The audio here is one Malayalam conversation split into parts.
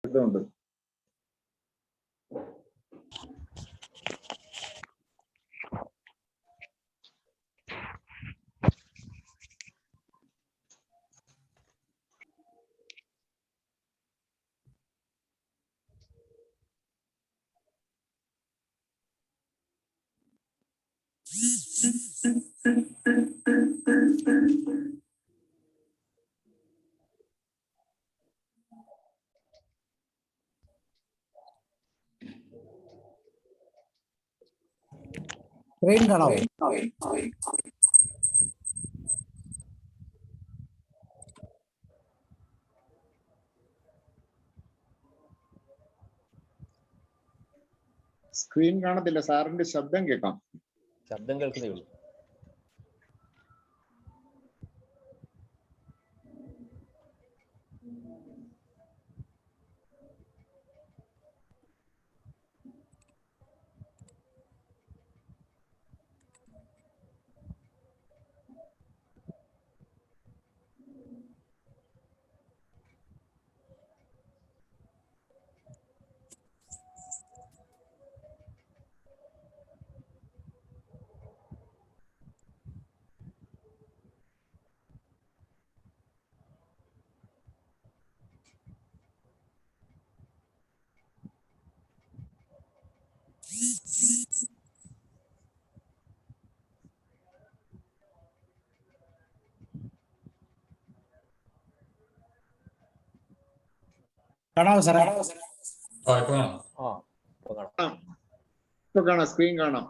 ഇതുണ്ട്. സ്ക്രീൻ കാണാവോ? സ്ക്രീൻ കാണത്തില്ല, സാറിന്റെ ശബ്ദം കേൾക്കാം. ശബ്ദം കേൾക്കുന്നേ ഉള്ളൂ. കാണാവോ സാറേ? ഇപ്പൊ കാണാം, സ്ക്രീൻ കാണാം.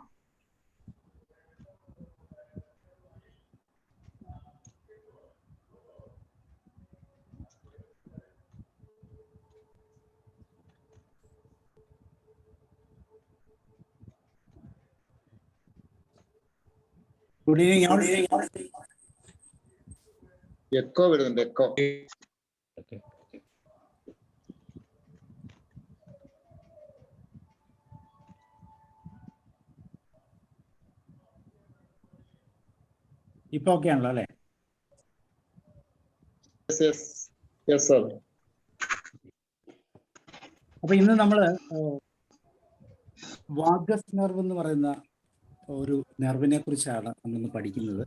Good evening. എക്കോ വരുന്നുണ്ട്, എക്കോ. ഇപ്പൊ ഓക്കെ ആണല്ലോ അല്ലേ? അപ്പൊ ഇന്ന് നമ്മള് വാഗസ് നെർവ് എന്ന് പറയുന്ന ഒരു നെർവിനെ കുറിച്ചാണ് നമ്മളിന്ന് പഠിക്കുന്നത്.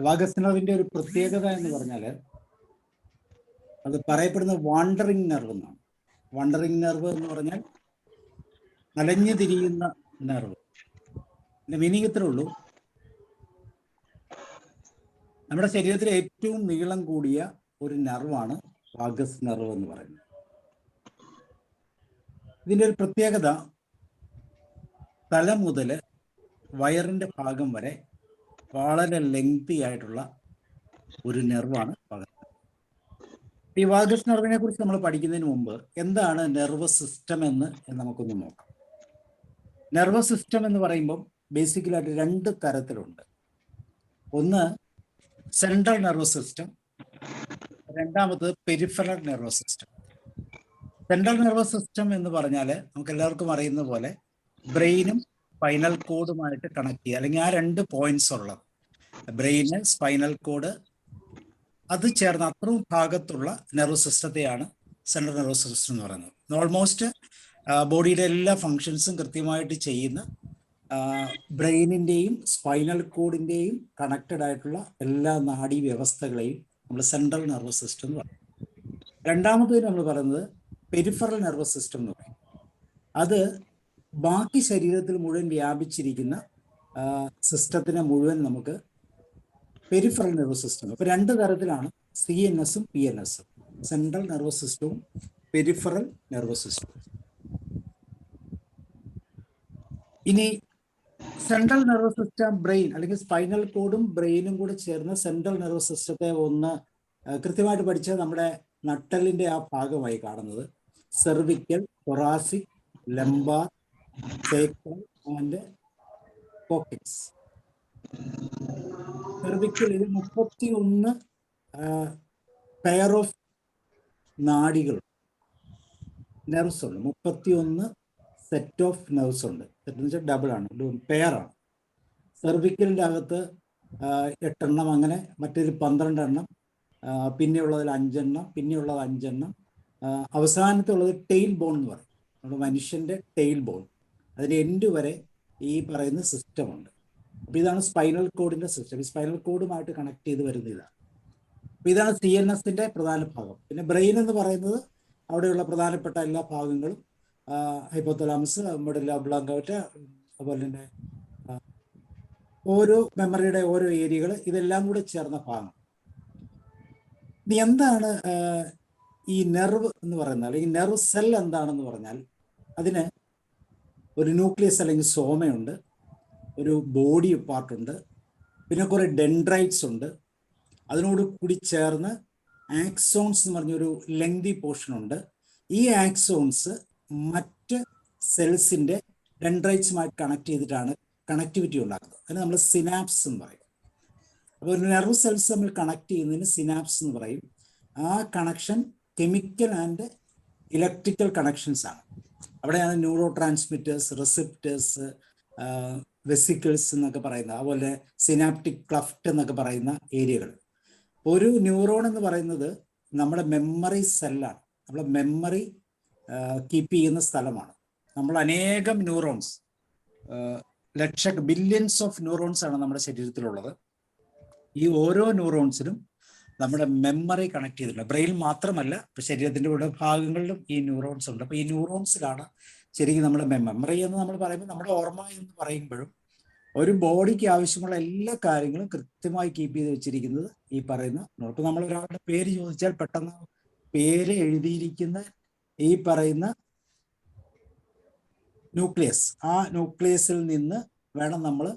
വാഗസ് നെർവിന്റെ ഒരു പ്രത്യേകത എന്ന് പറഞ്ഞാൽ അത് പറയപ്പെടുന്നത് വാണ്ടറിങ് നെർവ് എന്നാണ്. വാണ്ടറിങ് നെർവ് എന്ന് പറഞ്ഞാൽ അലഞ്ഞു തിരിയുന്ന നെർവ്. അതിന്റെ മീനിങ് ഇത്രേ ഉള്ളൂ, നമ്മുടെ ശരീരത്തിലെ ഏറ്റവും നീളം കൂടിയ ഒരു നെർവാണ് വാഗസ് നെർവ് എന്ന് പറയുന്നത്. ഇതിൻ്റെ ഒരു പ്രത്യേകത തല മുതൽ വയറിൻ്റെ ഭാഗം വരെ വളരെ ലെങ്തി ആയിട്ടുള്ള ഒരു നെർവാണ് വാഗസ് നെർവ്. ഈ വാഗസ് നെർവിനെ കുറിച്ച് നമ്മൾ പഠിക്കുന്നതിന് മുമ്പ് എന്താണ് നെർവസ് സിസ്റ്റം എന്ന് നമുക്കൊന്ന് നോക്കാം. നെർവസ് സിസ്റ്റം എന്ന് പറയുമ്പം ബേസിക്കലായിട്ട് രണ്ട് തരത്തിലുണ്ട്. ഒന്ന് സെൻട്രൽ നെർവസ് സിസ്റ്റം, രണ്ടാമത് peripheral nervous system. Central nervous system എന്ന് പറഞ്ഞാൽ നമുക്ക് എല്ലാവർക്കും അറിയുന്ന പോലെ ബ്രെയിനും സ്പൈനൽ കോഡുമായിട്ട് കണക്ട് ചെയ്യുക, അല്ലെങ്കിൽ ആ രണ്ട് പോയിന്റ്സ് ഉള്ളത് ബ്രെയിന്, സ്പൈനൽ കോഡ്, അത് ചേർന്ന് അത്രയും ഭാഗത്തുള്ള നെർവസ് സിസ്റ്റത്തെയാണ് സെൻട്രൽ നെർവസ് സിസ്റ്റം എന്ന് പറയുന്നത്. ഓൾമോസ്റ്റ് ബോഡിയുടെ എല്ലാ ഫങ്ഷൻസും കൃത്യമായിട്ട് ചെയ്യുന്ന ബ്രെയിനിൻ്റെയും സ്പൈനൽ കോഡിൻ്റെയും കണക്റ്റഡ് ആയിട്ടുള്ള എല്ലാ നാഡീ വ്യവസ്ഥകളെയും നമ്മൾ സെൻട്രൽ നെർവസ് സിസ്റ്റം എന്ന് പറയും. രണ്ടാമത്തേത് നമ്മൾ പറയുന്നത് പെരിഫറൽ നെർവസ് സിസ്റ്റം എന്ന് പറയും. അത് ബാക്കി ശരീരത്തിൽ മുഴുവൻ വ്യാപിച്ചിരിക്കുന്ന സിസ്റ്റത്തിനെ മുഴുവൻ നമുക്ക് പെരിഫറൽ നെർവസ് സിസ്റ്റം. അപ്പോൾ രണ്ട് തരത്തിലാണ് CNS ഉം PNS, സെൻട്രൽ നെർവസ് സിസ്റ്റവും പെരിഫറൽ നെർവസ് സിസ്റ്റവും. ഇനി സെൻട്രൽ നെർവസ് സിസ്റ്റം, ബ്രെയിൻ അല്ലെങ്കിൽ സ്പൈനൽ കോഡും ബ്രെയിനും കൂടെ ചേർന്ന് സെൻട്രൽ നെർവസ് സിസ്റ്റത്തെ ഒന്ന് കൃത്യമായിട്ട് പഠിച്ചാൽ നമ്മുടെ നട്ടെല്ലിൻ്റെ ആ ഭാഗമായി കാണുന്നത് cervical, thoracic, lumbar, sacral and coccyx. Cervical ഇത് 31 പെയർ ഓഫ് നാഡികൾ, നെർവ്സ് ഉണ്ട്. 31 സെറ്റ് ഓഫ് നെർവ്സ് ഉണ്ട്. സെറ്റ് എന്ന് വെച്ചാൽ ഡബിൾ ആണ്, പെയറാണ്. സെർവിക്കലിൻ്റെ അകത്ത് 8 എണ്ണം, അങ്ങനെ മറ്റൊരു 12 എണ്ണം, പിന്നെയുള്ളതിൽ 5 എണ്ണം, പിന്നെയുള്ളത് 5 എണ്ണം, അവസാനത്തെ ഉള്ളത് ടെയിൽ ബോൺ എന്ന് പറയും. നമ്മുടെ മനുഷ്യന്റെ ടെയിൽ ബോൺ, അതിന്റെ എൻഡ് വരെ ഈ പറയുന്ന സിസ്റ്റം ഉണ്ട്. അപ്പൊ ഇതാണ് സ്പൈനൽ കോഡിന്റെ സിസ്റ്റം. ഈ സ്പൈനൽ കോഡുമായിട്ട് കണക്ട് ചെയ്ത് വരുന്ന ഇതാണ്. അപ്പൊ ഇതാണ് CNS പ്രധാന ഭാഗം. പിന്നെ ബ്രെയിൻ എന്ന് പറയുന്നത് അവിടെയുള്ള പ്രധാനപ്പെട്ട എല്ലാ ഭാഗങ്ങളും, ഹൈപ്പോതലാമസ്, മെഡുല്ല ഒബ്ലോങ്കേറ്റ, അതുപോലെ തന്നെ ഓരോ മെമ്മറിയുടെ ഓരോ ഏരിയകൾ, ഇതെല്ലാം കൂടെ ചേർന്ന ഭാഗം. ഇനി എന്താണ് ഈ നെർവ് എന്ന് പറയുന്നത്, അല്ലെങ്കിൽ നെർവ് സെൽ എന്താണെന്ന് പറഞ്ഞാൽ, അതിന് ഒരു ന്യൂക്ലിയസ് അല്ലെങ്കിൽ സോമയുണ്ട്, ഒരു ബോഡി പാർട്ടുണ്ട്, പിന്നെ കുറെ ഡെൻഡ്രൈറ്റ്സ് ഉണ്ട്, അതിനോട് കൂടി ചേർന്ന് ആക്സോൺസ് എന്ന് പറഞ്ഞൊരു ലെങ്തി പോർഷൻ ഉണ്ട്. ഈ ആക്സോൺസ് മറ്റ് സെൽസിന്റെ ഡെൻഡ്രൈറ്റ്സുമായി കണക്ട് ചെയ്തിട്ടാണ് കണക്ടിവിറ്റി ഉണ്ടാക്കുന്നത്. അതിന് നമ്മൾ സിനാപ്സ് എന്ന് പറയും. അപ്പോൾ ഒരു നെർവ് സെൽസ് തമ്മിൽ കണക്ട് ചെയ്യുന്നതിന് സിനാപ്സ് എന്ന് പറയും. ആ connection chemical and electrical connections ആണ്. അവിടെയാണ് ന്യൂറോ ട്രാൻസ്മിറ്റേഴ്സ്, റിസെപ്റ്റേഴ്സ്, വെസിക്കിൾസ് എന്നൊക്കെ പറയുന്ന, അതുപോലെ സിനാപ്റ്റിക് ക്ലഫ്റ്റ് എന്നൊക്കെ പറയുന്ന ഏരിയകൾ. ഒരു ന്യൂറോൺ എന്ന് പറയുന്നത് നമ്മുടെ മെമ്മറി സെല്ലാണ്, നമ്മുടെ മെമ്മറി കീപ്പ് ചെയ്യുന്ന സ്ഥലമാണ്. നമ്മൾ അനേകം ന്യൂറോൺസ്, ബില്യൺസ് ഓഫ് ന്യൂറോൺസ് ആണ് നമ്മുടെ ശരീരത്തിലുള്ളത്. ഈ ഓരോ ന്യൂറോൺസിനും നമ്മുടെ മെമ്മറി കണക്ട് ചെയ്തിട്ടുണ്ട്. ബ്രെയിൻ മാത്രമല്ല, ഇപ്പൊ ശരീരത്തിന്റെ ഓരോ ഭാഗങ്ങളിലും ഈ ന്യൂറോൺസ് ഉണ്ട്. അപ്പൊ ഈ ന്യൂറോൺസിലാണ് ശരിക്കും നമ്മുടെ മെമ്മറി എന്ന് നമ്മൾ പറയുമ്പോൾ, നമ്മുടെ ഓർമ്മ എന്ന് പറയുമ്പോഴും ഒരു ബോഡിക്ക് ആവശ്യമുള്ള എല്ലാ കാര്യങ്ങളും കൃത്യമായി കീപ്പ് ചെയ്ത് വെച്ചിരിക്കുന്നത് ഈ പറയുന്ന. ഇപ്പൊ നമ്മൾ ഒരാളുടെ പേര് ചോദിച്ചാൽ പെട്ടെന്ന് പേര് എഴുതിയിരിക്കുന്ന ഈ പറയുന്ന ന്യൂക്ലിയസ്, ആ ന്യൂക്ലിയസിൽ നിന്ന് വേണം നമ്മൾ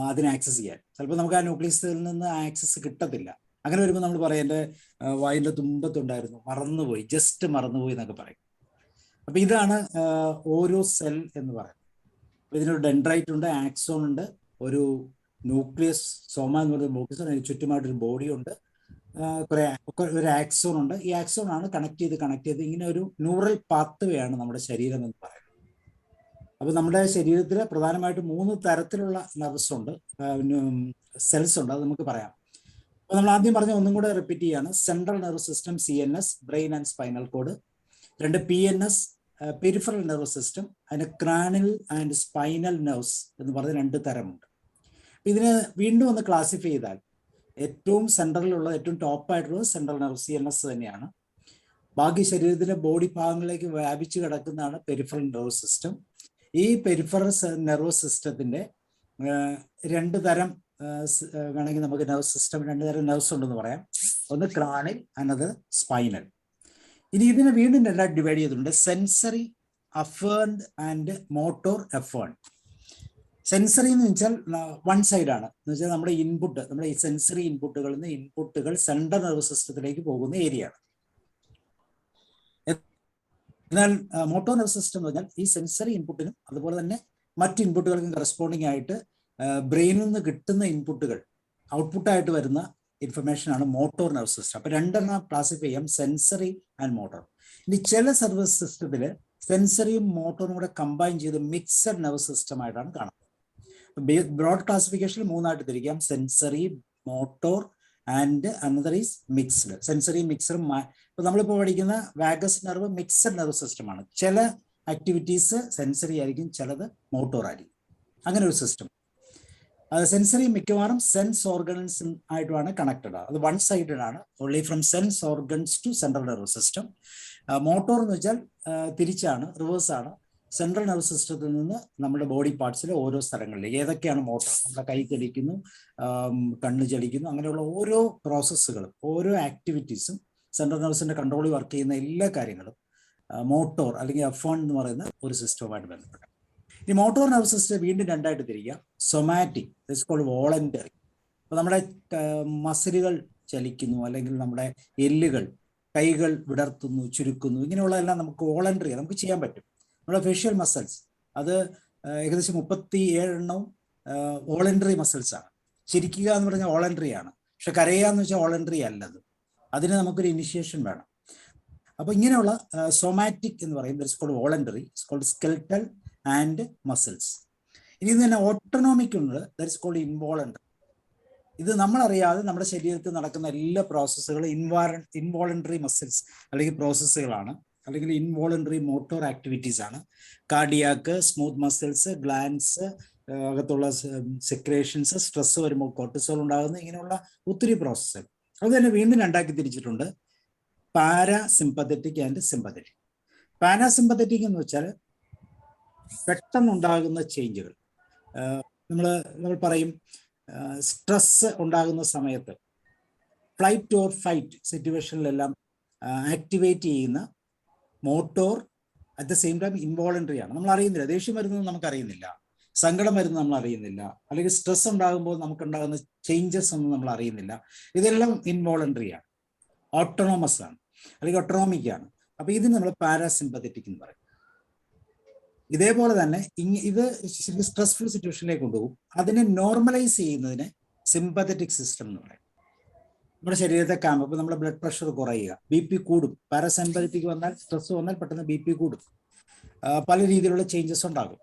അതിനെ ആക്സസ് ചെയ്യാൻ. ചിലപ്പോൾ നമുക്ക് ആ ന്യൂക്ലിയസിൽ നിന്ന് ആക്സസ് കിട്ടത്തില്ല. അങ്ങനെ വരുമ്പോൾ നമ്മൾ പറയും എൻ്റെ വായിൻ്റെ തുമ്പത്തുണ്ടായിരുന്നു, മറന്നുപോയി, ജസ്റ്റ് മറന്നുപോയി എന്നൊക്കെ പറയും. അപ്പൊ ഇതാണ് ഓരോ സെൽ എന്ന് പറയുന്നത്. ഇതിനൊരു ഡെൻഡ്രൈറ്റ് ഉണ്ട്, ആക്സോൺ ഉണ്ട്, ഒരു ന്യൂക്ലിയസ്, സോമ എന്ന് പറയുന്ന ന്യൂക്ലിയസ്, അതിന് ചുറ്റുമായിട്ടൊരു ബോഡി ഉണ്ട്, ഒരു ആക്സോൺ ഉണ്ട്. ഈ ആക്സോൺ ആണ് കണക്ട് ചെയ്ത് ഇങ്ങനെ ഒരു ന്യൂറൽ പാത്വേ ആണ് നമ്മുടെ ശരീരം എന്ന് പറയുന്നത്. അപ്പൊ നമ്മുടെ ശരീരത്തിൽ പ്രധാനമായിട്ട് 3 തരത്തിലുള്ള നെർവ്സ് ഉണ്ട്, സെൽസ് ഉണ്ട്. അത് നമുക്ക് പറയാം. അപ്പൊ നമ്മൾ ആദ്യം പറഞ്ഞ ഒന്നും കൂടെ റിപ്പീറ്റ് ചെയ്യാണ്. Central nervous system CNS, brain and spinal code. 2 PNS, peripheral nervous system. അതിന് ക്രാനിയൽ ആൻഡ് സ്പൈനൽ നെർവ്സ് എന്ന് പറഞ്ഞ 2 തരമുണ്ട്. ഇതിനെ വീണ്ടും ഒന്ന് ക്ലാസിഫൈ ചെയ്താൽ ഏറ്റവും സെൻട്രലിലുള്ള, ഏറ്റവും ടോപ്പായിട്ടുള്ളത് സെൻട്രൽ നെർവസ് CNS തന്നെയാണ്. ബാക്കി ശരീരത്തിന്റെ ബോഡി ഭാഗങ്ങളിലേക്ക് വ്യാപിച്ചു കിടക്കുന്നതാണ് പെരിഫറൽ നെർവസ് സിസ്റ്റം. ഈ പെരിഫറൽ നെർവസ് സിസ്റ്റത്തിന്റെ 2 തരം വേണമെങ്കിൽ നമുക്ക് നെർവസ് സിസ്റ്റം 2 തരം നെർവ്സ് ഉണ്ടെന്ന് പറയാം. ഒന്ന് ക്രാനിയൽ, അനദർ സ്പൈനൽ. ഇനി ഇതിനെ വീണ്ടും 2ആയിട്ട് ഡിവൈഡ് ചെയ്തിട്ടുണ്ട്. Sensory afferent and motor afferent. Sensory എന്ന് വെച്ചാൽ വൺ സൈഡ് ആണ്, എന്ന് വെച്ചാൽ നമ്മുടെ ഇൻപുട്ട്, നമ്മുടെ ഈ സെൻസറി ഇൻപുട്ടുകളിൽ നിന്ന് ഇൻപുട്ടുകൾ സെൻട്രൽ നെർവസ് സിസ്റ്റത്തിലേക്ക് പോകുന്ന ഏരിയ ആണ്. എന്നാൽ മോട്ടോർ നെർവസ് സിസ്റ്റം എന്ന് പറഞ്ഞാൽ ഈ സെൻസറി ഇൻപുട്ടിനും അതുപോലെ തന്നെ മറ്റ് ഇൻപുട്ടുകൾക്കും കറസ്പോണ്ടിങ് ആയിട്ട് ബ്രെയിനിൽ നിന്ന് കിട്ടുന്ന ഇൻപുട്ടുകൾ ഔട്ട്പുട്ടായിട്ട് വരുന്ന ഇൻഫർമേഷൻ ആണ് മോട്ടോർ നെർവസ് സിസ്റ്റം. അപ്പൊ 2 ക്ലാസിഫൈ ചെയ്യാം, സെൻസറി ആൻഡ് മോട്ടോർ. ഇനി ചില സർവസ് സിസ്റ്റത്തിൽ സെൻസറിയും മോട്ടോറും കൂടെ കമ്പൈൻ ചെയ്ത് മിക്സഡ് നെർവസ് സിസ്റ്റം ആയിട്ടാണ് കാണുന്നത്. ബ്രോഡ് ക്ലാസിഫിക്കേഷനിൽ 3ആയിട്ട് തിരിക്കാം, sensory, motor and another is mixed. Sensory മിക്സറും, ഇപ്പൊ നമ്മളിപ്പോൾ പഠിക്കുന്ന vagus nerve mixed nerve system ആണ്. ചില ആക്ടിവിറ്റീസ് സെൻസറി ആയിരിക്കും, ചിലത് മോട്ടോർ ആയിരിക്കും. അങ്ങനെ ഒരു സിസ്റ്റം. സെൻസറി മിക്കവാറും സെൻസ് ഓർഗൻസ് ആയിട്ടുമാണ് കണക്റ്റഡ്. അത് വൺ സൈഡഡ് ആണ്, only from sense organs to central nervous system. Motor എന്ന് വെച്ചാൽ തിരിച്ചാണ്, റിവേഴ്സ് ആണ്. സെൻട്രൽ നെർവസ് സിസ്റ്റത്തിൽ നിന്ന് നമ്മുടെ ബോഡി പാർട്സിലെ ഓരോ സ്ഥലങ്ങളിലേക്ക് ഏതൊക്കെയാണ് മോട്ടോർ, നമ്മുടെ കൈ ചലിക്കുന്നു, കണ്ണ് ചലിക്കുന്നു, അങ്ങനെയുള്ള ഓരോ പ്രോസസ്സുകളും ഓരോ ആക്ടിവിറ്റീസും സെൻട്രൽ നെർവസിന്റെ കൺട്രോളിൽ വർക്ക് ചെയ്യുന്ന എല്ലാ കാര്യങ്ങളും മോട്ടോർ അല്ലെങ്കിൽ അഫേൺ എന്ന് പറയുന്ന ഒരു സിസ്റ്റവുമായിട്ട് ബന്ധപ്പെട്ട്. ഈ മോട്ടോർ നെർവസ് സിസ്റ്റം വീണ്ടും 2ആയിട്ട് തിരിക്കാം. Somatic, this called voluntary. അപ്പൊ നമ്മുടെ മസിലുകൾ ചലിക്കുന്നു, അല്ലെങ്കിൽ നമ്മുടെ എല്ലുകൾ, കൈകൾ വിടർത്തുന്നു, ചുരുക്കുന്നു, ഇങ്ങനെയുള്ളതെല്ലാം നമുക്ക് വോളണ്ടറി, നമുക്ക് ചെയ്യാൻ പറ്റും. നമ്മുടെ ഫേഷ്യൽ മസിൽസ് അത് ഏകദേശം 37 എണ്ണവും വോളണ്ടറി മസിൽസ് ആണ്. ചിരിക്കുക എന്ന് പറഞ്ഞാൽ വോളണ്ടറി ആണ്, പക്ഷെ കരയുക എന്ന് വെച്ചാൽ വോളണ്ടറി അല്ലത്. അതിന് നമുക്കൊരു ഇനിഷ്യേഷൻ വേണം. അപ്പൊ ഇങ്ങനെയുള്ള സൊമാറ്റിക് എന്ന് പറയും, this called voluntary, it's called skeletal and muscles. ഇനി ഇത് തന്നെ ഓട്ടോണോമിക് ഉണ്ട്, ദാറ്റ് ഇസ് കോൾഡ് ഇൻവോളണ്ടറി. ഇത് നമ്മളറിയാതെ നമ്മുടെ ശരീരത്തിൽ നടക്കുന്ന എല്ലാ പ്രോസസ്സുകളും ഇൻവോളണ്ടറി മസിൽസ് അല്ലെങ്കിൽ പ്രോസസ്സുകളാണ്, അല്ലെങ്കിൽ ഇൻവോളണ്ടറി മോട്ടോർ ആക്ടിവിറ്റീസ് ആണ്. കാർഡിയാക്ക്, സ്മൂത്ത് മസിൽസ്, ഗ്ലാൻസ്, അകത്തുള്ള സെക്രേഷൻസ്, സ്ട്രെസ് വരുമ്പോൾ കോർട്ടിസോൾ ഉണ്ടാകുന്ന ഇങ്ങനെയുള്ള ഒത്തിരി പ്രോസസ്സുകൾ. അത് തന്നെ വീണ്ടും രണ്ടാക്കി തിരിച്ചിട്ടുണ്ട്, പാരാസിമ്പത്തറ്റിക് ആൻഡ് സിമ്പത്തറ്റിക്. പാരാസിമ്പത്തറ്റിക് എന്ന് വെച്ചാൽ പെട്ടെന്നുണ്ടാകുന്ന ചേഞ്ചുകൾ. നമ്മൾ പറയും സ്ട്രെസ് ഉണ്ടാകുന്ന സമയത്ത് ഫ്ലൈറ്റ് ഓർ ഫൈറ്റ് സിറ്റുവേഷനിലെല്ലാം ആക്ടിവേറ്റ് ചെയ്യുന്ന motor, at the same time involuntary ആണ്. നമ്മൾ അറിയുന്നില്ല, ദേഷ്യം വരുന്നത് നമുക്ക് അറിയുന്നില്ല, സങ്കടം വരുന്നത് നമ്മൾ അറിയുന്നില്ല, അല്ലെങ്കിൽ സ്ട്രെസ് ഉണ്ടാകുമ്പോൾ നമുക്കുണ്ടാകുന്ന ചേഞ്ചസ് ഒന്നും നമ്മൾ അറിയുന്നില്ല. ഇതെല്ലാം ഇൻവോളണ്ടറി ആണ്, ഓട്ടോണോമസ് ആണ്, അല്ലെങ്കിൽ ഓട്ടോണോമിക് ആണ്. അപ്പൊ ഇത് നമ്മൾ പാരാസിമ്പത്തറ്റിക് എന്ന് പറയും. ഇതേപോലെ തന്നെ ഇത് സ്ട്രെസ്ഫുൾ സിറ്റുവേഷനിലേക്ക് കൊണ്ടുപോകും. അതിനെ നോർമലൈസ് ചെയ്യുന്നതിന് സിമ്പത്തറ്റിക് സിസ്റ്റം എന്ന് പറയും. നമ്മുടെ ശരീരത്തെ കാമ്പ്, ഇപ്പൊ നമ്മുടെ ബ്ലഡ് പ്രഷർ കുറയുക, BP കൂടും. പാരാസിമ്പത്തറ്റിക് വന്നാൽ, സ്ട്രെസ് വന്നാൽ പെട്ടെന്ന് BP കൂടും, പല രീതിയിലുള്ള ചേഞ്ചസ് ഉണ്ടാകും.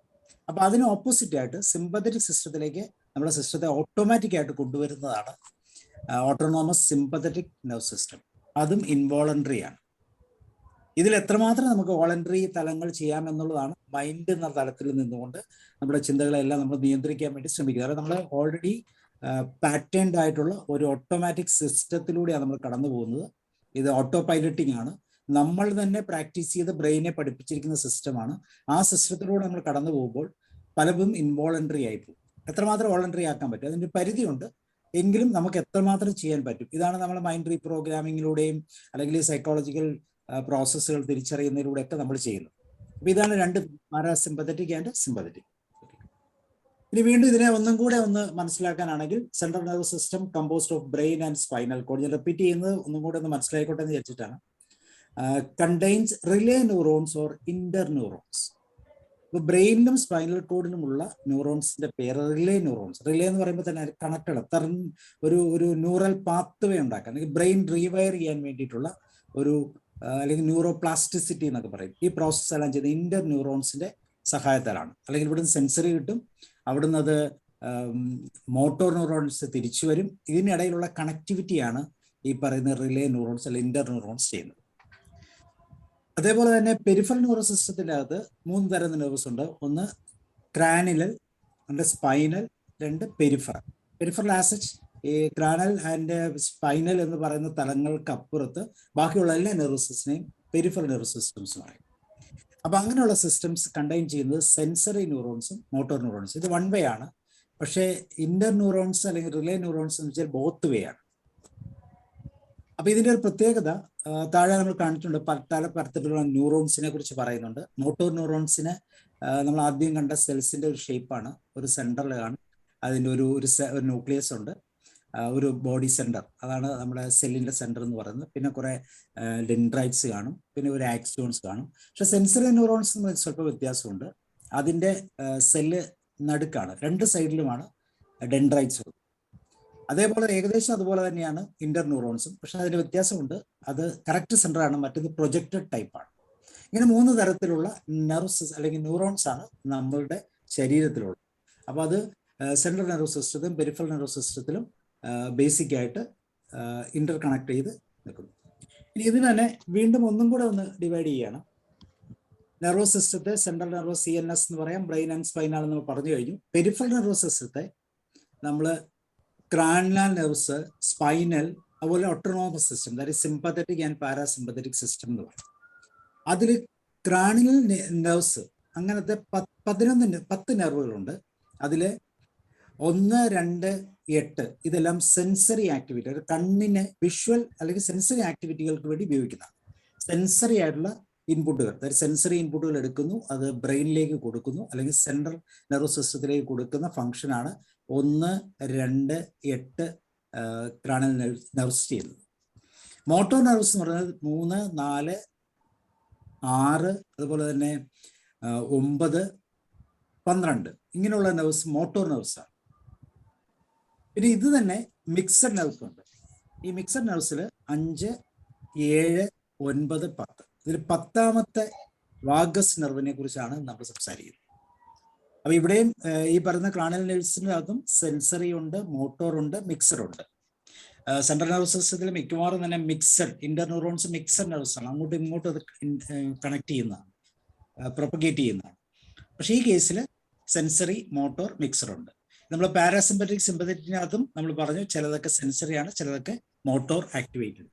അപ്പൊ അതിന് ഓപ്പോസിറ്റ് ആയിട്ട് സിമ്പത്തറ്റിക് സിസ്റ്റത്തിലേക്ക് നമ്മുടെ സിസ്റ്റത്തെ ഓട്ടോമാറ്റിക് ആയിട്ട് കൊണ്ടുവരുന്നതാണ് ഓട്ടോണോമസ് സിമ്പത്തറ്റിക് നെർവ് സിസ്റ്റം. അതും ഇൻവോളണ്ടറി ആണ്. ഇതിൽ എത്രമാത്രം നമുക്ക് വോളണ്ടറി തലങ്ങൾ ചെയ്യാമെന്നുള്ളതാണ് മൈൻഡ് എന്ന തലത്തിൽ നിന്നുകൊണ്ട് നമ്മുടെ ചിന്തകളെല്ലാം നമ്മൾ നിയന്ത്രിക്കാൻ വേണ്ടി ശ്രമിക്കുക. കാരണം നമ്മൾ ഓൾറെഡി പാറ്റേൺഡ് ആയിട്ടുള്ള ഒരു ഓട്ടോമാറ്റിക് സിസ്റ്റത്തിലൂടെയാണ് നമ്മൾ കടന്നു പോകുന്നത്. ഇത് ഓട്ടോ പൈലറ്റിംഗ് ആണ്. നമ്മൾ തന്നെ പ്രാക്ടീസ് ചെയ്ത് ബ്രെയിനെ പഠിപ്പിച്ചിരിക്കുന്ന സിസ്റ്റമാണ്. ആ സിസ്റ്റത്തിലൂടെ നമ്മൾ കടന്നു പോകുമ്പോൾ പലതും ഇൻവോളണ്ടറി ആയി പോകും. എത്രമാത്രം വോളണ്ടറി ആക്കാൻ പറ്റും, അതിൻ്റെ പരിധിയുണ്ട്, എങ്കിലും നമുക്ക് എത്രമാത്രം ചെയ്യാൻ പറ്റും. ഇതാണ് നമ്മൾ മൈൻഡ് റീപ്രോഗ്രാമിങ്ങിലൂടെയും അല്ലെങ്കിൽ സൈക്കോളജിക്കൽ പ്രോസസ്സുകൾ തിരിച്ചറിയുന്നതിലൂടെ ഒക്കെ നമ്മൾ ചെയ്യുന്നത്. അപ്പൊ ഇതാണ് രണ്ട്, പാരാസിമ്പത്തറ്റിക് ആൻഡ് സിമ്പത്തറ്റിക്. ഇനി വീണ്ടും ഇതിനെ ഒന്നും കൂടെ ഒന്ന് മനസ്സിലാക്കാനാണെങ്കിൽ, central nervous system composed of brain and spinal cord. ഞാൻ റിപ്പീറ്റ് ചെയ്യുന്നത് ഒന്നും കൂടെ ഒന്ന് മനസ്സിലായിക്കോട്ടെ എന്ന് വിചാരിച്ചിട്ടാണ്. Contains relay neurons or inter neurons. ഇപ്പൊ ബ്രെയിനിലും സ്പൈനൽ കോഡിലുമുള്ള ന്യൂറോൺസിന്റെ പേര് റിലേ ന്യൂറോൺസ്. റിലേ എന്ന് പറയുമ്പോൾ തന്നെ കണക്റ്റഡ് ഒരു ന്യൂറൽ പാത്വേ ഉണ്ടാക്കാൻ, അല്ലെങ്കിൽ ബ്രെയിൻ റീവയർ ചെയ്യാൻ വേണ്ടിയിട്ടുള്ള ഒരു അല്ലെങ്കിൽ ന്യൂറോപ്ലാസ്റ്റിസിറ്റി എന്നൊക്കെ പറയും. ഈ പ്രോസസ് എല്ലാം ചെയ്ത് ഇന്റർ ന്യൂറോൺസിന്റെ സഹായത്താലാണ്. അല്ലെങ്കിൽ ഇവിടുന്ന് സെൻസറി കിട്ടും, അവിടുന്ന് അത് മോട്ടോർ ന്യൂറോൺസ് തിരിച്ചു വരും. ഇതിനിടയിലുള്ള കണക്ടിവിറ്റിയാണ് ഈ പറയുന്ന റിലേ ന്യൂറോൺസ് അല്ലെങ്കിൽ ഇന്റർ ന്യൂറോൺസ് ചെയ്യുന്നത്. അതേപോലെ തന്നെ പെരിഫറൽ ന്യൂറോസ് സിസ്റ്റത്തിൻ്റെ അകത്ത് 3 തരം നെർവസ് ഉണ്ട്. ഒന്ന് ക്രാനിയൽ, രണ്ട് സ്പൈനൽ, രണ്ട് പെരിഫറൽ. പെരിഫറൽ ആസച്ച് ഈ ക്രാനൽ ആൻഡ് സ്പൈനൽ എന്ന് പറയുന്ന തലങ്ങൾക്ക് അപ്പുറത്ത് ബാക്കിയുള്ള എല്ലാ നെർവസ് സിസ്റ്റത്തിനെയും പെരിഫറൽ നെർവസ് സിസ്റ്റംസ് പറയും. അപ്പൊ അങ്ങനെയുള്ള സിസ്റ്റംസ് കണ്ടെയ്ൻ ചെയ്യുന്നത് സെൻസറി ന്യൂറോൺസും മോട്ടോർ ന്യൂറോൺസും. ഇത് 1 വേ ആണ്. പക്ഷേ ഇന്റർ ന്യൂറോൺസ് അല്ലെങ്കിൽ റിലേ ന്യൂറോൺസ് എന്ന് വെച്ചാൽ ബോത്ത് വേ ആണ്. അപ്പൊ ഇതിന്റെ ഒരു പ്രത്യേകത താഴെ നമ്മൾ കാണിച്ചിട്ടുണ്ട്. പല തരത്തിലുള്ള ന്യൂറോൺസിനെ കുറിച്ച് പറയുന്നുണ്ട്. മോട്ടോർ ന്യൂറോൺസിന് നമ്മൾ ആദ്യം കണ്ട സെൽസിന്റെ ഒരു ഷേപ്പാണ്, ഒരു സെന്ററിലാണ്, അതിൻ്റെ ഒരു ന്യൂക്ലിയസ് ഉണ്ട്, ഒരു ബോഡി സെന്റർ, അതാണ് നമ്മുടെ സെല്ലിന്റെ സെന്റർ എന്ന് പറയുന്നത്. പിന്നെ കുറെ ഡെൻഡ്രൈറ്റ്സ് കാണും, പിന്നെ ഒരു ആക്സിയോൺസ് കാണും. പക്ഷെ സെൻസറി ന്യൂറോൺസ് സ്വല്പം വ്യത്യാസമുണ്ട്. അതിന്റെ സെല്ല് നടുക്കാണ്, 2 സൈഡിലുമാണ് ഡെൻഡ്രൈറ്റ്സ്. അതേപോലെ ഏകദേശം അതുപോലെ തന്നെയാണ് ഇന്റർ ന്യൂറോൺസും. പക്ഷെ അതിന്റെ വ്യത്യാസമുണ്ട്, അത് കറക്റ്റ് സെന്റർ ആണ്, മറ്റേത് പ്രൊജക്റ്റഡ് ടൈപ്പ് ആണ്. ഇങ്ങനെ 3 തരത്തിലുള്ള നെർവ്സ് അല്ലെങ്കിൽ ന്യൂറോൺസ് ആണ് നമ്മളുടെ ശരീരത്തിലുള്ളത്. അപ്പൊ അത് സെൻട്രൽ നെർവസ് സിസ്റ്റത്തിലും പെരിഫറൽ നെർവസ് സിസ്റ്റത്തിലും ബേസിക് ആയിട്ട് ഇന്റർ കണക്ട് ചെയ്ത് നിൽക്കുന്നു. ഇനി ഇതിന് തന്നെ വീണ്ടും ഒന്നും കൂടെ ഒന്ന് ഡിവൈഡ് ചെയ്യണം. നെർവസ് സിസ്റ്റത്തെ സെൻട്രൽ നെർവസ് CNS എന്ന് പറയാം, ബ്രെയിൻ ആൻഡ് സ്പൈനൽ എന്ന് പറഞ്ഞു കഴിഞ്ഞു. പെരിഫറൽ നെർവസ് സിസ്റ്റത്തെ നമ്മൾ ക്രാനിയൽ നെർവ്സ്, സ്പൈനൽ, അതുപോലെ autonomous system, that is sympathetic and parasympathetic system എന്ന് പറയും. അതിൽ ക്രാനിയൽ നെർവ്സ് അങ്ങനത്തെ 10 നെർവുകളുണ്ട്. അതിൽ 1, 2, 8 ഇതെല്ലാം സെൻസറി ആക്ടിവിറ്റി, ഒരു കണ്ണിന് വിഷ്വൽ അല്ലെങ്കിൽ സെൻസറി ആക്ടിവിറ്റികൾക്ക് വേണ്ടി ഉപയോഗിക്കുന്നതാണ്. സെൻസറി ആയിട്ടുള്ള ഇൻപുട്ടുകൾ, അതായത് സെൻസറി ഇൻപുട്ടുകൾ എടുക്കുന്നു, അത് ബ്രെയിനിലേക്ക് കൊടുക്കുന്നു, അല്ലെങ്കിൽ സെൻട്രൽ നെർവസ് സിസ്റ്റത്തിലേക്ക് കൊടുക്കുന്ന ഫംഗ്ഷനാണ് 1, 2, 8 ക്രാനിയൽ നെർവ്സ് ചെയ്യുന്നത്. മോട്ടോർ നെർവ്സ് എന്ന് പറയുന്നത് 3, 4, 6, അതുപോലെ തന്നെ 9, 12 ഇങ്ങനെയുള്ള നെർവ്സ് മോട്ടോർ നെർവ്സ് ആണ്. പിന്നെ ഇത് തന്നെ മിക്സഡ് നെർവ്സ് ഉണ്ട്. ഈ മിക്സഡ് നെർവ്സിൽ 5, 7, 9, 10. 10ാമത്തെ വാഗസ് നെർവിനെ കുറിച്ചാണ് നമ്മൾ സംസാരിക്കുന്നത്. 10ാമത്തെ വാഗസ് നെർവ് എന്ന് പറയുന്നത് 3, 4, 6, 7, 8 ക്രാനിയൽ നെർവ്സ് ആണ്. 3, 4, 6, 7, 8 മോട്ടോർ നെർവ്സ് ആണ്. പിന്നെ ഇത് തന്നെ മിക്സഡ് നെർവ്സ് ഉണ്ട്. ഈ മിക്സഡ് നെർവ്സിൽ 5, 7, 9, 10. ഇതിൽ 10ാമത്തെ വാഗസ് നെർവിനെ കുറിച്ചാണ് നമ്മൾ സംസാരിക്കുന്നത്. അപ്പൊ ഇവിടെയും ഈ പറയുന്ന ക്രാനിയൽ നെർവ്സിനകത്തും സെൻസറി ഉണ്ട്, മോട്ടോർ ഉണ്ട്, മിക്സർ ഉണ്ട്. സെൻട്രൽ നെർവസ് സിസ്റ്റത്തിൽ മിക്കവാറും തന്നെ മിക്സഡ് ഇന്റർന്യൂറോൺസ് മിക്സഡ് നെർവ്സ് ആണ്, അങ്ങോട്ടും ഇങ്ങോട്ടും അത് കണക്ട് ചെയ്യുന്നതാണ്, പ്രൊപ്പഗേറ്റ് ചെയ്യുന്നതാണ്. പക്ഷേ ഈ കേസിൽ സെൻസറി, മോട്ടോർ, മിക്സർ ഉണ്ട്. നമ്മൾ പാരാസിമ്പറ്റിക് സിമ്പത്തറ്റിക്കിനകത്തും നമ്മൾ പറഞ്ഞു ചിലതൊക്കെ സെൻസറി ആണ്, ചിലതൊക്കെ മോട്ടോർ ആക്ടിവേറ്റഡ്.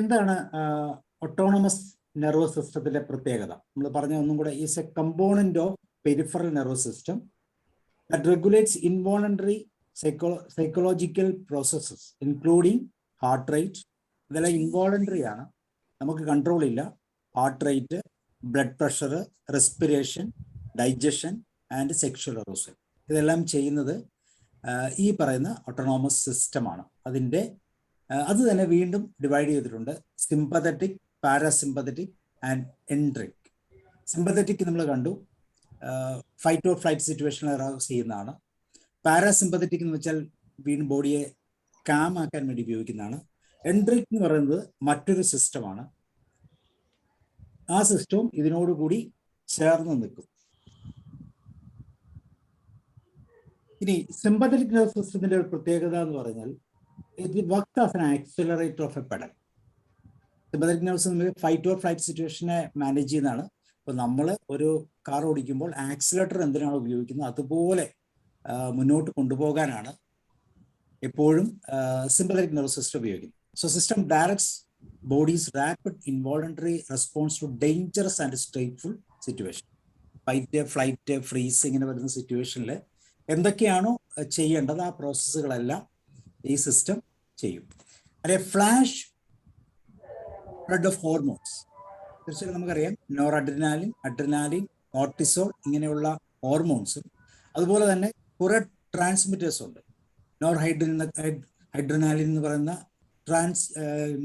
എന്താണ് ഓട്ടോണമസ് നെർവസ് സിസ്റ്റത്തിന്റെ പ്രത്യേകത? നമ്മൾ പറഞ്ഞ ഒന്നും കൂടെ, is A component of peripheral nervous system that regulates involuntary psychological processes including heart rate. ഇതെല്ലാം ഇൻവോളണ്ടറി ആണ്, നമുക്ക് കൺട്രോൾ ഇല്ല. Heart rate, blood pressure, respiration, digestion and sexual അറൂസൽ, ഇതെല്ലാം ചെയ്യുന്നത് ഈ പറയുന്ന ഓട്ടോണോമസ് സിസ്റ്റമാണ്. അതിൻ്റെ അത് തന്നെ വീണ്ടും ഡിവൈഡ് ചെയ്തിട്ടുണ്ട്: sympathetic, parasympathetic and enteric. Sympathetic നമ്മൾ കണ്ടു, ഫൈറ്റ് ഓർ ഫ്ലൈറ്റ് സിറ്റുവേഷനിൽ അറൗസ് ചെയ്യുന്നതാണ്. പാരാസിമ്പത്തറ്റിക് എന്ന് വെച്ചാൽ വീണ്ടും ബോഡിയെ കാം ആക്കാൻ വേണ്ടി ഉപയോഗിക്കുന്നതാണ്. എൻട്രിക് എന്ന് പറയുന്നത് മറ്റൊരു സിസ്റ്റമാണ്. ആ സിസ്റ്റവും ഇതിനോടുകൂടി ചേർന്ന് നിൽക്കും. ഇനി സിമ്പത്തറ്റിക് നെർവസ് സിസ്റ്റത്തിന്റെ ഒരു പ്രത്യേകത എന്ന് പറഞ്ഞാൽ it works as an accelerator of a pedal. Sympathetic nervous fight or flight സിറ്റുവേഷനെ മാനേജ് ചെയ്യുന്നതാണ്. ഇപ്പോൾ നമ്മൾ ഒരു കാർ ഓടിക്കുമ്പോൾ ആക്സിലേറ്റർ എന്തിനാണ് ഉപയോഗിക്കുന്നത്, അതുപോലെ മുന്നോട്ട് കൊണ്ടുപോകാനാണ് എപ്പോഴും സിമ്പത്തറ്റിക് നെർവസ് സിസ്റ്റം ഉപയോഗിക്കുന്നത്. So system directs body's rapid involuntary response to dangerous and stressful situation. Fight, flight, freeze ഇങ്ങനെ വരുന്ന സിറ്റുവേഷനിൽ എന്തൊക്കെയാണോ ചെയ്യേണ്ടത് ആ പ്രോസസ്സുകളെല്ലാം ഈ സിസ്റ്റം ചെയ്യും. അല്ലെ ഫ്ലാഷ് ഫ്ലഡ് ഓഫ് ഹോർമോൺസ്, തീർച്ചയായും നമുക്കറിയാം നോർ അഡ്രിനാലിൻ, അഡ്രിനാലിൻ, കോർട്ടിസോൾ ഇങ്ങനെയുള്ള ഹോർമോൺസും അതുപോലെ തന്നെ കുറെ ട്രാൻസ്മിറ്റേഴ്സ് ഉണ്ട്. നോർ ഹൈഡ്രിനാലിൻ എന്ന് പറയുന്ന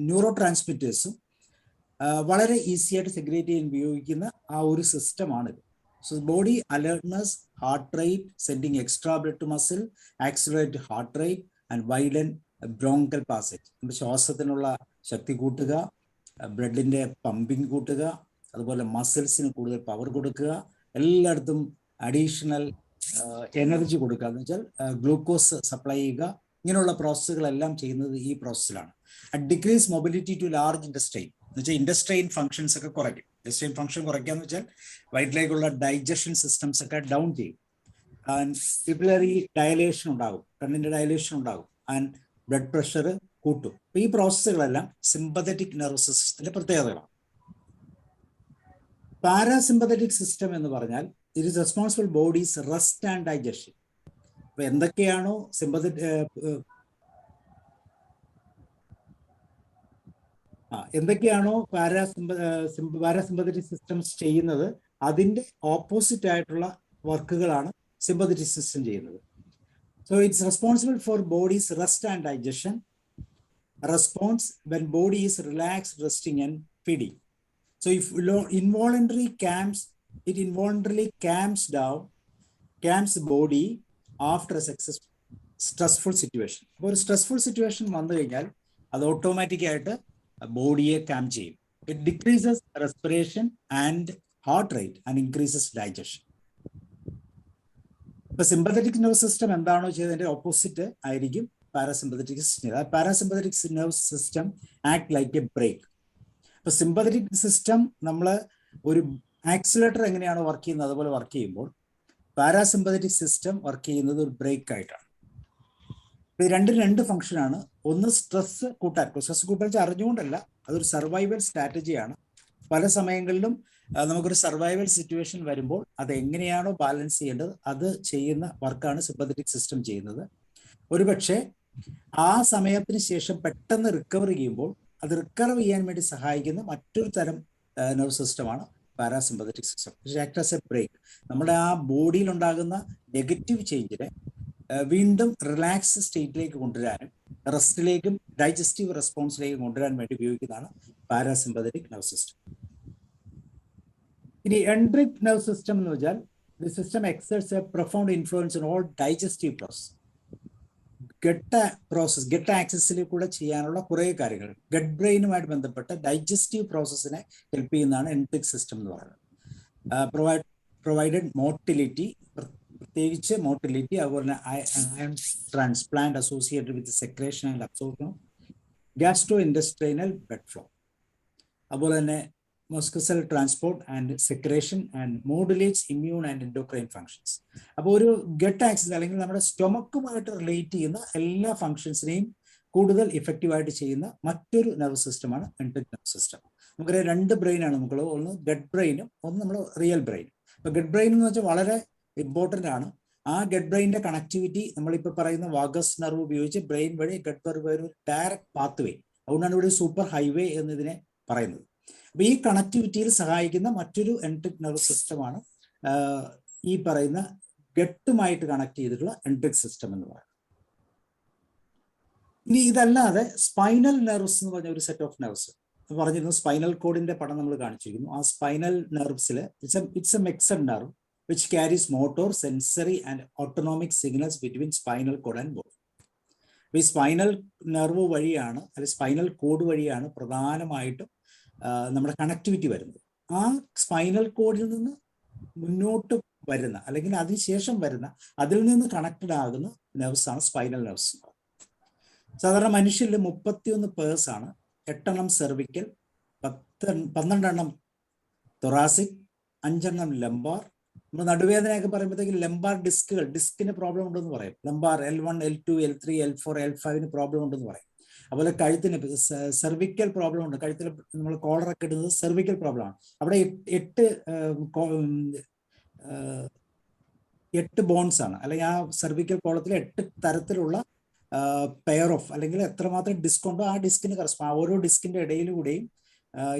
ന്യൂറോ ട്രാൻസ്മിറ്റേഴ്സും വളരെ ഈസി ആയിട്ട് സെഗ്രിഗേറ്റ് ചെയ്യാൻ ഉപയോഗിക്കുന്ന ആ ഒരു സിസ്റ്റമാണിത്. So body alertness, heart rate, sending extra blood to muscle, accelerate heart rate and widen bronchial passage. നമ്മുടെ ശ്വാസത്തിനുള്ള ശക്തി കൂട്ടുക, ബ്ലഡിന്റെ പമ്പിങ് കൂട്ടുക, അതുപോലെ മസിൽസിന് കൂടുതൽ പവർ കൊടുക്കുക, എല്ലായിടത്തും അഡീഷണൽ എനർജി കൊടുക്കുക, എന്ന് വെച്ചാൽ ഗ്ലൂക്കോസ് സപ്ലൈ ചെയ്യുക. ഇങ്ങനെയുള്ള പ്രോസസ്സുകളെല്ലാം ചെയ്യുന്നത് ഈ പ്രോസസ്സിലാണ്. ഡിക്രീസ് മൊബിലിറ്റി ടു ലാർജ് ഇൻഡസ്ട്രെയിൻ എന്ന് വെച്ചാൽ ഇൻഡസ്ട്രെയിൻ ഫംഗ്ഷൻസ് ഒക്കെ കുറയ്ക്കും. ഇൻഡസ്ട്രെയിൻ ഫംഗ്ഷൻ കുറയ്ക്കാന്ന് വെച്ചാൽ വയറ്റിലേക്കുള്ള ഡൈജഷൻ സിസ്റ്റംസ് ഒക്കെ ഡൗൺ ചെയ്യും. ആൻഡ് പിപ്പിലറി ഡയലേഷൻ ഉണ്ടാകും, കണ്ണിന്റെ ഡയലേഷൻ ഉണ്ടാകും, ആൻഡ് ബ്ലഡ് പ്രഷർ കൂട്ടും. ഈ പ്രോസസ്സുകളെല്ലാം സിമ്പത്തറ്റിക് നെർവസ് സിസ്റ്റത്തിന്റെ പ്രത്യേകതകളാണ്. പാരാസിമ്പത്തറ്റിക് സിസ്റ്റം എന്ന് പറഞ്ഞാൽ it is responsible bodies rest and digestion. അപ്പൊ എന്തൊക്കെയാണോ എന്തൊക്കെയാണോ പാരാസിമ്പത്തറ്റിക് സിസ്റ്റംസ് ചെയ്യുന്നത് അതിന്റെ ഓപ്പോസിറ്റ് ആയിട്ടുള്ള വർക്കുകളാണ് സിമ്പത്തറ്റിക് സിസ്റ്റം ചെയ്യുന്നത്. So it's responsible for body's rest and digestion, response when body is relaxed, resting and feeding. So if involuntarily calms body after a stressful situation. അപ്പോൾ ഒരു സ്ട്രെസ്ഫുൾ സിറ്റുവേഷൻ വന്നു കഴിഞ്ഞാൽ അത് ഓട്ടോമാറ്റിക് ആയിട്ട് ബോഡിയെ കാം ചെയ്യും. It decreases respiration and heart rate and increases digestion. ഇപ്പൊ സിമ്പത്തറ്റിക് നെർവസ് സിസ്റ്റം എന്താണോ ചെയ്തതിന്റെ ഓപ്പോസിറ്റ് ആയിരിക്കും parasympathetic system. Parasympathetic nervous system act like a brake. ഇപ്പൊ സിമ്പത്തറ്റിക് സിസ്റ്റം നമ്മൾ ഒരു ആക്സിലേറ്റർ എങ്ങനെയാണോ വർക്ക് ചെയ്യുന്നത് അതുപോലെ വർക്ക് ചെയ്യുമ്പോൾ പാരാസിമ്പത്തറ്റിക് സിസ്റ്റം വർക്ക് ചെയ്യുന്നത് ഒരു ബ്രേക്ക് ആയിട്ടാണ്. ഇത് രണ്ട് ഫംഗ്ഷനാണ്. ഒന്ന് സ്ട്രെസ് കൂട്ടാൻ. സ്ട്രെസ് കൂട്ടാൻ അറിഞ്ഞുകൊണ്ടല്ല, അതൊരു സർവൈവൽ സ്ട്രാറ്റജിയാണ്. പല സമയങ്ങളിലും നമുക്കൊരു സർവൈവൽ സിറ്റുവേഷൻ വരുമ്പോൾ അത് എങ്ങനെയാണോ ബാലൻസ് ചെയ്യേണ്ടത് അത് ചെയ്യുന്ന വർക്കാണ് സിമ്പത്തറ്റിക് സിസ്റ്റം ചെയ്യുന്നത്. ഒരുപക്ഷെ ആ സമയത്തിന് ശേഷം പെട്ടെന്ന് റിക്കവർ ചെയ്യുമ്പോൾ അത് റിക്കവർ ചെയ്യാൻ വേണ്ടി സഹായിക്കുന്ന മറ്റൊരു തരം നെർവ് സിസ്റ്റമാണ് parasympathetic system. Act as a brake. നമ്മുടെ ആ ബോഡിയിൽ ഉണ്ടാകുന്ന നെഗറ്റീവ് ചേഞ്ചിനെ വീണ്ടും റിലാക്സ് സ്റ്റേറ്റിലേക്ക് കൊണ്ടുവരാനും റെസ്റ്റിലേക്കും ഡൈജസ്റ്റീവ് റെസ്പോൺസിലേക്കും കൊണ്ടുവരാൻ വേണ്ടി ഉപയോഗിക്കുന്നതാണ് പാരാസിമ്പത്തറ്റിക് നെർവ് സിസ്റ്റം. ഇനി എൻട്രിക് നെർവ് സിസ്റ്റം എന്ന് വെച്ചാൽ the system exerts a profound influence in all digestive process. Gut ആക്സസിൽ കൂടെ ചെയ്യാനുള്ള കുറേ കാര്യങ്ങൾ ഗട്ട് ബ്രെയിനുമായിട്ട് ബന്ധപ്പെട്ട ഡൈജസ്റ്റീവ് പ്രോസസ്സിനെ ഹെൽപ്പ് ചെയ്യുന്നതാണ് എൻട്രിക് സിസ്റ്റം എന്ന് പറയുന്നത്. പ്രൊവൈഡഡ് മോട്ടിലിറ്റി, പ്രത്യേകിച്ച് മോട്ടിലിറ്റി, അതുപോലെ തന്നെ iron transplant associated with secretion and absorption, gastro intestinal blood flow, അതുപോലെ തന്നെ muscular transport and secretion and modulates immune and endocrine functions. അപ്പോൾ ഒരു ഗട്ട് ആക്സസ് അല്ലെങ്കിൽ നമ്മുടെ സ്റ്റൊമക്കുമായിട്ട് റിലേറ്റ് ചെയ്യുന്ന എല്ലാ ഫങ്ഷൻസിനെയും കൂടുതൽ ഇഫക്റ്റീവായിട്ട് ചെയ്യുന്ന മറ്റൊരു നെർവ് സിസ്റ്റമാണ് എൻട്രിക് നെർവ് സിസ്റ്റം. നമുക്കറിയാം 2 ബ്രെയിനാണ് നമുക്കുള്ളത്, ഒന്ന് ഗട്ട് ബ്രെയിനും ഒന്ന് നമ്മുടെ റിയൽ ബ്രെയിനും. അപ്പോൾ ഗട്ട് ബ്രെയിൻ എന്ന് വെച്ചാൽ വളരെ ഇമ്പോർട്ടൻ്റ് ആണ്. ആ ഗട്ട് ബ്രെയിനിന്റെ കണക്ടിവിറ്റി നമ്മളിപ്പോൾ പറയുന്ന വാഗസ് നെർവ് ഉപയോഗിച്ച് ബ്രെയിൻ വഴി ഗട്ട് നെർവ് ഒരു ഡയറക്റ്റ് പാത്ത് വേ, അതുകൊണ്ടാണ് ഇവിടെ സൂപ്പർ ഹൈവേ എന്നതിനെ പറയുന്നത്. അപ്പൊ ഈ കണക്ടിവിറ്റിയിൽ സഹായിക്കുന്ന മറ്റൊരു എൻട്രിക് നെർവ് സിസ്റ്റമാണ് ഈ പറയുന്ന ഗട്ടുമായിട്ട് കണക്ട് ചെയ്തിട്ടുള്ള എൻട്രിക് സിസ്റ്റം എന്ന് പറയുന്നത്. ഇനി ഇതല്ലാതെ സ്പൈനൽ നെർവ്സ് എന്ന് പറഞ്ഞ ഒരു സെറ്റ് ഓഫ് നെർവ്സ് പറഞ്ഞിരുന്നു. സ്പൈനൽ കോഡിന്റെ പടം നമ്മൾ കാണിച്ചിരിക്കുന്നു. ആ സ്പൈനൽ നെർവ്സിൽ it's a mixed nerve which carries motor, sensory and autonomic signals between spinal cord and body. ഈ സ്പൈനൽ നെർവ് വഴിയാണ് അല്ലെങ്കിൽ സ്പൈനൽ കോഡ് വഴിയാണ് പ്രധാനമായിട്ടും നമ്മുടെ കണക്ടിവിറ്റി വരുന്നത്. ആ സ്പൈനൽ കോഡിൽ നിന്ന് മുന്നോട്ട് വരുന്ന അല്ലെങ്കിൽ അതിനുശേഷം വരുന്ന അതിൽ നിന്ന് കണക്റ്റഡ് ആകുന്ന നെർവ്സ് ആണ് സ്പൈനൽ നെർവ്സ്. സാധാരണ മനുഷ്യരിൽ 31 പേഴ്സ് ആണ്. 8 എണ്ണം സെർവിക്കൽ, 12 എണ്ണം തൊറാസിക്, 5 എണ്ണം ലംബാർ. നമ്മൾ നടുവേദനയൊക്കെ പറയുമ്പോഴത്തേക്കും ലംബാർ ഡിസ്കിന് പ്രോബ്ലം ഉണ്ടെന്ന് പറയും. Lumbar L1, L2, L3, L4, L5 problem ഉണ്ടെന്ന് പറയും. അതുപോലെ കഴുത്തിന് സെർവിക്കൽ പ്രോബ്ലം ഉണ്ട്. കഴുത്തിൽ നമ്മൾ കോളറൊക്കെ ഇടുന്നത് സെർവിക്കൽ പ്രോബ്ലമാണ്. അവിടെ 8 ബോൺസ് ആണ്, അല്ലെങ്കിൽ ആ സെർവിക്കൽ കോളത്തിൽ 8 തരത്തിലുള്ള പെയർ ഓഫ് അല്ലെങ്കിൽ എത്രമാത്രം ഡിസ്ക് ഉണ്ടോ ആ ഡിസ്കിന് കറസ്പോണ്ട് ഓരോ ഡിസ്കിന്റെ ഇടയിലൂടെയും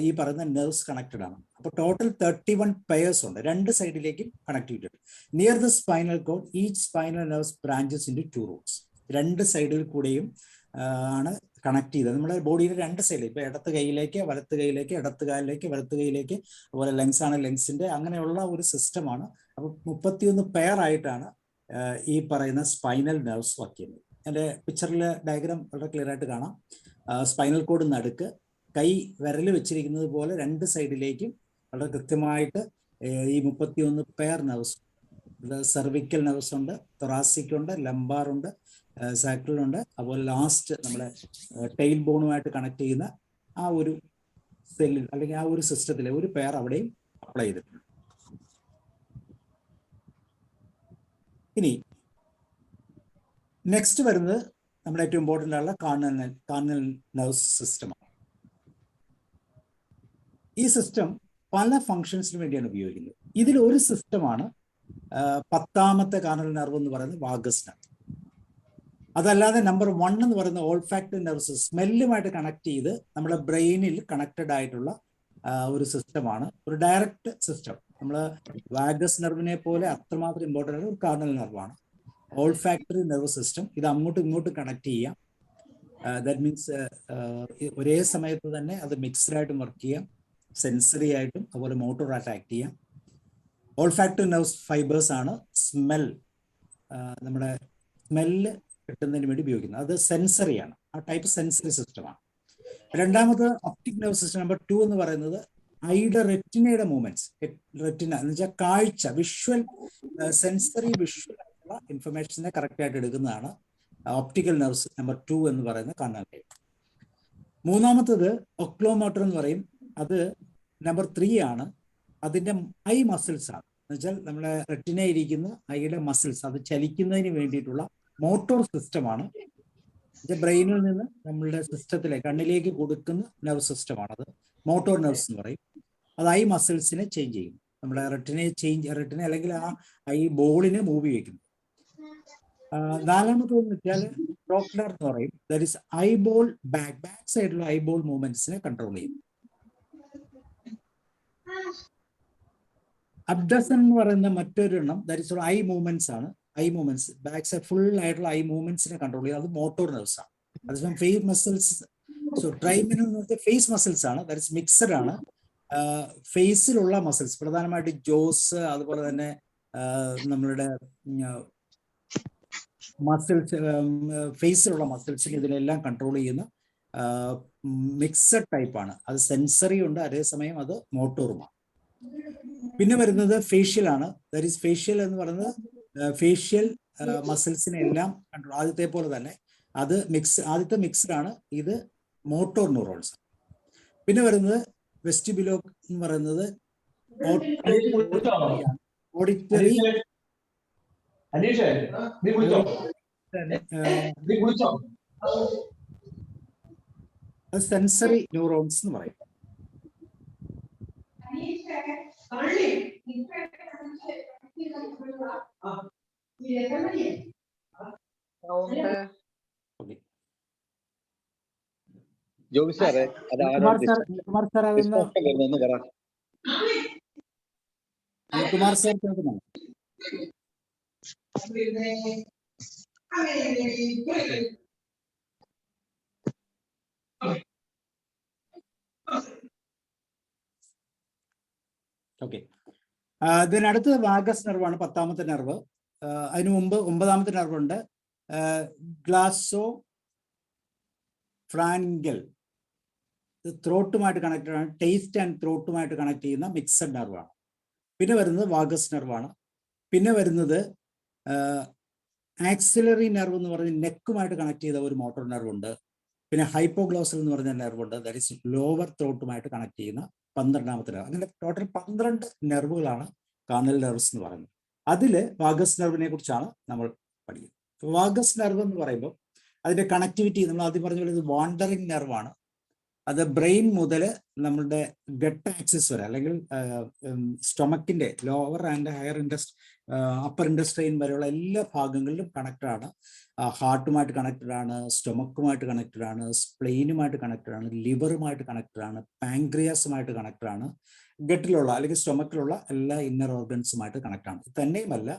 ഈ പറയുന്ന നെർവ്സ് കണക്റ്റഡ് ആണ്. അപ്പോൾ ടോട്ടൽ 31 പെയർസ് ഉണ്ട്, 2 സൈഡിലേക്കും കണക്ടിവിറ്റി ഉണ്ട്. Near the spinal cord each spinal nerves branches into 2 Roots. 2 സൈഡിൽ കൂടെയും ആണ് കണക്ട് ചെയ്തത്. നമ്മുടെ ബോഡിയുടെ 2 സൈഡിൽ, ഇപ്പൊ ഇടത്ത് കൈയിലേക്ക് വലത്ത് കൈയിലേക്ക്, ഇടത്ത് കാലിലേക്ക് വലത്ത് കൈയിലേക്ക്, അതുപോലെ ലങ്സ് ആണ് ലെങ്സിന്റെ, അങ്ങനെയുള്ള ഒരു സിസ്റ്റമാണ്. അപ്പോൾ 31 പെയർ ആയിട്ടാണ് ഈ പറയുന്ന സ്പൈനൽ നെർവ്സ് വർക്ക് ചെയ്യുന്നത്. എൻ്റെ പിക്ചറിലെ ഡയഗ്രാം വളരെ ക്ലിയർ ആയിട്ട് കാണാം. സ്പൈനൽ കോഡ് നടുക്ക്, കൈ വിരൽ വെച്ചിരിക്കുന്നത് പോലെ 2 സൈഡിലേക്കും വളരെ കൃത്യമായിട്ട് ഈ 31 പെയർ നെർവ്സ്, സെർവിക്കൽ നെർവ്സ് ഉണ്ട്, തൊറാസിക് ഉണ്ട്, ലംബാർ ഉണ്ട്, സാക്രൽ ഉണ്ട്, അതുപോലെ ലാസ്റ്റ് നമ്മുടെ ടെയിൽ ബോണുമായിട്ട് കണക്ട് ചെയ്യുന്ന ആ ഒരു സെല്ലിൽ അല്ലെങ്കിൽ ആ ഒരു സിസ്റ്റത്തിലെ ഒരു പെയർ അവിടെയും അപ്ലൈ ചെയ്തിട്ടുണ്ട്. ഇനി നെക്സ്റ്റ് വരുന്നത് നമ്മുടെ ഏറ്റവും ഇമ്പോർട്ടൻ്റ് ആയുള്ള കാർണൽ നെർവ്സ് സിസ്റ്റമാണ്. ഈ സിസ്റ്റം പല ഫങ്ഷൻസിന് വേണ്ടിയാണ് ഉപയോഗിക്കുന്നത്. ഇതിൽ ഒരു സിസ്റ്റമാണ് 10ാമത്തെ കാർണൽ നെർവ് എന്ന് പറയുന്നത് വാഗസ് നെർവ്. അതല്ലാതെ നമ്പർ 1 എന്ന് പറയുന്ന ഓൾഫാക്ടറി നെർവ്സ് സ്മെല്ലുമായിട്ട് കണക്ട് ചെയ്ത് നമ്മുടെ ബ്രെയിനിൽ കണക്റ്റഡ് ആയിട്ടുള്ള ഒരു സിസ്റ്റമാണ്, ഒരു ഡയറക്റ്റ് സിസ്റ്റം. നമ്മൾ വാഗസ് നെർവിനെ പോലെ അത്രമാത്രം ഇമ്പോർട്ടൻ്റ് ആയിട്ടുള്ള ഒരു കാർണൽ നെർവാണ് ഓൾഫാക്ടറി നെർവ് സിസ്റ്റം. ഇത് അങ്ങോട്ടും ഇങ്ങോട്ടും കണക്ട് ചെയ്യാം. ദാറ്റ് മീൻസ് ഒരേ സമയത്ത് തന്നെ അത് മിക്സ്ഡ് ആയിട്ടും വർക്ക് ചെയ്യാം, സെൻസറി ആയിട്ടും അതുപോലെ മോട്ടോർ ആയിട്ട് ആക്ട് ചെയ്യാം. ഓൾഫാക്ടറി നെർവ് ഫൈബേഴ്സ് ആണ് നമ്മുടെ സ്മെല്ല് കിട്ടുന്നതിന് വേണ്ടി ഉപയോഗിക്കുന്നത്. അത് സെൻസറിയാണ്, ആ ടൈപ്പ് സെൻസറി സിസ്റ്റമാണ്. രണ്ടാമത് ഒപ്റ്റിക് നെർവ് സിസ്റ്റം നമ്പർ 2 എന്ന് പറയുന്നത് ഐയുടെ റെറ്റിനയുടെ മൂവ്മെന്റ്സ്. റെറ്റിന എന്ന് വെച്ചാൽ കാഴ്ച, വിഷ്വൽ, സെൻസറി വിഷ്വൽ ആയിട്ടുള്ള ഇൻഫർമേഷനെ കറക്റ്റ് ആയിട്ട് എടുക്കുന്നതാണ് ഒപ്റ്റിക്കൽ നെർവ്സ് നമ്പർ 2 എന്ന് പറയുന്ന കണ്ണാൽ. മൂന്നാമത്തത് ഒക്ലോമോട്ടർ എന്ന് പറയും. അത് നമ്പർ 3 ആണ്. അതിന്റെ ഐ മസിൽസ് ആണ്. എന്ന് വെച്ചാൽ നമ്മുടെ റെറ്റിനയിരിക്കുന്ന ഐയുടെ മസിൽസ്, അത് ചലിക്കുന്നതിന് വേണ്ടിയിട്ടുള്ള മോട്ടോർ സിസ്റ്റമാണ്. ബ്രെയിനിൽ നിന്ന് നമ്മളുടെ സിസ്റ്റത്തിലേക്ക് കണ്ണിലേക്ക് കൊടുക്കുന്ന നെർവ് സിസ്റ്റമാണ്. അത് മോട്ടോർ നെർവ്സ് എന്ന് പറയും. അത് ഐ മസിൽസിനെ ചേഞ്ച് ചെയ്യും. നമ്മുടെ റെറ്റിന അല്ലെങ്കിൽ ആ ഐ ബോളിനെ മൂവ് ചെയ്യിക്കുന്നു. നാലാമതെന്ന് വെച്ചാൽ പ്രോക്ലർ എന്ന് പറയും. That is I ball back സൈഡിലുള്ള ഐ ബോൾ മൂവ്മെന്റ്സിനെ കൺട്രോൾ ചെയ്യും. അബ്ഡസൻ എന്ന് പറയുന്ന മറ്റൊരെണ്ണം ദാറ്റ് ഈസ് ഐ മൂവ്മെന്റ്സ് ആണ്. I movements back side full ആയിട്ടുള്ള ഐ മൂവ്മെന്റ്സിനെ കൺട്രോൾ ചെയ്യുന്നത് അത് മോട്ടോർ നെർവ്സ് ആണ്. അതേസമയം ഫേസ് മസിൽസ്, ട്രൈമിനൽ എന്ന് വെച്ചാൽ ഫേസ് മസിൽസ് ആണ്. ദാറ്റ് ഈസ് മിക്സഡ് ആണ്. ഫേസിലുള്ള മസിൽസ്, പ്രധാനമായിട്ട് ജോസ്, അതുപോലെ തന്നെ നമ്മളുടെ മസിൽസ്, ഫേസിലുള്ള മസിൽസിന് ഇതിനെല്ലാം കൺട്രോൾ ചെയ്യുന്ന മിക്സഡ് ടൈപ്പാണ്. അത് സെൻസറി ഉണ്ട്, അതേസമയം അത് മോട്ടോറുമാണ്. പിന്നെ വരുന്നത് ഫേഷ്യൽ ആണ്. ദാറ്റ് ഈസ് ഫേഷ്യൽ എന്ന് പറയുന്നത് ഫേഷ്യൽ മസിൽസിനെ എല്ലാം കൺട്രോൾ, ആദ്യത്തെ പോലെ തന്നെ അത് ആദ്യത്തെ മിക്സ്ഡ് ആണ്, ഇത് മോട്ടോർ ന്യൂറോൺസ്. പിന്നെ വരുന്നത് വെസ്റ്റിബുലോ എന്ന് പറയുന്നത് ഓഡിറ്ററി സെൻസറി ന്യൂറോൺസ് എന്ന് പറയും. ജോബി സാറേ, കുമാർ സാർ കേൾക്കുന്നുണ്ടോ? ഓക്കെ. ഇതിനടുത്തത് വാഗസ് നെർവാണ്, 10ാമത്തെ നെർവ്. അതിനു മുമ്പ് 9ാമത്തെ നെർവുണ്ട്, ഗ്ലാസോ ഫ്രാൻഗൽ. ത്രോട്ടുമായിട്ട് കണക്റ്റഡ് ആണ്, ടേസ്റ്റ് ആൻഡ് ത്രോട്ടുമായിട്ട് കണക്ട് ചെയ്യുന്ന മിക്സഡ് നെർവാണ്. പിന്നെ വരുന്നത് വാഗസ് നെർവാണ്. പിന്നെ വരുന്നത് ആക്സിലറി നെർവ് എന്ന് പറഞ്ഞ് നെക്കുമായിട്ട് കണക്ട് ചെയ്ത ഒരു മോട്ടോർ നെർവ് ഉണ്ട്. പിന്നെ ഹൈപ്പോഗ്ലോസൽ എന്ന് പറഞ്ഞ നെർവ് ഉണ്ട്, ദാറ്റ് ഈസ് ലോവർ ത്രോട്ടുമായിട്ട് കണക്ട് ചെയ്യുന്ന 12ാമത്തെ നെർവ്. അങ്ങനെ ടോട്ടൽ 12 നെർവുകളാണ് കാർണൽ നെർവ്സ് എന്ന് പറയുന്നത്. അതിൽ വാഗസ് നെർവിനെ കുറിച്ചാണ് നമ്മൾ പഠിക്കുന്നത്. വാഗസ് നെർവ് എന്ന് പറയുമ്പോൾ അതിന്റെ കണക്ടിവിറ്റി നമ്മൾ ആദ്യം പറഞ്ഞ പോലെ ഇത് വാണ്ടറിങ് നെർവാണ്. അത് ബ്രെയിൻ മുതൽ നമ്മളുടെ ഗട്ട് ആക്സിസ് വരെ, അല്ലെങ്കിൽ സ്റ്റൊമക്കിന്റെ ലോവർ ആൻഡ് ഹയർ അപ്പർ ഇൻഡസ്ട്രെയിൻ വരെയുള്ള എല്ലാ ഭാഗങ്ങളിലും കണക്റ്റഡ് ആണ്. ഹാർട്ടുമായിട്ട് കണക്റ്റഡ് ആണ്, സ്റ്റൊമക്കുമായിട്ട് കണക്റ്റഡ് ആണ്, സ്പ്ലെയിനുമായിട്ട് കണക്റ്റഡ് ആണ്, ലിവറുമായിട്ട് കണക്റ്റഡ് ആണ്, പാൻക്രിയാസുമായിട്ട് കണക്റ്റഡ് ആണ്, ഗട്ടിലുള്ള അല്ലെങ്കിൽ സ്റ്റൊമക്കിലുള്ള എല്ലാ ഇന്നർ ഓർഗൻസുമായിട്ട് കണക്റ്റ് ആണ്. തന്നെയുമല്ല,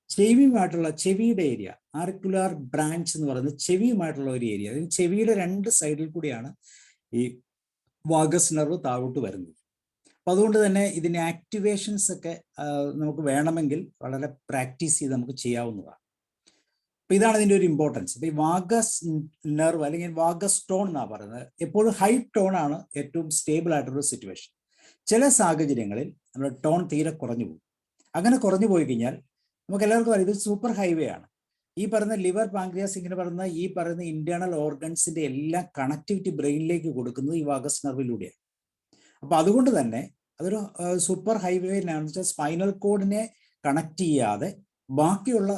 ചെവിയുമായിട്ടുള്ള, ചെവിയുടെ ഏരിയ, ആർക്കുലാർ ബ്രാഞ്ച് എന്ന് പറയുന്നത് ചെവിയുമായിട്ടുള്ള ഒരു ഏരിയ, അതായത് ചെവിയുടെ 2 സൈഡിൽ കൂടിയാണ് ഈ വാഗസ് നെർവ് താഴോട്ട് വരുന്നത്. അപ്പൊ അതുകൊണ്ട് തന്നെ ഇതിന്റെ ആക്ടിവേഷൻസ് ഒക്കെ നമുക്ക് വേണമെങ്കിൽ വളരെ പ്രാക്ടീസ് ചെയ്ത് നമുക്ക് ചെയ്യാവുന്നതാണ്. അപ്പൊ ഇതാണ് ഇതിന്റെ ഒരു ഇമ്പോർട്ടൻസ്. അപ്പൊ ഈ വാഗസ് നെർവ് അല്ലെങ്കിൽ വാഗസ് ടോൺ എന്നാണ് പറയുന്നത്, എപ്പോഴും ഹൈ ടോൺ ആണ് ഏറ്റവും സ്റ്റേബിൾ ആയിട്ടുള്ള സിറ്റുവേഷൻ. ചില സാഹചര്യങ്ങളിൽ നമ്മുടെ ടോൺ തീരെ കുറഞ്ഞു പോകും. അങ്ങനെ കുറഞ്ഞു പോയി കഴിഞ്ഞാൽ നമുക്ക് എല്ലാവർക്കും അറിയാം ഇത് സൂപ്പർ ഹൈവേ ആണ്. ഈ പറയുന്ന ലിവർ, പാൻക്രിയാസ്, ഇങ്ങനെ പറയുന്ന ഈ പറയുന്ന ഇന്റേണൽ ഓർഗൻസിന്റെ എല്ലാ കണക്ടിവിറ്റി ബ്രെയിനിലേക്ക് കൊടുക്കുന്നത് ഈ വാഗസ് നെർവിലൂടെയാണ്. അപ്പൊ അതുകൊണ്ട് തന്നെ അതൊരു സൂപ്പർ ഹൈവേയിലാണെന്ന് വെച്ചാൽ സ്പൈനൽ കോഡിനെ കണക്ട് ചെയ്യാതെ ബാക്കിയുള്ള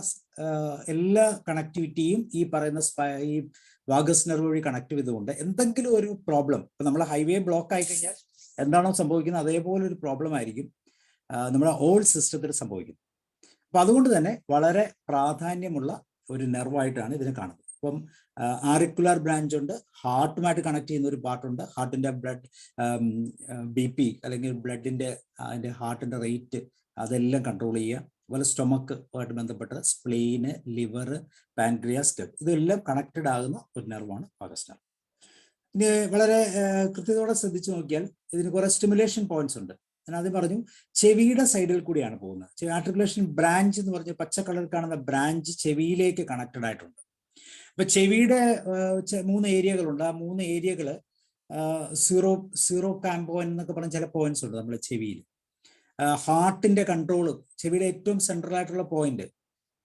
എല്ലാ കണക്ടിവിറ്റിയും ഈ പറയുന്ന ഈ വാഗസ് നെർവ് വഴി കണക്ട് ചെയ്തുകൊണ്ട് എന്തെങ്കിലും ഒരു പ്രോബ്ലം, ഇപ്പൊ നമ്മൾ ഹൈവേ ബ്ലോക്ക് ആയി കഴിഞ്ഞാൽ എന്താണോ സംഭവിക്കുന്നത് അതേപോലെ ഒരു പ്രോബ്ലം ആയിരിക്കും നമ്മുടെ ഓൾ സിസ്റ്റത്തിൽ സംഭവിക്കുന്നത്. അപ്പൊ അതുകൊണ്ട് തന്നെ വളരെ പ്രാധാന്യമുള്ള ഒരു നെർവായിട്ടാണ് ഇതിനെ കാണുന്നത്. അപ്പം ആറിക്കുലാർ ബ്രാഞ്ച് ഉണ്ട്, ഹാർട്ടുമായിട്ട് കണക്ട് ചെയ്യുന്ന ഒരു പാർട്ടുണ്ട്, ഹാർട്ടിന്റെ ബ്ലഡ് BP അല്ലെങ്കിൽ ബ്ലഡിന്റെ അതിന്റെ ഹാർട്ടിന്റെ റേറ്റ് അതെല്ലാം കൺട്രോൾ ചെയ്യുക. അതുപോലെ സ്റ്റൊമക്ക് ആയിട്ട് ബന്ധപ്പെട്ട സ്പ്ലെയിന്, ലിവർ, പാൻക്രിയാസ്, ഗട്ട്, ഇതെല്ലാം കണക്റ്റഡ് ആകുന്ന ഒരു നെർവാണ് വാഗസ് നെർവ്. ഇനി വളരെ കൃത്യതയോടെ ശ്രദ്ധിച്ചു നോക്കിയാൽ ഇതിന് കുറെ സ്റ്റിമുലേഷൻ പോയിന്റ്സ് ഉണ്ട്. ഞാൻ ആദ്യം പറഞ്ഞു ചെവിയുടെ സൈഡിൽ കൂടിയാണ് പോകുന്നത്. ആർട്ടിക്കുലേഷൻ ബ്രാഞ്ച് എന്ന് പറഞ്ഞ പച്ച കളർ കാണുന്ന ബ്രാഞ്ച് ചെവിയിലേക്ക് കണക്റ്റഡ് ആയിട്ടുണ്ട്. അപ്പൊ ചെവിയുടെ 3 ഏരിയകളുണ്ട്. ആ 3 ഏരിയകള് സീറോ കാമ്പോയിൻ എന്നൊക്കെ പറഞ്ഞ ചില പോയിന്റ്സ് ഉണ്ട് നമ്മുടെ ചെവിയിൽ. ഹാർട്ടിന്റെ കൺട്രോള്, ചെവിയുടെ ഏറ്റവും സെൻട്രൽ ആയിട്ടുള്ള പോയിന്റ്,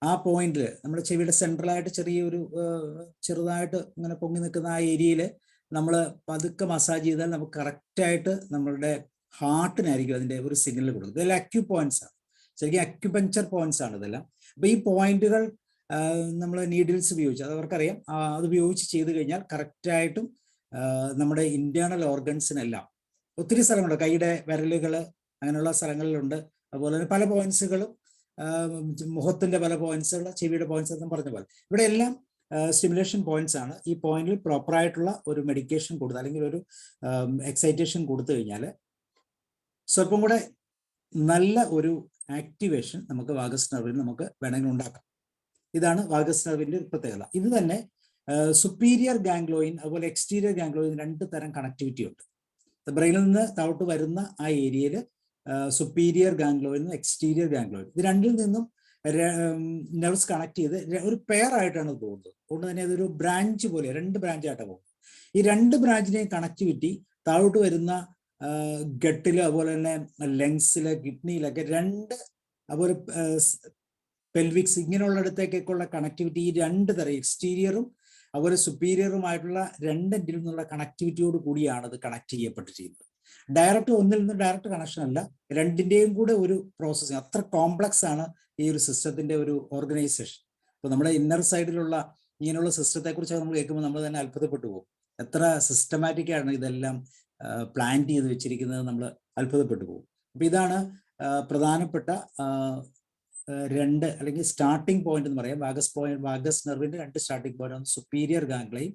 ആ പോയിന്റിൽ നമ്മുടെ ചെവിയുടെ സെൻട്രലായിട്ട് ചെറിയൊരു ചെറുതായിട്ട് ഇങ്ങനെ പൊങ്ങി നിൽക്കുന്ന ആ ഏരിയയിൽ നമ്മൾ പതുക്കെ മസാജ് ചെയ്താൽ നമുക്ക് കറക്റ്റായിട്ട് നമ്മളുടെ ഹാർട്ടിനായിരിക്കും അതിന്റെ ഒരു സിഗ്നൽ കൊടുക്കുന്നത്. ഇതെല്ലാം അക്യു പോയിന്റ്സ് ആണ്, ശരിക്കും അക്യുപഞ്ചർ പോയിന്റ്സ് ആണ് ഇതെല്ലാം. അപ്പൊ ഈ പോയിന്റുകൾ നമ്മൾ നീഡിൽസ് ഉപയോഗിച്ച്, അത് അവർക്കറിയാം, അത് ഉപയോഗിച്ച് ചെയ്ത് കഴിഞ്ഞാൽ കറക്റ്റായിട്ടും നമ്മുടെ ഇന്റേണൽ ഓർഗൻസിനെല്ലാം ഒത്തിരി സ്ഥലങ്ങളുണ്ട്, കൈയുടെ വിരലുകൾ അങ്ങനെയുള്ള സ്ഥലങ്ങളിലുണ്ട്. അതുപോലെ തന്നെ പല പോയിന്റ്സുകളും, മുഖത്തിന്റെ പല പോയിന്റ്സുകൾ, ചെവിയുടെ പോയിന്റ്സ് എന്നും പറഞ്ഞ പോലെ ഇവിടെ എല്ലാം സ്റ്റിമുലേഷൻ പോയിന്റ്സ് ആണ്. ഈ പോയിന്റിൽ പ്രോപ്പറായിട്ടുള്ള ഒരു മെഡിക്കേഷൻ കൊടുത്ത് അല്ലെങ്കിൽ ഒരു എക്സൈറ്റേഷൻ കൊടുത്തു കഴിഞ്ഞാൽ സ്വല്പം കൂടെ നല്ല ഒരു ആക്ടിവേഷൻ നമുക്ക് വാഗസ് നെർവിന് നമുക്ക് വേണമെങ്കിൽ ഉണ്ടാക്കാം. ഇതാണ് വാഗസ് നെർവിന്റെ ഒരു പ്രത്യേകത. ഇത് തന്നെ സുപ്പീരിയർ ഗാംഗ്ലോയിൻ അതുപോലെ എക്സ്റ്റീരിയർ ഗാംഗ്ലോയിൻ 2 തരം കണക്ടിവിറ്റി ഉണ്ട്. ബ്രെയിനിൽ നിന്ന് താഴോട്ട് വരുന്ന ആ ഏരിയയിൽ സുപ്പീരിയർ ഗാംഗ്ലോയിഡ് എക്സ്റ്റീരിയർ ഗാംഗ്ലോയിഡ്, ഇത് രണ്ടിൽ നിന്നും നെർവ്സ് കണക്ട് ചെയ്ത് ഒരു പെയർ ആയിട്ടാണ് പോകുന്നത്. അതുകൊണ്ട് തന്നെ അതൊരു ബ്രാഞ്ച് പോലെ, 2 ബ്രാഞ്ചായിട്ടാണ് പോകുന്നത്. ഈ 2 ബ്രാഞ്ചിനെയും കണക്ടിവിറ്റി താഴോട്ട് വരുന്ന ഗട്ടില്, അതുപോലെ തന്നെ ലങ്സില്, കിഡ്നിയിലൊക്കെ 2, അതുപോലെ പെൽവിക്സ്, ഇങ്ങനെയുള്ളിടത്തേക്കൊക്കെയുള്ള കണക്ടിവിറ്റി ഈ 2 തരം എക്സ്റ്റീരിയറും അതുപോലെ സുപ്പീരിയറുമായിട്ടുള്ള 2 എൻഡിൽ നിന്നുള്ള കണക്ടിവിറ്റിയോട് കൂടിയാണ് ഇത് കണക്ട് ചെയ്യപ്പെട്ടിരിക്കുന്നത്. ഡയറക്റ്റ് ഒന്നിൽ നിന്ന് ഡയറക്റ്റ് കണക്ഷൻ അല്ല, 2ന്റെയും കൂടെ ഒരു പ്രോസസ്സിങ്. അത്ര കോംപ്ലക്സ് ആണ് ഈ ഒരു സിസ്റ്റത്തിന്റെ ഒരു ഓർഗനൈസേഷൻ. ഇപ്പൊ നമ്മുടെ ഇന്നർ സൈഡിലുള്ള ഇങ്ങനെയുള്ള സിസ്റ്റത്തെ കുറിച്ച് നമ്മൾ കേൾക്കുമ്പോൾ നമ്മൾ തന്നെ അത്ഭുതപ്പെട്ടു പോകും. എത്ര സിസ്റ്റമാറ്റിക് ആണ് ഇതെല്ലാം പ്ലാൻ ചെയ്ത് വെച്ചിരിക്കുന്നത്, നമ്മൾ അത്ഭുതപ്പെട്ടു പോകും. അപ്പൊ ഇതാണ് പ്രധാനപ്പെട്ട 2 അല്ലെങ്കിൽ സ്റ്റാർട്ടിംഗ് പോയിന്റ് എന്ന് പറയാം. വാഗസ് നെർവിന്റെ 2 സ്റ്റാർട്ടിംഗ് പോയിന്റ്, ഒന്ന് സുപ്പീരിയർ ഗാംഗ്ലൈൻ,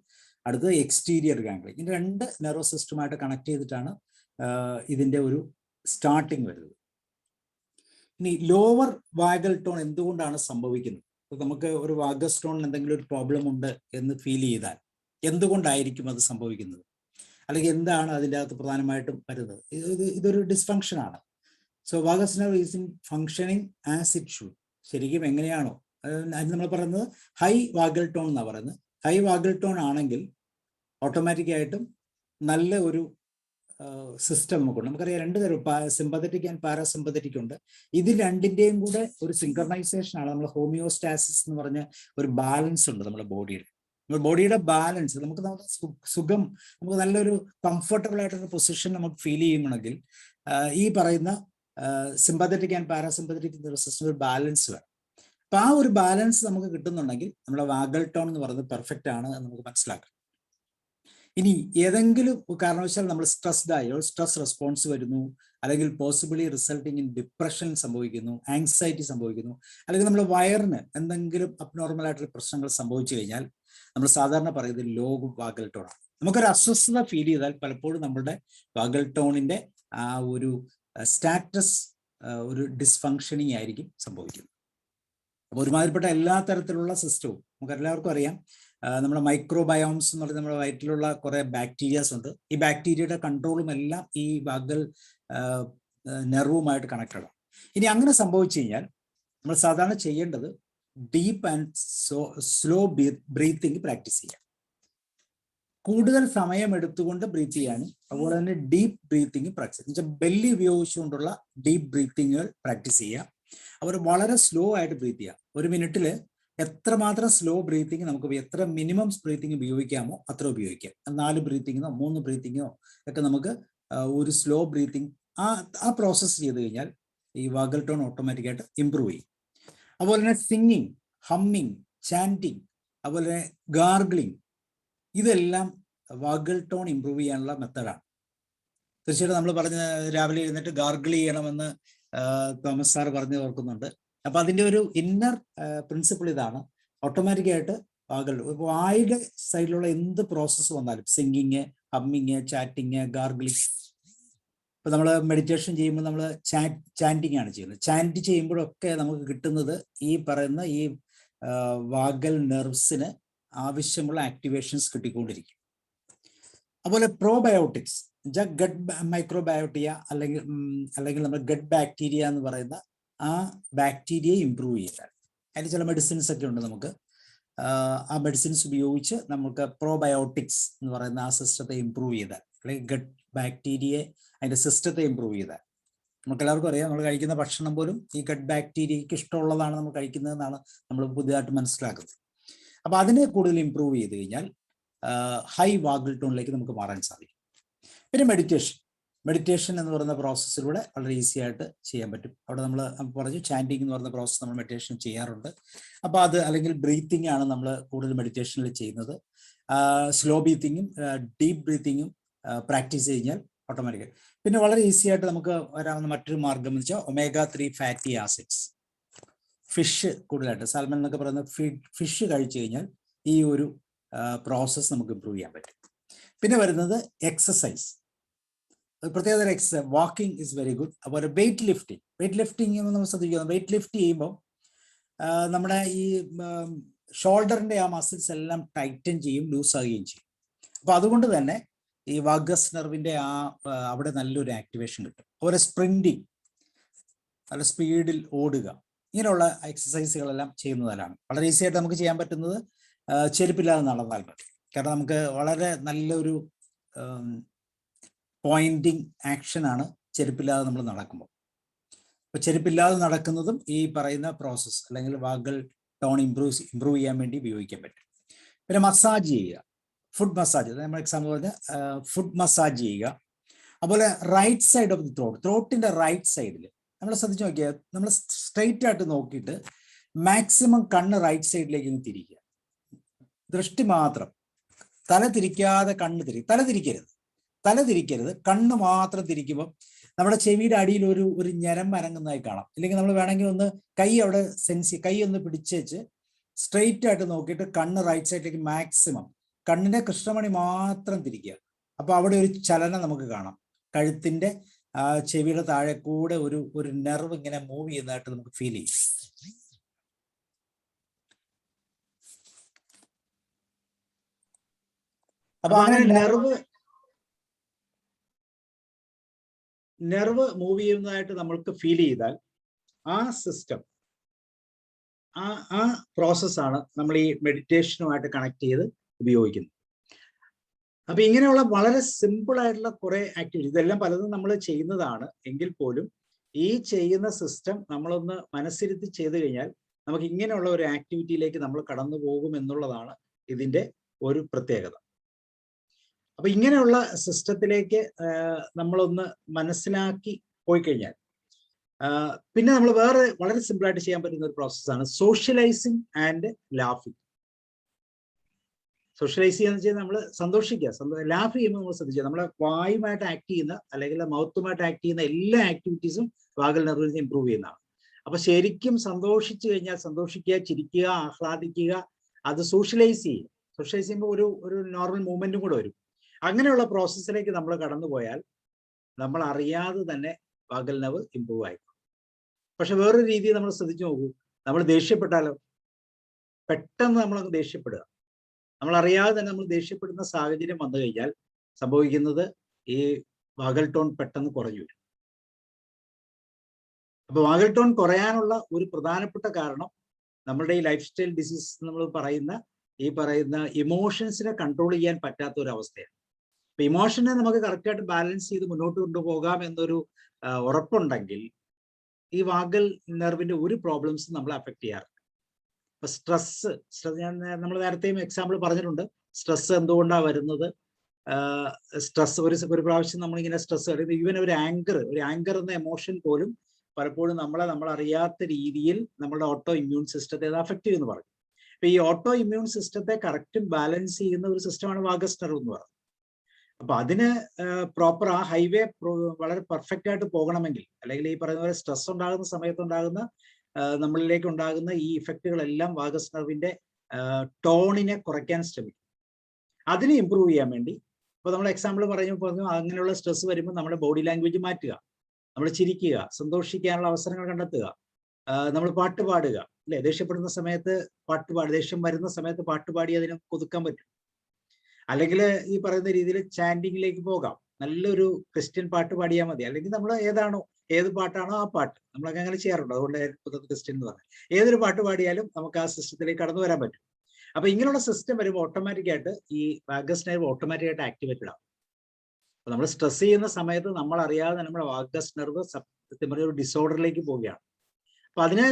അടുത്തത് എക്സ്റ്റീരിയർ ഗാംഗ്ലൈൻ. ഇങ്ങനെ 2 നെർവോ സിസ്റ്റമായിട്ട് കണക്ട് ചെയ്തിട്ടാണ് ഇതിന്റെ ഒരു സ്റ്റാർട്ടിങ് വരുന്നത്. ഇനി ലോവർ വാഗൽ ടോൺ എന്തുകൊണ്ടാണ് സംഭവിക്കുന്നത്? നമുക്ക് ഒരു വാഗസ് ടോണിൽ എന്തെങ്കിലും ഒരു പ്രോബ്ലം ഉണ്ട് എന്ന് ഫീൽ ചെയ്താൽ എന്തുകൊണ്ടായിരിക്കും അത് സംഭവിക്കുന്നത്, അല്ലെങ്കിൽ എന്താണ് അതിൻ്റെ അകത്ത് പ്രധാനമായിട്ടും വരുന്നത്? ഇതൊരു ഡിസ്ഫങ്ഷൻ ആണ്. So vagus nerve is in functioning as it should. ശരിക്കും എങ്ങനെയാണോ അത് നമ്മൾ പറയുന്നത് ഹൈ വാഗൽ ടോൺ എന്നാണ് പറയുന്നത്. ഹൈ വാഗൽ ടോൺ ആണെങ്കിൽ ഓട്ടോമാറ്റിക്കായിട്ടും നല്ല ഒരു സിസ്റ്റം നമുക്കുണ്ട്. നമുക്കറിയാം 2 തരം, സിമ്പത്തറ്റിക് ആൻഡ് പാരാസിമ്പത്തറ്റിക് ഉണ്ട്. ഇത് 2ന്റെയും കൂടെ ഒരു സിങ്ക്രണൈസേഷൻ ആണ്. നമ്മൾ ഹോമിയോസ്റ്റാസിസ് എന്ന് പറഞ്ഞ ഒരു ബാലൻസ് ഉണ്ട് നമ്മുടെ ബോഡിയുടെ. നമ്മുടെ ബോഡിയുടെ ബാലൻസ് നമുക്ക് സുഖം, നമുക്ക് നല്ലൊരു കംഫർട്ടബിൾ ആയിട്ടൊരു പൊസിഷൻ നമുക്ക് ഫീൽ ചെയ്യുകയാണെങ്കിൽ ഈ പറയുന്ന സിമ്പത്തറ്റിക് ആൻഡ് പാരാസിമ്പത്തറ്റിക് സിസ്റ്റം ഒരു ബാലൻസ് വേണം. അപ്പൊ ആ ഒരു ബാലൻസ് നമുക്ക് കിട്ടുന്നുണ്ടെങ്കിൽ നമ്മുടെ വാഗൽ ടോൺ എന്ന് പറയുന്നത് പെർഫെക്റ്റ് ആണ് എന്ന് നമുക്ക് മനസ്സിലാക്കാം. ഇനി ഏതെങ്കിലും കാരണവശാൽ നമ്മൾ സ്ട്രെസ്ഡ് ആയോ, സ്ട്രെസ് റെസ്പോൺസ് വരുന്നു, അല്ലെങ്കിൽ പോസിബിളി റിസൾട്ടിങ് ഇൻ ഡിപ്രഷൻ സംഭവിക്കുന്നു, ആങ്സൈറ്റി സംഭവിക്കുന്നു, അല്ലെങ്കിൽ നമ്മുടെ വയറിന് എന്തെങ്കിലും അബ്നോർമൽ ആയിട്ടുള്ള പ്രശ്നങ്ങൾ സംഭവിച്ചു കഴിഞ്ഞാൽ നമ്മൾ സാധാരണ പറയുന്നത് ലോ വാഗൽ ടോൺ ആണ്. നമുക്കൊരു അസ്വസ്ഥത ഫീൽ ചെയ്താൽ പലപ്പോഴും നമ്മുടെ വാഗൽ ടോണിന്റെ ആ ഒരു സ്റ്റാറ്റസ് ഒരു ഡിസ്ഫങ്ഷനിങ് ആയിരിക്കും സംഭവിക്കുന്നത്. അപ്പോൾ ഒരുമാതിരിപ്പെട്ട എല്ലാ തരത്തിലുള്ള സിസ്റ്റവും നമുക്ക് എല്ലാവർക്കും അറിയാം. നമ്മുടെ മൈക്രോബയോംസ് എന്ന് പറയുന്നത് നമ്മുടെ വയറ്റിലുള്ള കുറെ ബാക്ടീരിയാസ് ഉണ്ട്. ഈ ബാക്ടീരിയയുടെ കൺട്രോളും എല്ലാം ഈ വാഗൽ നെർവുമായിട്ട് കണക്റ്റഡ് ആണ്. ഇനി അങ്ങനെ സംഭവിച്ചു കഴിഞ്ഞാൽ നമ്മൾ സാധാരണ ചെയ്യേണ്ടത് deep and slow breathing practice ചെയ്യാം. കൂടുതൽ സമയം എടുത്തുകൊണ്ട് ബ്രീത്ത് ചെയ്യാനും അതുപോലെ തന്നെ ഡീപ്പ് ബ്രീത്തിങ് പ്രാക്ടീസ് ചെയ്യാം. ബെല്ലി ഉപയോഗിച്ചുകൊണ്ടുള്ള ഡീപ്പ് ബ്രീത്തിങ്ങുകൾ പ്രാക്ടീസ് ചെയ്യുക. അവർ വളരെ സ്ലോ ആയിട്ട് ബ്രീത്ത് ചെയ്യുക. 1 മിനിറ്റിൽ എത്രമാത്രം സ്ലോ ബ്രീത്തിങ് നമുക്ക് എത്ര മിനിമം ബ്രീത്തിങ് ഉപയോഗിക്കാമോ അത്ര ഉപയോഗിക്കാം. 4 ബ്രീത്തിങ്ങിനോ 3 ബ്രീത്തിങ്ങിനോ ഒക്കെ നമുക്ക് ഒരു സ്ലോ ബ്രീത്തിങ് ആ പ്രോസസ്സ് ചെയ്ത് കഴിഞ്ഞാൽ ഈ വാഗൽ ടോൺ ഓട്ടോമാറ്റിക്കായിട്ട് ഇമ്പ്രൂവ് ചെയ്യും. അതുപോലെ തന്നെ സിംഗിങ്, ഹമ്മിങ്, ചാൻറ്റിങ്, അതുപോലെ ഗാർഗ്ലിങ്, ഇതെല്ലാം വാഗൽ ടോൺ ഇമ്പ്രൂവ് ചെയ്യാനുള്ള മെത്തഡാണ്. തീർച്ചയായിട്ടും നമ്മൾ പറഞ്ഞ രാവിലെ എഴുന്നേറ്റ് ഗാർഗിൾ ചെയ്യണമെന്ന് തോമസ് സാർ പറഞ്ഞു ഓർക്കുന്നുണ്ട്. അപ്പൊ അതിന്റെ ഒരു ഇന്നർ പ്രിൻസിപ്പിൾ ഇതാണ്. ഓട്ടോമാറ്റിക്കായിട്ട് വായുടെ സൈഡിലുള്ള എന്ത് പ്രോസസ്സ് വന്നാലും സിംഗിങ്, ഹമ്മിങ്, ചാറ്റിങ്, ഗാർഗിളിങ്, ഇപ്പൊ നമ്മൾ മെഡിറ്റേഷൻ ചെയ്യുമ്പോൾ നമ്മൾ ചാൻറ്റിങ് ആണ് ചെയ്യുന്നത്. ചാൻറ്റ് ചെയ്യുമ്പോഴൊക്കെ നമുക്ക് കിട്ടുന്നത് ഈ പറയുന്ന ഈ വാഗൽ നെർവ്സിന് ആവശ്യമുള്ള ആക്ടിവേഷൻസ് കിട്ടിക്കൊണ്ടിരിക്കും. അതുപോലെ പ്രോബയോട്ടിക്സ്, ഗട്ട് മൈക്രോബയോട്ടിയ അല്ലെങ്കിൽ നമ്മുടെ ഗട്ട് ബാക്ടീരിയ എന്ന് പറയുന്ന ആ ബാക്ടീരിയയെ ഇമ്പ്രൂവ് ചെയ്യാൻ അതിന് ചില മെഡിസിൻസ് ഒക്കെ ഉണ്ട്. നമുക്ക് ആ മെഡിസിൻസ് ഉപയോഗിച്ച് നമുക്ക് പ്രോബയോട്ടിക്സ് എന്ന് പറയുന്ന ആ സിസ്റ്റത്തെ ഇമ്പ്രൂവ് ചെയ്താൽ, അല്ലെങ്കിൽ ഗട്ട് ബാക്ടീരിയയെ അതിന്റെ സിസ്റ്റത്തെ ഇമ്പ്രൂവ് ചെയ്താൽ, നമുക്ക് എല്ലാവർക്കും അറിയാം നമ്മൾ കഴിക്കുന്ന ഭക്ഷണം പോലും ഈ ഗട്ട് ബാക്ടീരിയക്ക് ഇഷ്ടമുള്ളതാണ് നമ്മൾ കഴിക്കുന്നതെന്നാണ് നമ്മൾ പുതിയതായിട്ട് മനസ്സിലാക്കുന്നത്. അപ്പൊ അതിനെ കൂടുതൽ ഇമ്പ്രൂവ് ചെയ്ത് കഴിഞ്ഞാൽ ഹൈ വാഗൽ ടോണിലേക്ക് നമുക്ക് മാറാൻ സാധിക്കും. പിന്നെ മെഡിറ്റേഷൻ എന്ന് പറയുന്ന പ്രോസസ്സിലൂടെ വളരെ ഈസി ആയിട്ട് ചെയ്യാൻ പറ്റും. അവിടെ നമ്മൾ പറഞ്ഞു ചാൻറ്റിങ് എന്ന് പറയുന്ന പ്രോസസ്സ് നമ്മൾ മെഡിറ്റേഷൻ ചെയ്യാറുണ്ട്. അപ്പോൾ അത് അല്ലെങ്കിൽ ബ്രീത്തിങ് ആണ് നമ്മൾ കൂടുതൽ മെഡിറ്റേഷനിൽ ചെയ്യുന്നത്. സ്ലോ ബ്രീത്തിങ്ങും ഡീപ്പ് ബ്രീത്തിങ്ങും പ്രാക്ടീസ് കഴിഞ്ഞാൽ ഓട്ടോമാറ്റിക്കായി. പിന്നെ വളരെ ഈസി ആയിട്ട് നമുക്ക് വരാവുന്ന മറ്റൊരു മാർഗം എന്ന് വെച്ചാൽ omega-3 ഫാറ്റി ആസിഡ്സ്, ഫിഷ് കൂടുതലായിട്ട് സാൽമൺ എന്നൊക്കെ പറയുന്ന ഫിഷ് കഴിച്ചു കഴിഞ്ഞാൽ ഈ ഒരു പ്രോസസ്സ് നമുക്ക് ഇമ്പ്രൂവ് ചെയ്യാൻ പറ്റും. പിന്നെ വരുന്നത് എക്സസൈസ്, പ്രത്യേകതരം exercise. Walking is very good. അതുപോലെ വെയിറ്റ് ലിഫ്റ്റിംഗ് നമ്മൾ ശ്രദ്ധിക്കുക. വെയിറ്റ് ലിഫ്റ്റ് ചെയ്യുമ്പോൾ നമ്മുടെ ഈ ഷോൾഡറിന്റെ ആ മസിൽസ് എല്ലാം ടൈറ്റൻ ചെയ്യും, ലൂസ് ആകുകയും ചെയ്യും. അപ്പൊ അതുകൊണ്ട് തന്നെ ഈ വാഗസ് നെർവിന്റെ അവിടെ നല്ലൊരു ആക്ടിവേഷൻ കിട്ടും. ഒരു സ്പ്രിന്റിങ്, നല്ല സ്പീഡിൽ ഓടുക, ഇങ്ങനെയുള്ള എക്സസൈസുകളെല്ലാം ചെയ്യുന്നതിലാണ് വളരെ ഈസി ആയിട്ട് നമുക്ക് ചെയ്യാൻ പറ്റുന്നത്. ചെരുപ്പില്ലാതെ നടന്നാൽ മതി. കാരണം നമുക്ക് വളരെ നല്ലൊരു പോയിന്റിങ് ആക്ഷനാണ് ചെരുപ്പില്ലാതെ നമ്മൾ നടക്കുമ്പോൾ. അപ്പോൾ ചെരുപ്പില്ലാതെ നടക്കുന്നതും ഈ പറയുന്ന പ്രോസസ്സ് അല്ലെങ്കിൽ വാഗൽ ടോൺ ഇംപ്രൂവ് ചെയ്യാൻ വേണ്ടി ഉപയോഗിക്കാൻ പറ്റും. പിന്നെ മസാജ് ചെയ്യുക, ഫുഡ് മസാജ്, നമ്മൾ എക്സാമ്പിൾ പറഞ്ഞ ഫുഡ് മസാജ് ചെയ്യുക. അതുപോലെ റൈറ്റ് സൈഡ് ഓഫ് ദി ത്രോട്ടിന്റെ റൈറ്റ് സൈഡിൽ നമ്മൾ ശ്രദ്ധിച്ച് നോക്കിയാൽ നമ്മൾ സ്ട്രെയിറ്റ് ആയിട്ട് നോക്കിയിട്ട് മാക്സിമം കണ്ണ് റൈറ്റ് സൈഡിലേക്ക് ഒന്ന് തിരിക്കുക. ദൃഷ്ടി മാത്രം, തല തിരിക്കാതെ കണ്ണ് തല തിരിക്കരുത്, കണ്ണ് മാത്രം തിരിക്കുമ്പോൾ നമ്മുടെ ചെവിയുടെ അടിയിൽ ഒരു ഞരം അനങ്ങുന്നതായി കാണാം. ഇല്ലെങ്കിൽ നമ്മൾ വേണമെങ്കിൽ ഒന്ന് കൈ അവിടെ കൈ ഒന്ന് പിടിച്ചേച്ച് സ്ട്രെയിറ്റ് ആയിട്ട് നോക്കിയിട്ട് കണ്ണ് റൈറ്റ് സൈഡിലേക്ക് മാക്സിമം കണ്ണിന്റെ കൃഷ്ണമണി മാത്രം തിരിക്കുക. അപ്പൊ അവിടെ ഒരു ചലനം നമുക്ക് കാണാം. കഴുത്തിന്റെ ചെവിയുടെ താഴെ കൂടെ ഒരു നെർവ് ഇങ്ങനെ മൂവ് ചെയ്യുന്നതായിട്ട് നമുക്ക് ഫീൽ ചെയ്യും. അപ്പൊ അങ്ങനെ നെർവ് മൂവ് ചെയ്യുന്നതായിട്ട് നമ്മൾക്ക് ഫീൽ ചെയ്താൽ ആ സിസ്റ്റം, ആ പ്രോസസ്സാണ് നമ്മൾ ഈ മെഡിറ്റേഷനുമായിട്ട് കണക്ട് ചെയ്ത് ഉപയോഗിക്കുന്നത്. അപ്പൊ ഇങ്ങനെയുള്ള വളരെ സിമ്പിൾ ആയിട്ടുള്ള കുറെ ആക്ടിവിറ്റി, ഇതെല്ലാം പലതും നമ്മൾ ചെയ്യുന്നതാണ് എങ്കിൽ പോലും ഈ ചെയ്യുന്ന സിസ്റ്റം നമ്മളൊന്ന് മനസ്സിരുത്തി ചെയ്തു കഴിഞ്ഞാൽ നമുക്ക് ഇങ്ങനെയുള്ള ഒരു ആക്ടിവിറ്റിയിലേക്ക് നമ്മൾ കടന്നു പോകും എന്നുള്ളതാണ് ഇതിന്റെ ഒരു പ്രത്യേകത. അപ്പൊ ഇങ്ങനെയുള്ള സിസ്റ്റത്തിലേക്ക് നമ്മളൊന്ന് മനസ്സിലാക്കി പോയി കഴിഞ്ഞാൽ പിന്നെ നമ്മൾ വേറെ വളരെ സിമ്പിൾ ആയിട്ട് ചെയ്യാൻ പറ്റുന്ന ഒരു പ്രോസസ്സാണ് സോഷ്യലൈസിങ് ആൻഡ് ലാഫിങ്. സോഷ്യലൈസ് ചെയ്യാന്ന് വെച്ചാൽ നമ്മൾ സന്തോഷിക്കുക, ലാഫ് ചെയ്യുമ്പോൾ നമ്മൾ ശ്രദ്ധിക്കുക, നമ്മളെ വായുമായിട്ട് ആക്ട് ചെയ്യുന്ന അല്ലെങ്കിൽ മൗത്തുമായിട്ട് ആക്ട് ചെയ്യുന്ന എല്ലാ ആക്ടിവിറ്റീസും വാഗൽ നെർവിൽ ഇംപ്രൂവ് ചെയ്യുന്നതാണ്. അപ്പൊ ശരിക്കും സന്തോഷിച്ചു കഴിഞ്ഞാൽ സന്തോഷിക്കുക, ചിരിക്കുക, ആഹ്ലാദിക്കുക, അത് സോഷ്യലൈസ് ചെയ്യുക. സോഷ്യലൈസ് ചെയ്യുമ്പോൾ ഒരു നോർമൽ മൂവ്മെന്റും കൂടെ വരും. അങ്ങനെയുള്ള പ്രോസസ്സിലേക്ക് നമ്മൾ കടന്നുപോയാൽ നമ്മൾ അറിയാതെ തന്നെ വാഗൽ നെർവ് ഇംപ്രൂവ് ആയിക്കും. പക്ഷെ വേറൊരു രീതി നമ്മൾ ശ്രദ്ധിച്ചു നോക്കൂ, നമ്മൾ ദേഷ്യപ്പെട്ടാലോ, പെട്ടെന്ന് നമ്മളങ്ങ് ദേഷ്യപ്പെടുക, നമ്മൾ അറിയാതെ തന്നെ നമ്മൾ ദേഷ്യപ്പെടുന്ന സാഹചര്യം വന്നു കഴിഞ്ഞാൽ സംഭവിക്കുന്നത് ഈ വാഗൽ ടോൺ പെട്ടെന്ന് കുറഞ്ഞു വരും. അപ്പൊ വാഗൽ ടോൺ കുറയാനുള്ള ഒരു പ്രധാനപ്പെട്ട കാരണം നമ്മളുടെ ഈ ലൈഫ് സ്റ്റൈൽ ഡിസീസ് നമ്മൾ പറയുന്ന ഇമോഷൻസിനെ കൺട്രോൾ ചെയ്യാൻ പറ്റാത്ത ഒരു അവസ്ഥയാണ്. അപ്പൊ ഇമോഷനെ നമുക്ക് കറക്റ്റായിട്ട് ബാലൻസ് ചെയ്ത് മുന്നോട്ട് കൊണ്ടുപോകാം എന്നൊരു ഉറപ്പുണ്ടെങ്കിൽ ഈ വാഗൽ നെർവിന്റെ ഒരു പ്രോബ്ലംസ് നമ്മളെ അഫക്ട് ചെയ്യാറില്ല. ഇപ്പൊ സ്ട്രെസ് നമ്മൾ നേരത്തെയും എക്സാമ്പിൾ പറഞ്ഞിട്ടുണ്ട്. സ്ട്രെസ് എന്തുകൊണ്ടാണ് വരുന്നത്? സ്ട്രെസ് ഒരു പ്രാവശ്യം നമ്മളിങ്ങനെ സ്ട്രെസ് ഈവൻ ഒരു ആങ്കർ എന്ന എമോഷൻ പോലും പലപ്പോഴും നമ്മൾ അറിയാത്ത രീതിയിൽ നമ്മളുടെ ഓട്ടോ ഇമ്മ്യൂൺ സിസ്റ്റത്തെ അത് അഫക്ട് ചെയ്യുമെന്ന് പറയും. അപ്പൊ ഈ ഓട്ടോ ഇമ്മ്യൂൺ സിസ്റ്റത്തെ കറക്റ്റും ബാലൻസ് ചെയ്യുന്ന ഒരു സിസ്റ്റമാണ് വാഗസ് നെർവ് എന്ന് പറയുന്നത്. അപ്പൊ അതിന് പ്രോപ്പർ ആ ഹൈവേ വളരെ പെർഫെക്റ്റ് ആയിട്ട് പോകണമെങ്കിൽ, അല്ലെങ്കിൽ ഈ പറയുന്ന പോലെ സ്ട്രെസ് ഉണ്ടാകുന്ന സമയത്തുണ്ടാകുന്ന നമ്മളിലേക്ക് ഉണ്ടാകുന്ന ഈ ഇഫക്റ്റുകളെല്ലാം വാഗസ് നെർവിന്റെ ടോണിനെ കുറയ്ക്കാൻ ശ്രമിക്കും. അതിനെ ഇമ്പ്രൂവ് ചെയ്യാൻ വേണ്ടി ഇപ്പൊ നമ്മൾ എക്സാമ്പിൾ പറഞ്ഞു അങ്ങനെയുള്ള സ്ട്രെസ് വരുമ്പോൾ നമ്മുടെ ബോഡി ലാംഗ്വേജ് മാറ്റുക, നമ്മൾ ചിരിക്കുക, സന്തോഷിക്കാനുള്ള അവസരങ്ങൾ കണ്ടെത്തുക, നമ്മൾ പാട്ട് പാടുക, അല്ലെ? ദേഷ്യപ്പെടുന്ന സമയത്ത് ദേഷ്യം വരുന്ന സമയത്ത് പാട്ട് പാടി അതിനെ ഒതുക്കാൻ പറ്റും. അല്ലെങ്കിൽ ഈ പറയുന്ന രീതിയിൽ ചാൻഡിങ്ങിലേക്ക് പോകാം, നല്ലൊരു ക്രിസ്ത്യൻ പാട്ട് പാടിയാൽ മതി. അല്ലെങ്കിൽ നമ്മൾ ഏത് പാട്ടാണോ ആ പാട്ട്, നമ്മളൊക്കെ അങ്ങനെ ചെയ്യാറുണ്ട്. അതുകൊണ്ട് ക്രിസ്ത്യൻ എന്ന് പറഞ്ഞാൽ ഏതൊരു പാട്ട് പാടിയാലും നമുക്ക് ആ സിസ്റ്റത്തിലേക്ക് കടന്നു വരാൻ പറ്റും. അപ്പൊ ഇങ്ങനെയുള്ള സിസ്റ്റം വരുമ്പോൾ ഓട്ടോമാറ്റിക്കായിട്ട് ഈ വാഗസ് നെർവ് ഓട്ടോമാറ്റിക്കായിട്ട് ആക്ടിവേറ്റഡ് ആവും. അപ്പൊ നമ്മൾ സ്ട്രെസ് ചെയ്യുന്ന സമയത്ത് നമ്മൾ അറിയാതെ നമ്മുടെ വാഗസ് നെർവ് സത്യം പറഞ്ഞ ഒരു ഡിസോർഡറിലേക്ക് പോവുകയാണ്. അപ്പൊ അതിനെ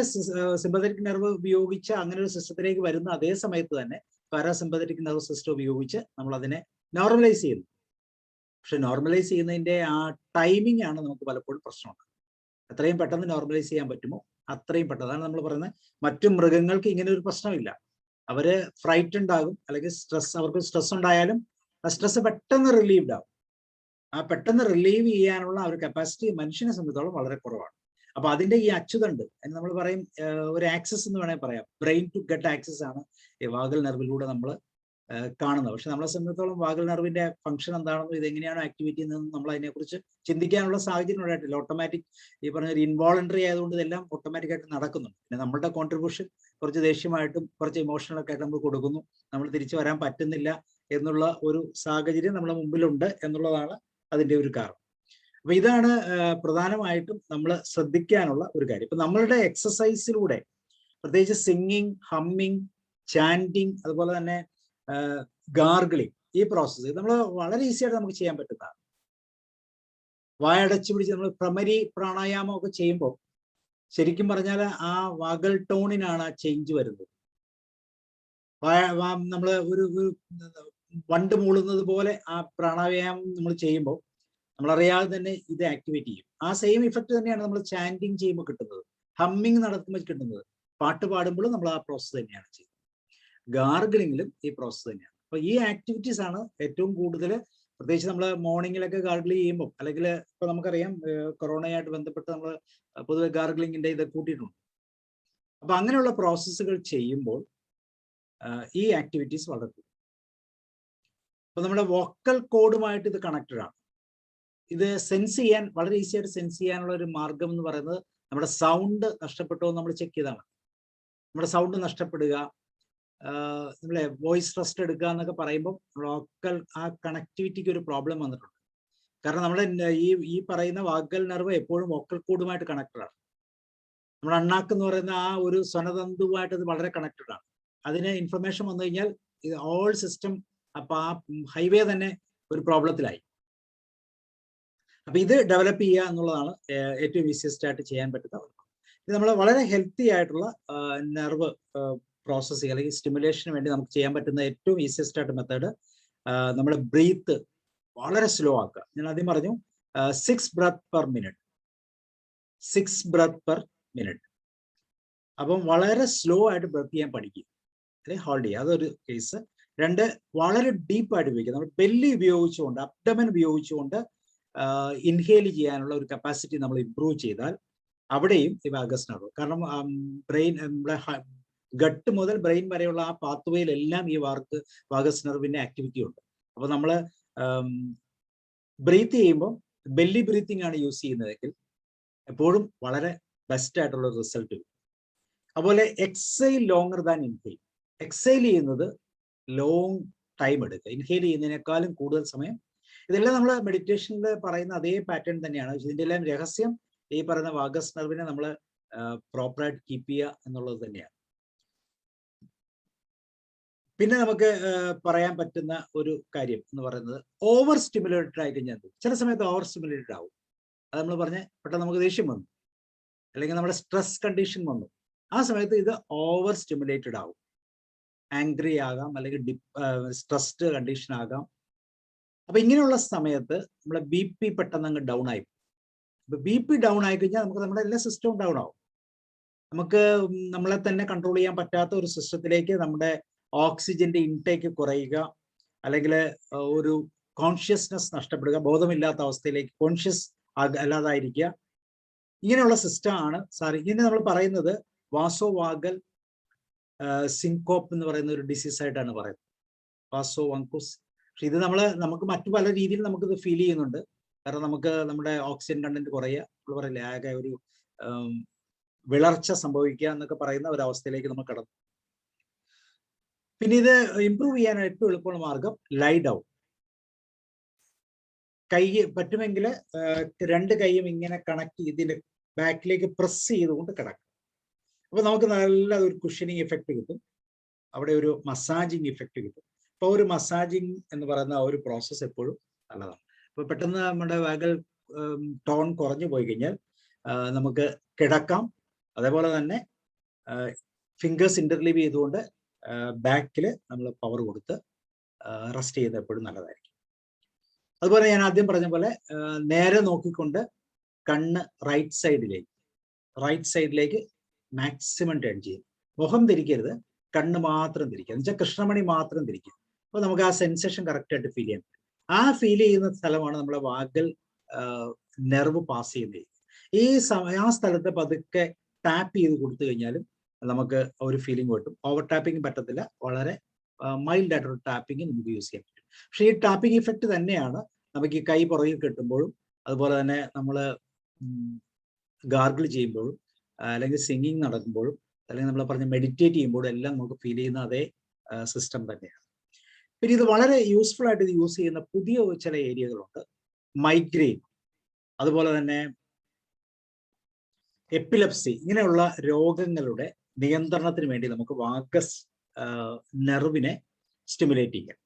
സിമ്പത്തറ്റിക് നെർവ് ഉപയോഗിച്ച് അങ്ങനെ ഒരു സിസ്റ്റത്തിലേക്ക് വരുന്ന അതേ സമയത്ത് തന്നെ പാരാസിമ്പത്തറ്റിക് നെർവ് സിസ്റ്റം ഉപയോഗിച്ച് നമ്മൾ അതിനെ നോർമലൈസ് ചെയ്യുന്നു. പക്ഷെ നോർമലൈസ് ചെയ്യുന്നതിന്റെ ആ ടൈമിംഗ് ആണ് നമുക്ക് പലപ്പോഴും പ്രശ്നമുണ്ട്. എത്രയും പെട്ടെന്ന് നോർമലൈസ് ചെയ്യാൻ പറ്റുമോ അത്രയും പെട്ടെന്ന്. അതാണ് നമ്മൾ പറയുന്നത്. മറ്റു മൃഗങ്ങൾക്ക് ഇങ്ങനെ ഒരു പ്രശ്നമില്ല. അവര് ഫ്രൈറ്റ് ഉണ്ടാകും, അല്ലെങ്കിൽ അവർക്ക് സ്ട്രെസ് ഉണ്ടായാലും ആ സ്ട്രെസ് പെട്ടെന്ന് റിലീവ്ഡ് ആവും. ആ പെട്ടെന്ന് റിലീവ് ചെയ്യാനുള്ള ഒരു കപ്പാസിറ്റി മനുഷ്യനെ സംബന്ധിച്ചോളം വളരെ കുറവാണ്. അപ്പൊ അതിന്റെ ഈ അച്ചുതണ്ട് നമ്മൾ പറയും ഒരു ആക്സസ് എന്ന് വേണമെങ്കിൽ പറയാം, ബ്രെയിൻ ടു ഗെറ്റ് ആക്സസ് ആണ് ഈ വാഗൽ നെർവിലൂടെ നമ്മൾ കാണുന്നത്. പക്ഷെ നമ്മളെ സംബന്ധിച്ചിടത്തോളം വാഗൽ നെർവിന്റെ ഫംഗ്ഷൻ എന്താണെന്നും ഇതെങ്ങനെയാണ് ആക്ടിവേറ്റ് ചെയ്യുന്നതെന്നും നമ്മൾ അതിനെക്കുറിച്ച് ചിന്തിക്കാനുള്ള സാഹചര്യം ഉണ്ടായിട്ടില്ല. ഓട്ടോമാറ്റിക് ഈ പറഞ്ഞ ഒരു ഇൻവോളണ്ടറി ആയതുകൊണ്ട് ഇതെല്ലാം ഓട്ടോമാറ്റിക് ആയിട്ട് നടക്കുന്നുണ്ട്. പിന്നെ നമ്മളുടെ കോൺട്രിബ്യൂഷൻ കുറച്ച് ദേഷ്യമായിട്ടും കുറച്ച് ഇമോഷണലൊക്കെ ആയിട്ട് നമ്മൾ കൊടുക്കുന്നു. നമ്മൾ തിരിച്ചു വരാൻ പറ്റുന്നില്ല എന്നുള്ള ഒരു സാഹചര്യം നമ്മുടെ മുമ്പിലുണ്ട് എന്നുള്ളതാണ് അതിൻ്റെ ഒരു കാരണം. അപ്പൊ ഇതാണ് പ്രധാനമായിട്ടും നമ്മൾ ശ്രദ്ധിക്കാനുള്ള ഒരു കാര്യം. ഇപ്പൊ നമ്മളുടെ എക്സസൈസിലൂടെ പ്രത്യേകിച്ച് സിംഗിങ്, ഹമ്മിങ്, ചാൻഡിങ്, അതുപോലെ തന്നെ ഗാർഗിളിങ്, ഈ പ്രോസസ്സ് നമ്മൾ വളരെ ഈസി ആയിട്ട് നമുക്ക് ചെയ്യാൻ പറ്റുന്നതാണ്. വായടച്ചു പിടിച്ച് നമ്മൾ ഭ്രമരി പ്രാണായാമം ഒക്കെ ചെയ്യുമ്പോൾ ശരിക്കും പറഞ്ഞാൽ ആ വഗൽ ടോണിനാണ് ആ ചേഞ്ച് വരുന്നത്. നമ്മൾ ഒരു വണ്ട് മൂളുന്നത് പോലെ ആ പ്രാണായാമം നമ്മൾ ചെയ്യുമ്പോൾ നമ്മളറിയാതെ തന്നെ ഇത് ആക്ടിവേറ്റ് ചെയ്യും. ആ സെയിം ഇഫക്റ്റ് തന്നെയാണ് നമ്മൾ ചാൻഡിങ് ചെയ്യുമ്പോൾ കിട്ടുന്നത്, ഹമ്മിങ് നടത്തുമ്പോൾ കിട്ടുന്നത്. പാട്ട് പാടുമ്പോഴും നമ്മൾ ആ പ്രോസസ്സ് തന്നെയാണ് ചെയ്യുന്നത്. ഗാർഗിളിങ്ങിലും ഈ പ്രോസസ്സ് തന്നെയാണ്. അപ്പൊ ഈ ആക്ടിവിറ്റീസ് ആണ് ഏറ്റവും കൂടുതൽ, പ്രത്യേകിച്ച് നമ്മൾ മോർണിംഗിലൊക്കെ ഗാർഗിൾ ചെയ്യുമ്പോൾ, അല്ലെങ്കിൽ ഇപ്പൊ നമുക്കറിയാം കൊറോണയായിട്ട് ബന്ധപ്പെട്ട് നമ്മൾ പൊതുവെ ഗാർഗിളിങ്ങിന്റെ ഇത് കൂട്ടിയിട്ടുണ്ട്. അപ്പൊ അങ്ങനെയുള്ള പ്രോസസ്സുകൾ ചെയ്യുമ്പോൾ ഈ ആക്ടിവിറ്റീസ് വളരെ കൂടും. അപ്പൊ നമ്മുടെ വോക്കൽ കോഡുമായിട്ട് ഇത് കണക്റ്റഡ് ആണ്. ഇത് സെൻസ് ചെയ്യാൻ വളരെ ഈസി ആയിട്ട് സെൻസ് ചെയ്യാനുള്ള ഒരു മാർഗം എന്ന് പറയുന്നത് നമ്മുടെ സൗണ്ട് നഷ്ടപ്പെട്ടോ നമ്മൾ ചെക്ക് ചെയ്താൽ മതി. നമ്മുടെ സൗണ്ട് നഷ്ടപ്പെടുക, നമ്മളെ വോയിസ് റെസ്റ്റ് എടുക്കുക എന്നൊക്കെ പറയുമ്പോൾ വോക്കൽ ആ കണക്ടിവിറ്റിക്ക് ഒരു പ്രോബ്ലം വന്നിട്ടുണ്ട്. കാരണം നമ്മുടെ ഈ പറയുന്ന വാഗൽ നെർവ് എപ്പോഴും വോക്കൽ കോഡുമായിട്ട് കണക്റ്റഡ് ആണ്. നമ്മുടെ അണ്ണാക്ക് എന്ന് പറയുന്ന ആ ഒരു സ്വനതന്തുവായിട്ട് അത് വളരെ കണക്റ്റഡ് ആണ്. അതിന് ഇൻഫർമേഷൻ വന്നു കഴിഞ്ഞാൽ ഇത് ഓൾ സിസ്റ്റം, അപ്പൊ ആ ഹൈവേ തന്നെ ഒരു പ്രോബ്ലത്തിലായി. അപ്പൊ ഇത് ഡെവലപ്പ് ചെയ്യുക എന്നുള്ളതാണ് ഏറ്റവും ഈസിയസ്റ്റ് ആയിട്ട് ചെയ്യാൻ പറ്റുന്ന വർക്ക്. ഇത് നമ്മൾ വളരെ ഹെൽത്തി ആയിട്ടുള്ള നെർവ് പ്രോസസ്സിങ് അല്ലെങ്കിൽ സ്റ്റിമുലേഷന് വേണ്ടി നമുക്ക് ചെയ്യാൻ പറ്റുന്ന ഏറ്റവും ഈസിയസ്റ്റ് ആയിട്ട് മെത്തേഡ് നമ്മുടെ ബ്രീത്ത് വളരെ സ്ലോ ആക്കുക. ഞാൻ ആദ്യം പറഞ്ഞു 6 breath per minute. 6 breath per minute. അപ്പം വളരെ സ്ലോ ആയിട്ട് ബ്രെത്ത് ചെയ്യാൻ പഠിക്കുക, അല്ലെങ്കിൽ ഹോൾഡ് ചെയ്യുക. അതൊരു കേസ്. 2, വളരെ ഡീപ്പായിട്ട് ഉപയോഗിക്കുക. നമ്മൾ ബെല്ലി ഉപയോഗിച്ചുകൊണ്ട്, അബ്ഡമൻ ഉപയോഗിച്ചുകൊണ്ട് ഇൻഹേൽ ചെയ്യാനുള്ള ഒരു കപ്പാസിറ്റി നമ്മൾ ഇംപ്രൂവ് ചെയ്താൽ അവിടെയും ഈ വാഗസ് നെർവ്, കാരണം ബ്രെയിൻ, നമ്മുടെ ഗട്ട് മുതൽ ബ്രെയിൻ വരെയുള്ള ആ പാത്വേയിലെല്ലാം ഈ വാഗസ് നെർവിന്റെ ആക്ടിവിറ്റി ഉണ്ട്. അപ്പൊ നമ്മൾ ബ്രീത്ത് ചെയ്യുമ്പോൾ ബെല്ലി ബ്രീത്തിങ് ആണ് യൂസ് ചെയ്യുന്നതെങ്കിൽ എപ്പോഴും വളരെ ബെസ്റ്റ് ആയിട്ടുള്ള റിസൾട്ട് വരും. അതുപോലെ exile longer than inhale. Exile ചെയ്യുന്നത് ലോങ് ടൈം എടുക്കുക, ഇൻഹെയിൽ ചെയ്യുന്നതിനേക്കാളും കൂടുതൽ സമയം. ഇതെല്ലാം നമ്മൾ മെഡിറ്റേഷനിൽ പറയുന്ന അതേ പാറ്റേൺ തന്നെയാണ്. ഇതിൻ്റെ എല്ലാം രഹസ്യം ഈ പറയുന്ന വാഗസ് നെർവിനെ നമ്മൾ പ്രോപ്പറായിട്ട് കീപ്പ് ചെയ്യുക എന്നുള്ളത് തന്നെയാണ്. പിന്നെ നമുക്ക് പറയാൻ പറ്റുന്ന ഒരു കാര്യം എന്ന് പറയുന്നത് ഓവർ സ്റ്റിമുലേറ്റഡ് ആയി കഴിഞ്ഞാൽ ചില സമയത്ത് ഓവർ സ്റ്റിമുലേറ്റഡ് ആവും. അത് നമ്മൾ പറഞ്ഞ പെട്ടെന്ന് നമുക്ക് ദേഷ്യം വന്നു, അല്ലെങ്കിൽ നമ്മുടെ സ്ട്രെസ് കണ്ടീഷൻ വന്നു, ആ സമയത്ത് ഇത് ഓവർ സ്റ്റിമുലേറ്റഡ് ആവും. ആംഗ്രി ആകാം, അല്ലെങ്കിൽ സ്ട്രെസ്ഡ് കണ്ടീഷൻ ആകാം. അപ്പൊ ഇങ്ങനെയുള്ള സമയത്ത് നമ്മുടെ BP പെട്ടെന്ന് അങ്ങ് ഡൗൺ ആയി. അപ്പൊ BP ഡൗൺ ആയി കഴിഞ്ഞാൽ നമുക്ക് നമ്മുടെ എല്ലാ സിസ്റ്റവും ഡൗൺ ആവും. നമുക്ക് നമ്മളെ തന്നെ കൺട്രോൾ ചെയ്യാൻ പറ്റാത്ത ഒരു സിസ്റ്റത്തിലേക്ക് നമ്മുടെ ഓക്സിജന്റെ ഇൻടേക്ക് കുറയുക, അല്ലെങ്കിൽ ഒരു കോൺഷ്യസ്നെസ് നഷ്ടപ്പെടുക, ബോധമില്ലാത്ത അവസ്ഥയിലേക്ക് കോൺഷ്യസ് അല്ലാതായിരിക്കുക, ഇങ്ങനെയുള്ള സിസ്റ്റം ആണ് ഇങ്ങനെ നമ്മൾ പറയുന്നത് വാസോ വാഗൽ സിൻകോപ്പ് എന്ന് പറയുന്ന ഒരു ഡിസീസ് ആയിട്ടാണ് പറയുന്നത്, വാസോ വാങ്കോസ്. പക്ഷെ ഇത് നമുക്ക് മറ്റു പല രീതിയിൽ നമുക്കിത് ഫീൽ ചെയ്യുന്നുണ്ട്. കാരണം നമുക്ക് നമ്മുടെ ഓക്സിജൻ കണ്ടന്റ് കുറയുക, നമ്മൾ പറയില്ലേ ആകെ ഒരു വിളർച്ച സംഭവിക്കുക എന്നൊക്കെ പറയുന്ന ഒരു അവസ്ഥയിലേക്ക് നമ്മൾ കടന്നു. പിന്നെ ഇത് ഇംപ്രൂവ് ചെയ്യാൻ ഏറ്റവും എളുപ്പമുള്ള മാർഗം ലൈ ഡൗൺ. കൈ പറ്റുമെങ്കിൽ 2 കൈയും ഇങ്ങനെ കണക്ട് ചെയ്തിന്റെ ബാക്കിലേക്ക് പ്രസ് ചെയ്തുകൊണ്ട് കിടക്കും. അപ്പൊ നമുക്ക് നല്ല ഒരു കുഷനിങ് ഇഫക്റ്റ് കിട്ടും, അവിടെ ഒരു മസാജിങ് ഇഫക്റ്റ് കിട്ടും. അപ്പൊ ഒരു മസാജിങ് എന്ന് പറയുന്ന ഒരു പ്രോസസ്സ് എപ്പോഴും നല്ലതാണ്. അപ്പൊ പെട്ടെന്ന് നമ്മുടെ വാഗൽ ടോൺ കുറഞ്ഞു പോയി കഴിഞ്ഞാൽ നമുക്ക് കിടക്കാം. അതേപോലെ തന്നെ ഫിംഗേഴ്സ് ഇന്റർലീവ് ചെയ്തുകൊണ്ട് ബാക്കിൽ നമ്മൾ പവർ കൊടുത്ത് റെസ്റ്റ് ചെയ്യുന്നത് എപ്പോഴും നല്ലതായിരിക്കും. അതുപോലെ ഞാൻ ആദ്യം പറഞ്ഞ പോലെ നേരെ നോക്കിക്കൊണ്ട് കണ്ണ് റൈറ്റ് സൈഡിലേക്ക് മാക്സിമം ടേൺ ചെയ്യും. മുഖം തിരിക്കരുത്, കണ്ണ് മാത്രം തിരിക്കുക, എന്ന് വെച്ചാൽ കൃഷ്ണമണി മാത്രം തിരിക്കുക. അപ്പോൾ നമുക്ക് ആ സെൻസേഷൻ കറക്റ്റായിട്ട് ഫീൽ ചെയ്യാൻ പറ്റും. ആ ഫീൽ ചെയ്യുന്ന സ്ഥലമാണ് നമ്മളെ വാഗൽ നെർവ് പാസ് ചെയ്യുന്നത്. ആ സ്ഥലത്ത് പതുക്കെ ടാപ്പ് ചെയ്ത് കൊടുത്തു കഴിഞ്ഞാലും നമുക്ക് ഒരു ഫീലിംഗ് കിട്ടും. ഓവർ ടാപ്പിംഗ് പറ്റത്തില്ല, വളരെ മൈൽഡ് ആയിട്ടുള്ള ടാപ്പിംഗ് നമുക്ക് യൂസ് ചെയ്യാൻ പറ്റും. പക്ഷേ ഈ ടാപ്പിംഗ് ഇഫക്റ്റ് തന്നെയാണ് നമുക്ക് ഈ കൈ പുറകിൽ കിട്ടുമ്പോഴും, അതുപോലെ തന്നെ നമ്മൾ ഗാർഗിൾ ചെയ്യുമ്പോഴും, അല്ലെങ്കിൽ സിംഗിങ് നടക്കുമ്പോഴും, അല്ലെങ്കിൽ നമ്മൾ പറഞ്ഞ മെഡിറ്റേറ്റ് ചെയ്യുമ്പോഴും എല്ലാം നമുക്ക് ഫീൽ ചെയ്യുന്ന അതേ സിസ്റ്റം തന്നെയാണ്. പിന്നെ ഇത് വളരെ യൂസ്ഫുൾ ആയിട്ട് ഇത് യൂസ് ചെയ്യുന്ന പുതിയ ചില ഏരിയകളുണ്ട്. മൈഗ്രെയിൻ, അതുപോലെ തന്നെ എപ്പിലെപ്സി, ഇങ്ങനെയുള്ള രോഗങ്ങളുടെ നിയന്ത്രണത്തിന് വേണ്ടി നമുക്ക് വാഗസ് നെർവിനെ സ്റ്റിമുലേറ്റ് ചെയ്യാം.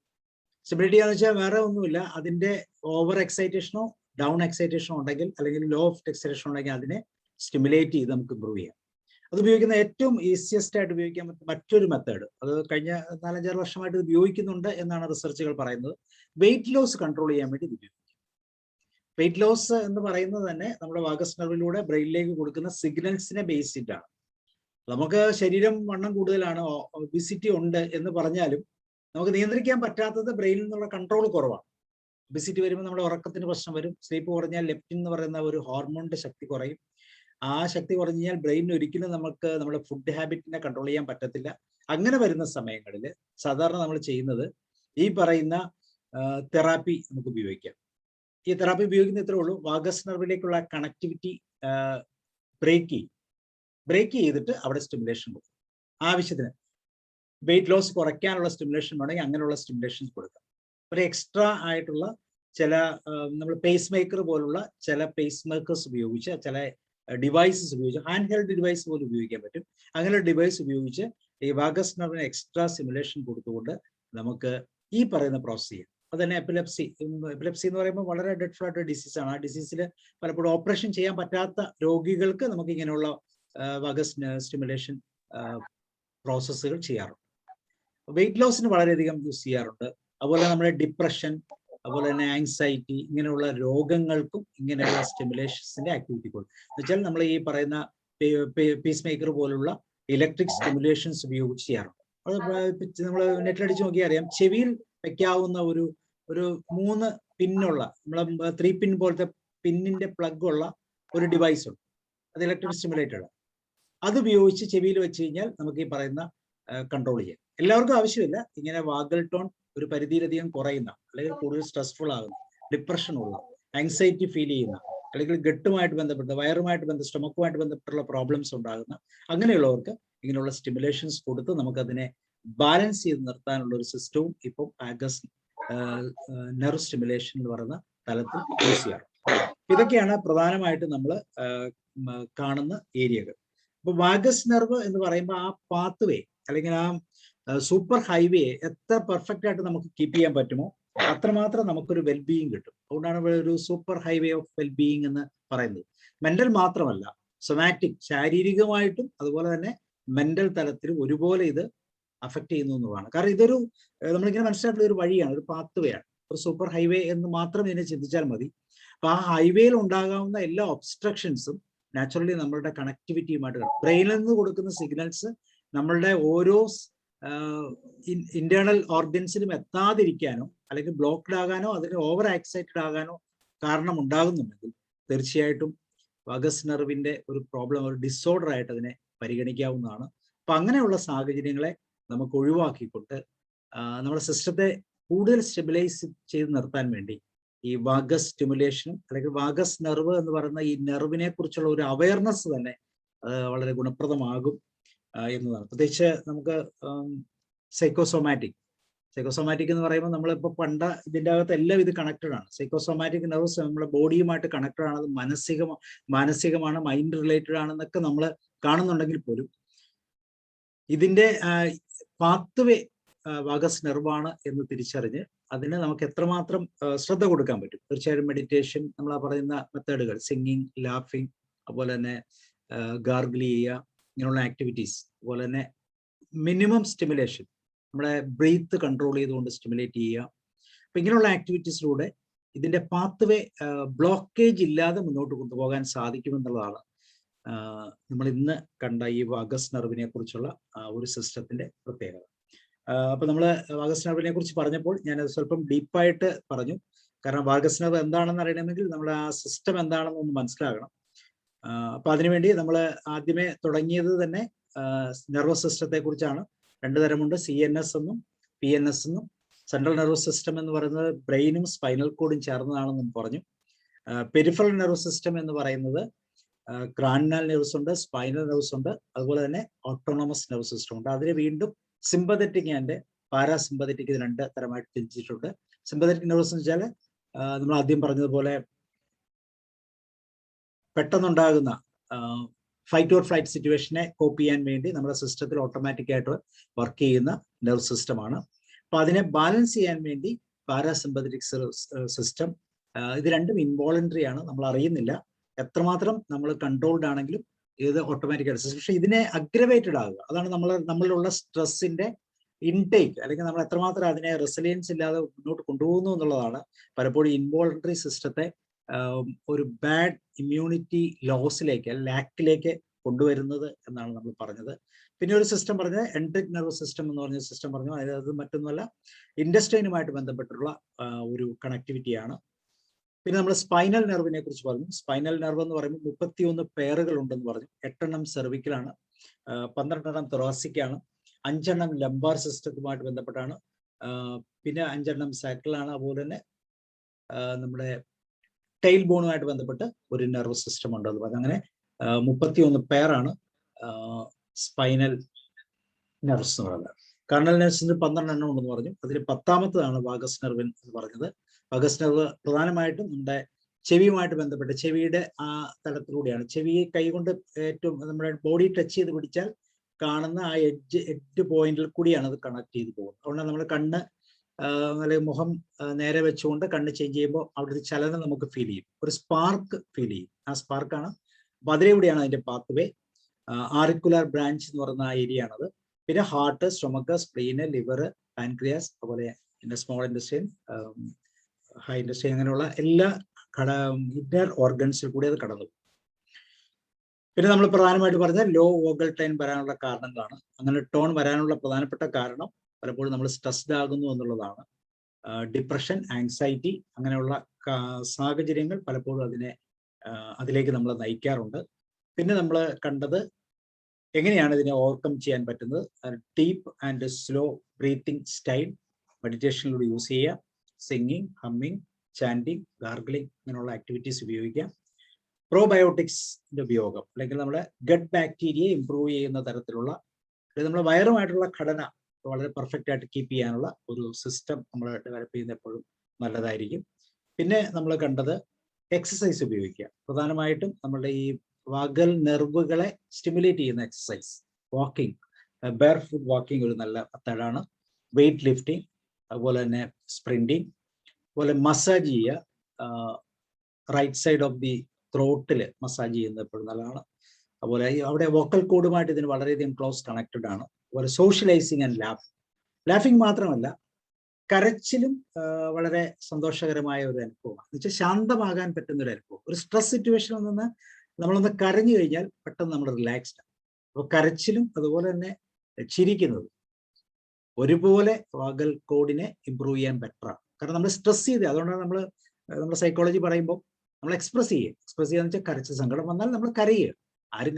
സ്റ്റിമുലേറ്റ് ചെയ്യാന്ന് വെച്ചാൽ വേറെ ഒന്നുമില്ല, അതിന്റെ ഓവർ എക്സൈറ്റേഷനോ ഡൗൺ എക്സൈറ്റേഷനോ ഉണ്ടെങ്കിൽ, അല്ലെങ്കിൽ ലോ ഓഫ് എക്സൈറ്റേഷൻ ഉണ്ടെങ്കിൽ അതിനെ സ്റ്റിമുലേറ്റ് ചെയ്ത് നമുക്ക് ഇമ്പ്രൂവ് ചെയ്യാം. അത് ഉപയോഗിക്കുന്ന ഏറ്റവും ഈസിയസ്റ്റ് ആയിട്ട് ഉപയോഗിക്കാൻ പറ്റുന്ന മറ്റൊരു മെത്തേഡ്, അത് കഴിഞ്ഞ 4-5 വർഷമായിട്ട് ഇത് ഉപയോഗിക്കുന്നുണ്ട് എന്നാണ് റിസർച്ചുകൾ പറയുന്നത്. വെയിറ്റ് ലോസ് കൺട്രോൾ ചെയ്യാൻ വേണ്ടി ഇത് ഉപയോഗിക്കും. വെയിറ്റ് ലോസ് എന്ന് പറയുന്നത് തന്നെ നമ്മുടെ വാഗസ് നെർവിലൂടെ ബ്രെയിനിലേക്ക് കൊടുക്കുന്ന സിഗ്നൽസിനെ ബേസ് ചെയ്തിട്ടാണ്. നമുക്ക് ശരീരം വണ്ണം കൂടുതലാണ്, ഒബിസിറ്റി ഉണ്ട് എന്ന് പറഞ്ഞാലും നമുക്ക് നിയന്ത്രിക്കാൻ പറ്റാത്തത് ബ്രെയിനിൽ നിന്നുള്ള കൺട്രോൾ കുറവാണ്. ഒബിസിറ്റി വരുമ്പോൾ നമ്മുടെ ഉറക്കത്തിന് പ്രശ്നം വരും. സ്ലീപ്പ് കുറഞ്ഞാൽ ലെപ്റ്റിൻ എന്ന് പറയുന്ന ഒരു ഹോർമോണിന്റെ ശക്തി കുറയും. ആ ശക്തി കുറഞ്ഞു കഴിഞ്ഞാൽ ബ്രെയിനിന് ഒരിക്കലും നമുക്ക് നമ്മുടെ ഫുഡ് ഹാബിറ്റിനെ കൺട്രോൾ ചെയ്യാൻ പറ്റത്തില്ല. അങ്ങനെ വരുന്ന സമയങ്ങളിൽ സാധാരണ നമ്മൾ ചെയ്യുന്നത് ഈ പറയുന്ന തെറാപ്പി നമുക്ക് ഉപയോഗിക്കാം. ഈ തെറാപ്പി ഉപയോഗിക്കുന്ന ഇത്രേ ഉള്ളൂ, വാഗസ് നെർവിലേക്കുള്ള കണക്ടിവിറ്റി ബ്രേക്ക് ചെയ്തിട്ട് അവിടെ സ്റ്റിമുലേഷൻ കൊടുക്കും. ആവശ്യത്തിന് വെയിറ്റ് ലോസ് കുറയ്ക്കാനുള്ള സ്റ്റിമുലേഷൻ വേണമെങ്കിൽ അങ്ങനെയുള്ള സ്റ്റിമുലേഷൻസ് കൊടുക്കാം. ഒരു എക്സ്ട്രാ ആയിട്ടുള്ള ചില നമ്മൾ പേസ് മേക്കർ പോലുള്ള ചില പേസ് മേക്കേഴ്സ് ഉപയോഗിച്ച്, ചില ഡിവൈസസ് ഉപയോഗിച്ച്, ഹാൻഡ് ഹെൽഡ് ഡിവൈസ് പോലും ഉപയോഗിക്കാൻ പറ്റും. അങ്ങനെ ഡിവൈസ് ഉപയോഗിച്ച് ഈ വാഗസ് നെർവിന് എക്സ്ട്രാ സ്റ്റിമുലേഷൻ കൊടുത്തുകൊണ്ട് നമുക്ക് ഈ പറയുന്ന പ്രോസസ് ചെയ്യാം. അത് തന്നെ എപ്പിലെപ്സി എന്ന് പറയുമ്പോൾ വളരെ ഡെഡ്ഫുൾ ആയിട്ടുള്ള ഡിസീസാണ്. ആ ഡിസീസിൽ പലപ്പോഴും ഓപ്പറേഷൻ ചെയ്യാൻ പറ്റാത്ത രോഗികൾക്ക് നമുക്ക് ഇങ്ങനെയുള്ള വാഗസ് സ്റ്റിമുലേഷൻ പ്രോസസ്സുകൾ ചെയ്യാറുണ്ട്. വെയിറ്റ് ലോസിന് വളരെയധികം യൂസ് ചെയ്യാറുണ്ട്. അതുപോലെ നമ്മുടെ ഡിപ്രഷൻ, അതുപോലെ തന്നെ ആങ്സൈറ്റി, ഇങ്ങനെയുള്ള രോഗങ്ങൾക്കും ഇങ്ങനെയുള്ള സ്റ്റിമുലേഷൻസിന്റെ ആക്ടിവിറ്റി കൊടുക്കും. എന്ന് വെച്ചാൽ നമ്മൾ ഈ പറയുന്ന പീസ് മേക്കർ പോലുള്ള ഇലക്ട്രിക് സ്റ്റിമുലേഷൻസ് ഉപയോഗിച്ച് ചെയ്യാറുണ്ട്. അത് നമ്മൾ നെറ്റിലടിച്ച് നോക്കിയാൽ അറിയാം, ചെവിയിൽ വെക്കാവുന്ന ഒരു 3 പിന്നുള്ള, നമ്മളെ 3 പിൻ പോലത്തെ പിന്നിന്റെ പ്ലഗ് ഉള്ള ഒരു ഡിവൈസ് ഉണ്ട്. അത് ഇലക്ട്രിക് സ്റ്റിമുലേറ്റഡ്. അത് ഉപയോഗിച്ച് ചെവിയിൽ വെച്ച് കഴിഞ്ഞാൽ നമുക്ക് ഈ പറയുന്ന കൺട്രോൾ ചെയ്യാം. എല്ലാവർക്കും ആവശ്യമില്ല. ഇങ്ങനെ വാഗൽ ടോൺ ഒരു പരിധിയിലധികം കുറയുന്ന, അല്ലെങ്കിൽ കൂടുതൽ സ്ട്രെസ്ഫുൾ ആകുന്ന, ഡിപ്രഷൻ ഉള്ള, ആങ്സൈറ്റി ഫീൽ ചെയ്യുന്ന, അല്ലെങ്കിൽ ഗട്ടുമായിട്ട് ബന്ധപ്പെട്ട, വയറുമായിട്ട് സ്റ്റൊമക്കുമായിട്ട് ബന്ധപ്പെട്ടുള്ള പ്രോബ്ലംസ് ഉണ്ടാകുന്ന അങ്ങനെയുള്ളവർക്ക് ഇങ്ങനെയുള്ള സ്റ്റിമുലേഷൻസ് കൊടുത്ത് നമുക്കതിനെ ബാലൻസ് ചെയ്ത് നിർത്താനുള്ള ഒരു സിസ്റ്റവും ഇപ്പോൾ വാഗസ് നെർവ് സ്റ്റിമുലേഷൻ എന്ന് പറയുന്ന തലത്തിൽ യൂസ് ചെയ്യാറ്. ഇതൊക്കെയാണ് പ്രധാനമായിട്ട് നമ്മൾ കാണുന്ന ഏരിയകൾ. അപ്പൊ വാഗസ് നെർവ് എന്ന് പറയുമ്പോൾ ആ പാത്ത് വേ, അല്ലെങ്കിൽ ആ സൂപ്പർ ഹൈവേ എത്ര പെർഫെക്റ്റ് ആയിട്ട് നമുക്ക് കീപ്പ് ചെയ്യാൻ പറ്റുമോ അത്രമാത്രം നമുക്കൊരു വെൽബീയിങ് കിട്ടും. അതുകൊണ്ടാണ് ഒരു സൂപ്പർ ഹൈവേ ഓഫ് വെൽബീയിങ് എന്ന് പറയുന്നത്. മെന്റൽ മാത്രമല്ല, സൊമാറ്റിക്, ശാരീരികമായിട്ടും അതുപോലെ തന്നെ മെന്റൽ തലത്തിലും ഒരുപോലെ ഇത് അഫക്റ്റ് ചെയ്യുന്നു എന്നുള്ളതാണ്. കാരണം ഇതൊരു നമ്മളിങ്ങനെ മനസ്സിലായിട്ടുള്ള ഒരു വഴിയാണ്, ഒരു പാത്ത് വേ ആണ്. ഒരു സൂപ്പർ ഹൈവേ എന്ന് മാത്രം ഇതിനെ ചിന്തിച്ചാൽ മതി. അപ്പൊ ആ ഹൈവേയിൽ ഉണ്ടാകാവുന്ന എല്ലാ ഒബ്സ്ട്രക്ഷൻസും നാച്ചുറലി നമ്മളുടെ കണക്ടിവിറ്റിയുമായിട്ട്, ബ്രെയിനിൽ നിന്ന് കൊടുക്കുന്ന സിഗ്നൽസ് നമ്മളുടെ ഓരോ ഇന്റേണൽ ഓർഗൻസിനും എത്താതിരിക്കാനോ അല്ലെങ്കിൽ ബ്ലോക്ക്ഡ് ആകാനോ അതിന് ഓവർ എക്സൈറ്റഡ് ആകാനോ കാരണം ഉണ്ടാകുന്നുണ്ടെങ്കിൽ തീർച്ചയായിട്ടും വാഗസ് നെർവിന്റെ ഒരു പ്രോബ്ലം, ഒരു ഡിസോർഡർ ആയിട്ട് അതിനെ പരിഗണിക്കാവുന്നതാണ്. അപ്പൊ അങ്ങനെയുള്ള സാഹചര്യങ്ങളെ നമുക്ക് ഒഴിവാക്കിക്കൊണ്ട് നമ്മുടെ സിസ്റ്റത്തെ കൂടുതൽ സ്റ്റെബിലൈസ് ചെയ്ത് നിർത്താൻ വേണ്ടി ഈ വാഗസ് സ്റ്റിമുലേഷനും അല്ലെങ്കിൽ വാഗസ് നെർവ് എന്ന് പറയുന്ന ഈ നെർവിനെ കുറിച്ചുള്ള ഒരു അവയർനെസ് തന്നെ വളരെ ഗുണപ്രദമാകും എന്നതാണ്. പ്രത്യേകിച്ച് നമുക്ക് സൈക്കോസോമാറ്റിക് എന്ന് പറയുമ്പോൾ നമ്മളിപ്പോൾ ഇതിൻ്റെ അകത്ത് എല്ലാം ഇത് കണക്റ്റഡ് ആണ്. സൈക്കോസോമാറ്റിക് നെർവ്സ് നമ്മുടെ ബോഡിയുമായിട്ട് കണക്റ്റഡ് ആണ്, അത് മാനസികമാണ്, മൈൻഡ് റിലേറ്റഡ് ആണെന്നൊക്കെ നമ്മൾ കാണുന്നുണ്ടെങ്കിൽ പോലും ഇതിന്റെ പാത്ത് വേ വാഗസ് നെർവാണ് എന്ന് തിരിച്ചറിഞ്ഞ് അതിന് നമുക്ക് എത്രമാത്രം ശ്രദ്ധ കൊടുക്കാൻ പറ്റും. തീർച്ചയായും മെഡിറ്റേഷൻ, നമ്മൾ പറയുന്ന മെത്തേഡുകൾ, സിംഗിങ്, ലാഫിങ്, അതുപോലെ തന്നെ ഗാർഗിൾ ചെയ്യുക, ഇങ്ങനെയുള്ള ആക്ടിവിറ്റീസ്, അതുപോലെ തന്നെ മിനിമം സ്റ്റിമുലേഷൻ, നമ്മളെ ബ്രീത്ത് കൺട്രോൾ ചെയ്തുകൊണ്ട് സ്റ്റിമുലേറ്റ് ചെയ്യുക. അപ്പൊ ഇങ്ങനെയുള്ള ആക്ടിവിറ്റീസിലൂടെ ഇതിന്റെ പാത്ത് വേ ബ്ലോക്കേജ് ഇല്ലാതെ മുന്നോട്ട് കൊണ്ടുപോകാൻ സാധിക്കുമെന്നുള്ളതാണ് നമ്മൾ ഇന്ന് കണ്ട ഈ വാഗസ് നെർവിനെ കുറിച്ചുള്ള ഒരു സിസ്റ്റത്തിന്റെ പ്രത്യേകത. അപ്പൊ നമ്മൾ വാഗസ് നെർവിനെ കുറിച്ച് പറഞ്ഞപ്പോൾ ഞാനത് സ്വല്പം ഡീപ്പായിട്ട് പറഞ്ഞു. കാരണം വാഗസ് നെർവ് എന്താണെന്ന് അറിയണമെങ്കിൽ നമ്മൾ ആ സിസ്റ്റം എന്താണെന്ന് ഒന്ന് മനസ്സിലാകണം. അപ്പൊ അതിനുവേണ്ടി നമ്മൾ ആദ്യമേ തുടങ്ങിയത് തന്നെ നെർവസ് സിസ്റ്റത്തെ കുറിച്ചാണ്. 2 തരമുണ്ട്, CNS എന്നും PNS എന്നും. സെൻട്രൽ നെർവസ് സിസ്റ്റം എന്ന് പറയുന്നത് ബ്രെയിനും സ്പൈനൽ കോഡും ചേർന്നതാണെന്നും പറഞ്ഞു. പെരിഫറൽ നെർവസ് സിസ്റ്റം എന്ന് പറയുന്നത് ക്രാനിയൽ നെർവ്സ് ഉണ്ട്, സ്പൈനൽ നെർവ്സ് ഉണ്ട്, അതുപോലെ തന്നെ ഓട്ടോണമസ് നെർവസ് സിസ്റ്റം ഉണ്ട്. അതിന് വീണ്ടും സിമ്പതറ്റിക് ആൻഡ് പാരാസിമ്പതറ്റിക്, ഇത് 2 തരമായിട്ട് തിരിച്ചിട്ടുണ്ട്. സിമ്പതറ്റിക് നെർവസ് എന്ന് വെച്ചാൽ നമ്മൾ ആദ്യം പറഞ്ഞതുപോലെ പെട്ടെന്നുണ്ടാകുന്ന ഫൈറ്റ് ഓർ ഫ്ലൈറ്റ് സിറ്റുവേഷനെ കോപ്പ് ചെയ്യാൻ വേണ്ടി നമ്മുടെ സിസ്റ്റത്തിൽ ഓട്ടോമാറ്റിക് ആയിട്ട് വർക്ക് ചെയ്യുന്ന നെർവ് സിസ്റ്റമാണ്. അപ്പൊ അതിനെ ബാലൻസ് ചെയ്യാൻ വേണ്ടി പാരാസിമ്പതറ്റിക് സിസ്റ്റം, ഇത് രണ്ടും ഇൻവോളണ്ടറി ആണ്, നമ്മൾ അറിയുന്നില്ല. എത്രമാത്രം നമ്മൾ കൺട്രോൾഡ് ആണെങ്കിലും ഇത് ഓട്ടോമാറ്റിക് ആയിട്ട്. പക്ഷെ ഇതിനെ അഗ്രവേറ്റഡ് ആകുക, അതാണ് നമ്മളിലുള്ള സ്ട്രെസ്സിന്റെ ഇൻടേക്ക്, അല്ലെങ്കിൽ നമ്മൾ എത്രമാത്രം അതിനെ റെസിലിയൻസ് ഇല്ലാതെ മുന്നോട്ട് കൊണ്ടുപോകുന്നു എന്നുള്ളതാണ് പലപ്പോഴും ഇൻവോളണ്ടറി സിസ്റ്റത്തെ ഒരു ബാഡ് ഇമ്മ്യൂണിറ്റി ലോസിലേക്ക്, ലാക്കിലേക്ക് കൊണ്ടുവരുന്നത് എന്നാണ് നമ്മൾ പറഞ്ഞത്. പിന്നെ ഒരു സിസ്റ്റം പറഞ്ഞത് എൻട്രിക് നെർവസ് സിസ്റ്റം എന്ന് പറഞ്ഞ സിസ്റ്റം പറഞ്ഞു. അതായത് മറ്റൊന്നുമല്ല, ഇൻഡസ്ട്രൈനുമായിട്ട് ബന്ധപ്പെട്ടുള്ള ഒരു കണക്ടിവിറ്റിയാണ്. പിന്നെ നമ്മൾ സ്പൈനൽ നെർവിനെ കുറിച്ച് പറഞ്ഞു. സ്പൈനൽ നെർവ് എന്ന് പറയുമ്പോൾ 31 പെയറുകൾ ഉണ്ടെന്ന് പറഞ്ഞു. 8 സെർവിക്കലാണ്, 12 തൊറാസിക് ആണ്, 5 ലംബാർ സിസ്റ്റത്തുമായിട്ട് ബന്ധപ്പെട്ടാണ്, പിന്നെ 5 സാക്കിളാണ്. അതുപോലെ തന്നെ നമ്മുടെ ടെയിൽ ബോണുമായിട്ട് ബന്ധപ്പെട്ട് ഒരു നെർവ് സിസ്റ്റം ഉണ്ട് എന്ന് പറഞ്ഞു. അങ്ങനെ 31 പെയറാണ് സ്പൈനൽ നെർവ്സ് എന്ന് പറയുന്നത്. കർണൽ നെർവ്സിന് 12 ഉണ്ടെന്ന് പറഞ്ഞു. അതിൽ 10ാമത്തതാണ് വാഗസ് നെർവ് എന്ന് പറഞ്ഞത്. വാഗസ് നെർവ് പ്രധാനമായിട്ടും നമ്മുടെ ചെവിയുമായിട്ട് ബന്ധപ്പെട്ട്, ചെവിയുടെ ആ തലത്തിലൂടെയാണ്. ചെവി കൈകൊണ്ട് ഏറ്റവും നമ്മുടെ ബോഡി ടച്ച് ചെയ്ത് പിടിച്ചാൽ കാണുന്ന ആ എഡ്ജ് പോയിന്റിൽ കൂടിയാണ് അത് കണക്ട് ചെയ്ത് പോകുന്നത്. അതുകൊണ്ട് നമ്മുടെ കണ്ണ് അല്ലെങ്കിൽ മുഖം നേരെ വെച്ചുകൊണ്ട് കണ്ണ് ചേഞ്ച് ചെയ്യുമ്പോൾ അവിടെ ഒരു ചലനം നമുക്ക് ഫീൽ ചെയ്യും, ഒരു സ്പാർക്ക് ഫീൽ ചെയ്യും. ആ സ്പാർക്കാണ്. അപ്പൊ അതിലൂടെയാണ് അതിന്റെ പാത്ത് വേ. ആറിക്കുലാർ ബ്രാഞ്ച് എന്ന് പറയുന്ന ആ ഏരിയ ആണത്. പിന്നെ ഹാർട്ട്, സ്റ്റൊമക്ക്, സ്പ്ലീന്, ലിവർ, പാൻക്രിയാസ്, അതുപോലെ സ്മോൾ ഇൻഡസ്ട്രിയൻ, ഹൈ ഇൻഡസ്ട്രിയൻ, അങ്ങനെയുള്ള എല്ലാ ഇന്നർ ഓർഗൻസിൽ കൂടി അത് കടന്നു. പിന്നെ നമ്മൾ പ്രധാനമായിട്ട് പറഞ്ഞ ലോ വോഗൽ ടൈൻ വരാനുള്ള കാരണങ്ങളാണ്. അങ്ങനെ ടോൺ വരാനുള്ള പ്രധാനപ്പെട്ട കാരണം പലപ്പോഴും നമ്മൾ സ്ട്രെസ്ഡ് ആകുന്നു എന്നുള്ളതാണ്. ഡിപ്രഷൻ, ആങ്സൈറ്റി, അങ്ങനെയുള്ള സാഹചര്യങ്ങൾ പലപ്പോഴും അതിലേക്ക് നമ്മളെ നയിക്കാറുണ്ട്. പിന്നെ നമ്മൾ കണ്ടത് എങ്ങനെയാണ് ഇതിനെ ഓവർകം ചെയ്യാൻ പറ്റുന്നത്. Deep and slow breathing style മെഡിറ്റേഷനിലൂടെ യൂസ് ചെയ്യുക. സിംഗിങ്, ഹമ്മിങ്, ചാൻഡിങ്, ഗാർഗിളിങ്, അങ്ങനെയുള്ള ആക്ടിവിറ്റീസ് ഉപയോഗിക്കാം. പ്രോബയോട്ടിക്സിന്റെ ഉപയോഗം, അല്ലെങ്കിൽ നമ്മുടെ ഗട്ട് ബാക്ടീരിയയെ ഇംപ്രൂവ് ചെയ്യുന്ന തരത്തിലുള്ള, നമ്മുടെ വയറുമായിട്ടുള്ള ഘടന വളരെ പെർഫെക്റ്റ് ആയിട്ട് കീപ്പ് ചെയ്യാനുള്ള ഒരു സിസ്റ്റം നമ്മൾ ഡെവലപ്പ് ചെയ്യുന്ന എപ്പോഴും നല്ലതായിരിക്കും. പിന്നെ നമ്മൾ കണ്ടത് എക്സസൈസ് ഉപയോഗിക്കുക. പ്രധാനമായിട്ടും നമ്മളുടെ ഈ വാഗൽ നെർവുകളെ സ്റ്റിമുലേറ്റ് ചെയ്യുന്ന exercise, walking, bare foot walking ഒരു നല്ല മെത്തേഡാണ്. വെയിറ്റ് ലിഫ്റ്റിംഗ്, അതുപോലെ തന്നെ സ്പ്രിന്റിങ്, അതുപോലെ മസാജ് ചെയ്യുക. റൈറ്റ് സൈഡ് ഓഫ് ദി ത്രോട്ടിൽ മസാജ് ചെയ്യുന്നത് എപ്പോഴും നല്ലതാണ്. അതുപോലെ അവിടെ വോക്കൽ കോഡുമായിട്ട് ഇതിന് വളരെയധികം ക്ലോസ് കണക്റ്റഡ് ആണ്. അതുപോലെ സോഷ്യലൈസിങ് ആൻഡ് ലാഫിംഗ് മാത്രമല്ല, കരച്ചിലും വളരെ സന്തോഷകരമായ ഒരു അനുഭവമാണ്. എന്ന് വെച്ചാൽ ശാന്തമാകാൻ പറ്റുന്ന ഒരു അനുഭവം. ഒരു സ്ട്രെസ് സിറ്റുവേഷനിൽ നിന്ന് നമ്മളൊന്ന് കരഞ്ഞു കഴിഞ്ഞാൽ പെട്ടെന്ന് നമ്മൾ റിലാക്സ്ഡ് ആണ്. അപ്പോൾ കരച്ചിലും അതുപോലെ തന്നെ ചിരിക്കുന്നതും ഒരുപോലെ വാഗൽ കോഡിനെ ഇമ്പ്രൂവ് ചെയ്യാൻ ബെറ്ററാണ്. കാരണം നമ്മൾ സ്ട്രെസ് ചെയ്ത്, അതുകൊണ്ടാണ് നമ്മുടെ സൈക്കോളജി പറയുമ്പോൾ നമ്മൾ എക്സ്പ്രസ് ചെയ്യാന്ന് വെച്ചാൽ കരച്ചിൽ, സങ്കടം വന്നാൽ നമ്മൾ കരയുക. ആരും